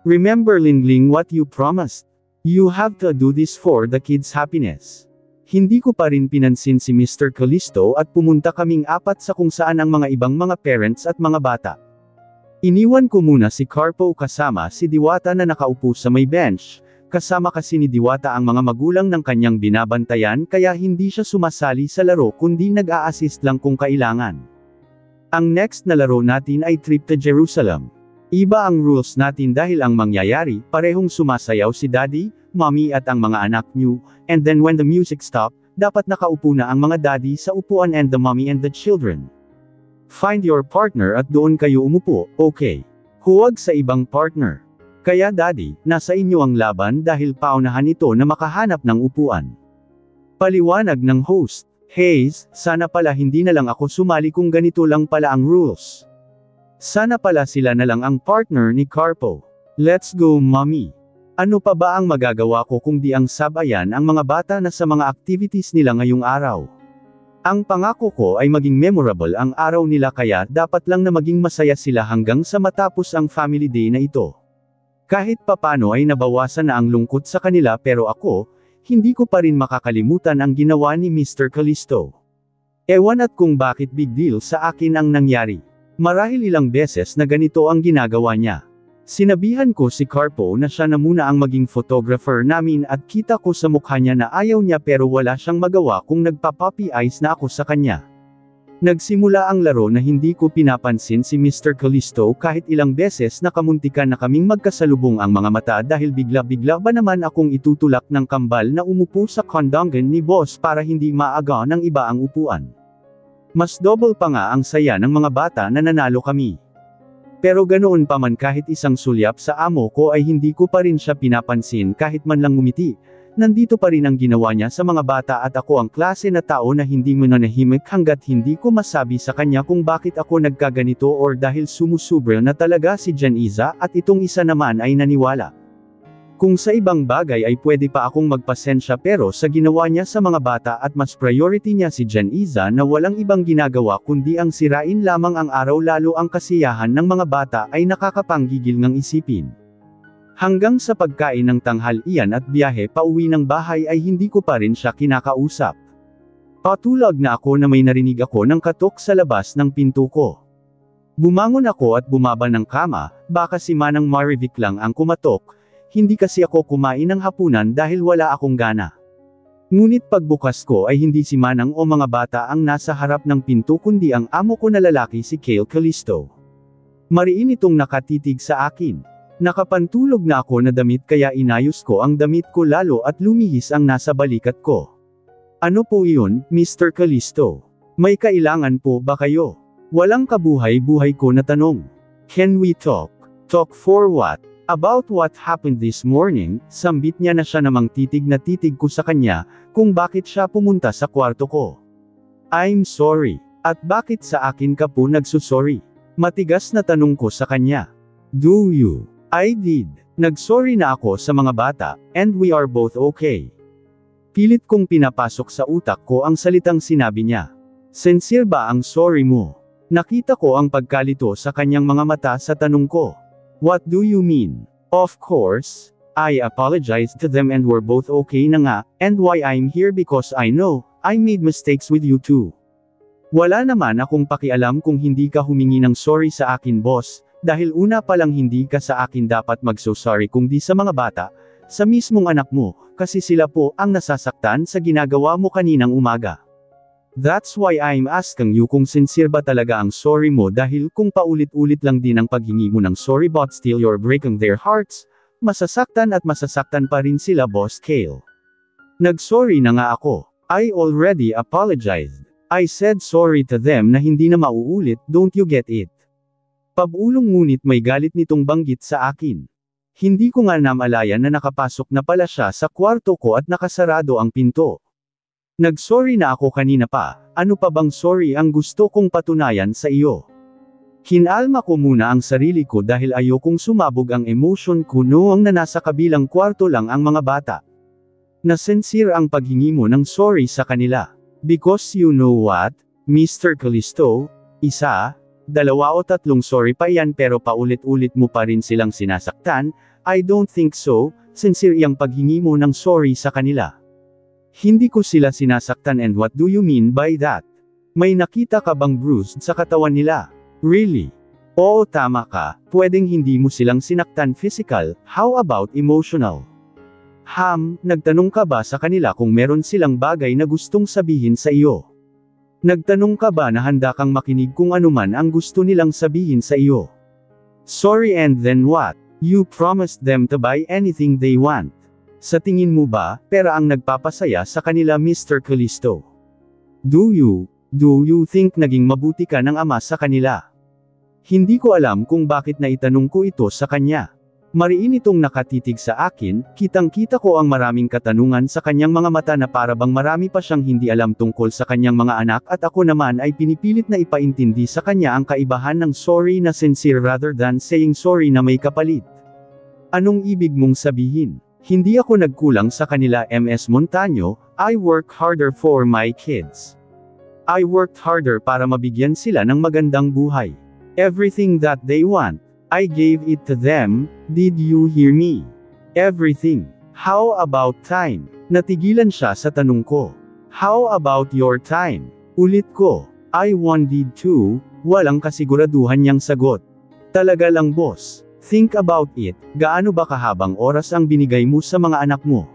S1: Remember Lingling what you promised. You have to do this for the kids' happiness. Hindi ko pa rin pinansin si Mr. Callisto at pumunta kaming apat sa kung saan ang mga ibang mga parents at mga bata. Iniwan ko muna si Carpo kasama si Diwata na nakaupo sa may bench, kasama kasi ni Diwata ang mga magulang ng kanyang binabantayan kaya hindi siya sumasali sa laro kundi nag-a-assist lang kung kailangan. Ang next na laro natin ay Trip to Jerusalem. Iba ang rules natin dahil ang mangyayari, parehong sumasayaw si Daddy, Mommy at ang mga anak niyo, and then when the music stop, dapat nakaupo na ang mga daddy sa upuan and the mommy and the children. Find your partner at doon kayo umupo, okay? Huwag sa ibang partner. Kaya daddy, nasa inyo ang laban dahil paunahan ito na makahanap ng upuan. Paliwanag ng host. Hayes, sana pala hindi na lang ako sumali kung ganito lang pala ang rules. Sana pala sila na lang ang partner ni Carpo. Let's go mommy. Ano pa ba ang magagawa ko kung di ang sabayan ang mga bata na sa mga activities nila ngayong araw? Ang pangako ko ay maging memorable ang araw nila kaya dapat lang na maging masaya sila hanggang sa matapos ang family day na ito. Kahit papano ay nabawasan na ang lungkot sa kanila pero ako, hindi ko pa rin makakalimutan ang ginawa ni Mr. Callisto. Ewan at kung bakit big deal sa akin ang nangyari. Marahil ilang beses na ganito ang ginagawa niya. Sinabihan ko si Carpo na siya na muna ang maging photographer namin at kita ko sa mukha niya na ayaw niya pero wala siyang magawa kung nagpa-puppy eyes na ako sa kanya. Nagsimula ang laro na hindi ko pinapansin si Mr. Callisto kahit ilang beses na kamuntikan na kaming magkasalubong ang mga mata dahil bigla-bigla ba naman akong itutulak ng kambal na umupo sa kondongan ni boss para hindi maaga ng iba ang upuan. Mas double pa nga ang saya ng mga bata na nanalo kami. Pero ganoon pa man kahit isang sulyap sa amo ko ay hindi ko pa rin siya pinapansin kahit man lang ngumiti. Nandito pa rin ang ginawa niya sa mga bata at ako ang klase na tao na hindi mananahimik hanggat hindi ko masabi sa kanya kung bakit ako nagkaganito or dahil sumusubra na talaga si Janiza at itong isa naman ay naniwala. Kung sa ibang bagay ay pwede pa akong magpasensya pero sa ginawa niya sa mga bata at mas priority niya si Janiza na walang ibang ginagawa kundi ang sirain lamang ang araw lalo ang kasiyahan ng mga bata ay nakakapanggigil ngang isipin. Hanggang sa pagkain ng tanghalian at biyahe pauwi ng bahay ay hindi ko pa rin siya kinakausap. Patulog na ako na may narinig ako ng katok sa labas ng pinto ko. Bumangon ako at bumaba ng kama, baka si Manang Marivic lang ang kumatok, hindi kasi ako kumain ng hapunan dahil wala akong gana. Ngunit pagbukas ko ay hindi si Manang o mga bata ang nasa harap ng pinto kundi ang amo ko na lalaki si Kale Callisto. Mariin itong nakatitig sa akin. Nakapantulog na ako na damit kaya inayos ko ang damit ko lalo at lumihis ang nasa balikat ko. Ano po iyon, Mr. Callisto? May kailangan po ba kayo? Walang kabuhay-buhay ko na tanong. Can we talk? Talk for what? About what happened this morning, sambit niya na siya namang titig na titig ko sa kanya, kung bakit siya pumunta sa kwarto ko. I'm sorry. At bakit sa akin ka po nagsusorry? Matigas na tanong ko sa kanya. Do you? I did. Nagsorry na ako sa mga bata, and we are both okay. Pilit kong pinapasok sa utak ko ang salitang sinabi niya. Sincere ba ang sorry mo? Nakita ko ang pagkalito sa kanyang mga mata sa tanong ko. What do you mean? Of course, I apologized to them and we're both okay na nga, and why I'm here because I know, I made mistakes with you too. Wala naman akong pakialam kung hindi ka humingi ng sorry sa akin boss. Dahil una pa lang hindi ka sa akin dapat mag-so-sorry kung di sa mga bata, sa mismong anak mo, kasi sila po ang nasasaktan sa ginagawa mo kaninang umaga. That's why I'm asking you kung sincere ba talaga ang sorry mo dahil kung paulit-ulit lang din ang paghingi mo ng sorry but still you're breaking their hearts, masasaktan at masasaktan pa rin sila Boss Kale. Nag-sorry na nga ako. I already apologized. I said sorry to them na hindi na mauulit, don't you get it? Pabulong ngunit may galit nitong banggit sa akin. Hindi ko nga namalayan na nakapasok na pala siya sa kwarto ko at nakasarado ang pinto. Nag-sorry na ako kanina pa, ano pa bang sorry ang gusto kong patunayan sa iyo? Kinalma ko muna ang sarili ko dahil ayokong sumabog ang emotion ko noong na nasa kabilang kwarto lang ang mga bata. Na-sincere ang paghingi mo ng sorry sa kanila. Because you know what, Mr. Callisto, isa, dalawa o tatlong sorry pa yan pero paulit-ulit mo pa rin silang sinasaktan, I don't think so, sincere yung paghingi mo ng sorry sa kanila. Hindi ko sila sinasaktan and what do you mean by that? May nakita ka bang bruised sa katawan nila? Really? Oo tama ka, pwedeng hindi mo silang sinaktan physical, how about emotional? Nagtanong ka ba sa kanila kung meron silang bagay na gustong sabihin sa iyo? Nagtanong ka ba na handa kang makinig kung anuman ang gusto nilang sabihin sa iyo? Sorry and then what? You promised them to buy anything they want. Sa tingin mo ba, pera ang nagpapasaya sa kanila Mr. Callisto? Do you think naging mabuti ka ng ama sa kanila? Hindi ko alam kung bakit naitanong ko ito sa kanya. Mariin itong nakatitig sa akin, kitang-kita ko ang maraming katanungan sa kanyang mga mata na para bang marami pa siyang hindi alam tungkol sa kanyang mga anak at ako naman ay pinipilit na ipaintindi sa kanya ang kaibahan ng sorry na sincere rather than saying sorry na may kapalit. Anong ibig mong sabihin? Hindi ako nagkulang sa kanila Ms. Montaño, I work harder for my kids. I worked harder para mabigyan sila ng magandang buhay. Everything that they want, I gave it to them, did you hear me? Everything. How about time? Natigilan siya sa tanong ko. How about your time? Ulit ko. I wanted to, walang kasiguraduhan niyang sagot. Talaga lang boss. Think about it, gaano ba kahabang oras ang binigay mo sa mga anak mo?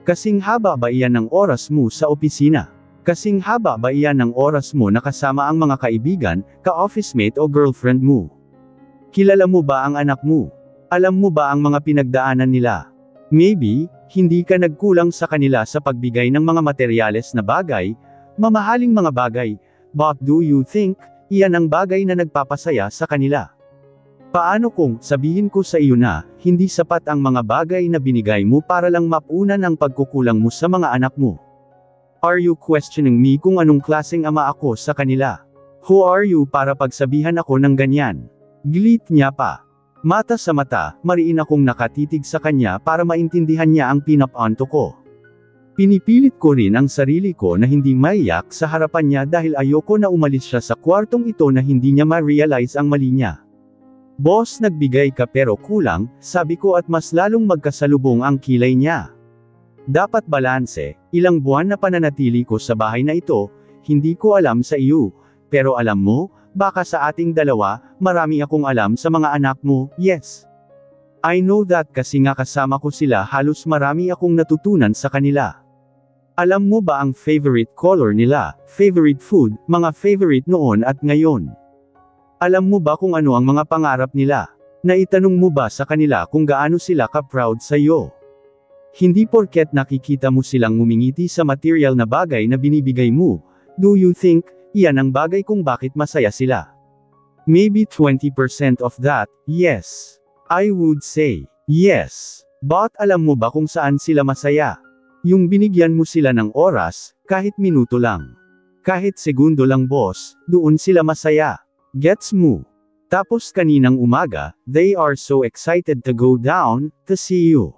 S1: Kasing haba ba iyan ng oras mo sa opisina? Kasing haba ba iyan ng oras mo na kasama ang mga kaibigan, ka-office mate o girlfriend mo? Kilala mo ba ang anak mo? Alam mo ba ang mga pinagdaanan nila? Maybe, hindi ka nagkulang sa kanila sa pagbigay ng mga materyales na bagay, mamahaling mga bagay, but do you think, iyan ang bagay na nagpapasaya sa kanila? Paano kung, sabihin ko sa iyo na, hindi sapat ang mga bagay na binigay mo para lang mapunan ang pagkukulang mo sa mga anak mo? Are you questioning me kung anong klaseng ama ako sa kanila? Who are you para pagsabihan ako ng ganyan? Gilit niya pa. Mata sa mata, mariin akong nakatitig sa kanya para maintindihan niya ang pinapanto ko. Pinipilit ko rin ang sarili ko na hindi maiyak sa harapan niya dahil ayoko na umalis siya sa kwartong ito na hindi niya ma-realize ang mali niya. Boss, nagbigay ka pero kulang, sabi ko at mas lalong magkasalubong ang kilay niya. Dapat balanse, ilang buwan na pananatili ko sa bahay na ito, hindi ko alam sa iyo, pero alam mo, baka sa ating dalawa, marami akong alam sa mga anak mo, yes. I know that kasi nga kasama ko sila halos marami akong natutunan sa kanila. Alam mo ba ang favorite color nila, favorite food, mga favorite noon at ngayon? Alam mo ba kung ano ang mga pangarap nila? Naitanong mo ba sa kanila kung gaano sila ka-proud sa iyo? Hindi porket nakikita mo silang ngumingiti sa material na bagay na binibigay mo, do you think, iyan ang bagay kung bakit masaya sila? Maybe 20% of that, yes. I would say, yes. But alam mo ba kung saan sila masaya? Yung binigyan mo sila ng oras, kahit minuto lang. Kahit segundo lang boss, doon sila masaya. Gets mo? Tapos kaninang umaga, they are so excited to go down, to see you.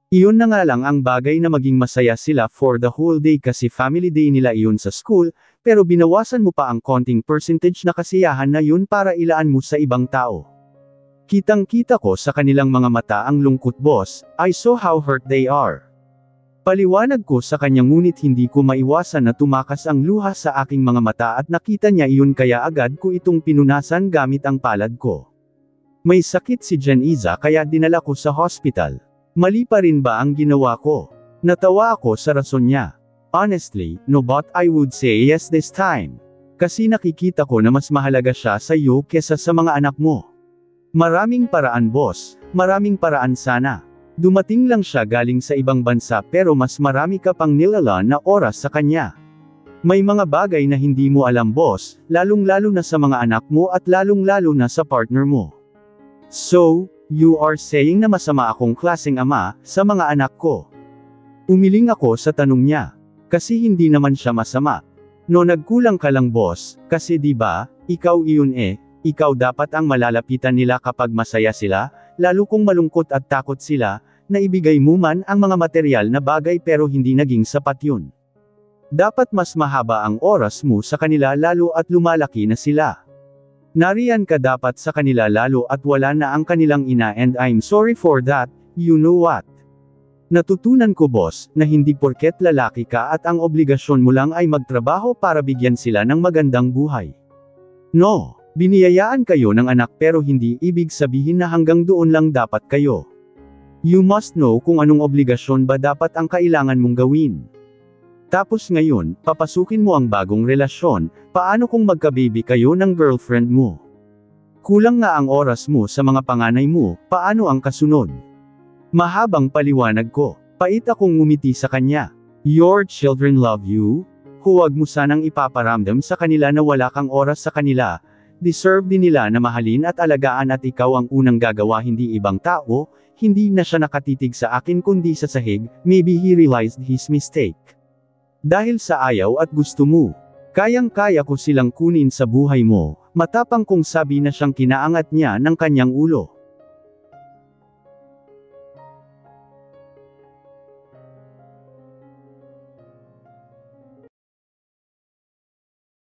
S1: Iyon na nga lang ang bagay na maging masaya sila for the whole day kasi family day nila iyon sa school, pero binawasan mo pa ang konting percentage na kasiyahan na yun para ilaan mo sa ibang tao. Kitang-kita ko sa kanilang mga mata ang lungkot boss, I saw how hurt they are. Paliwanag ko sa kanya ngunit hindi ko maiwasan na tumakas ang luha sa aking mga mata at nakita niya iyon kaya agad ko itong pinunasan gamit ang palad ko. May sakit si Jeniza kaya dinala ko sa hospital. Mali pa rin ba ang ginawa ko? Natawa ako sa rason niya. Honestly, no but I would say yes this time. Kasi nakikita ko na mas mahalaga siya sa iyo kesa sa mga anak mo. Maraming paraan boss, maraming paraan sana. Dumating lang siya galing sa ibang bansa pero mas marami ka pang nilalaan na oras sa kanya. May mga bagay na hindi mo alam boss, lalong-lalo na sa mga anak mo at lalong-lalo na sa partner mo. So, you are saying na masama akong klaseng ama, sa mga anak ko. Umiling ako sa tanong niya. Kasi hindi naman siya masama. No nagkulang ka lang boss, kasi di ba, ikaw iyon ikaw dapat ang malalapitan nila kapag masaya sila, lalo kung malungkot at takot sila, na ibigay mo man ang mga material na bagay pero hindi naging sapat yun. Dapat mas mahaba ang oras mo sa kanila lalo at lumalaki na sila. Nariyan ka dapat sa kanila lalo at wala na ang kanilang ina and I'm sorry for that, you know what? Natutunan ko boss, na hindi porket lalaki ka at ang obligasyon mo lang ay magtrabaho para bigyan sila ng magandang buhay. No, biniyayaan kayo ng anak pero hindi ibig sabihin na hanggang doon lang dapat kayo. You must know kung anong obligasyon ba dapat ang kailangan mong gawin. Tapos ngayon, papasukin mo ang bagong relasyon, paano kung magka-baby kayo ng girlfriend mo? Kulang nga ang oras mo sa mga panganay mo, paano ang kasunod? Mahabang paliwanag ko, pait akong ngumiti sa kanya. Your children love you? Huwag mo sanang ipaparamdam sa kanila na wala kang oras sa kanila, deserve din nila na mahalin at alagaan at ikaw ang unang gagawa hindi ibang tao. Hindi na siya nakatitig sa akin kundi sa sahig, maybe he realized his mistake. Dahil sa ayaw at gusto mo. Kayang-kaya ko silang kunin sa buhay mo, matapang kong sabi na siyang kinaangat niya ng kanyang ulo.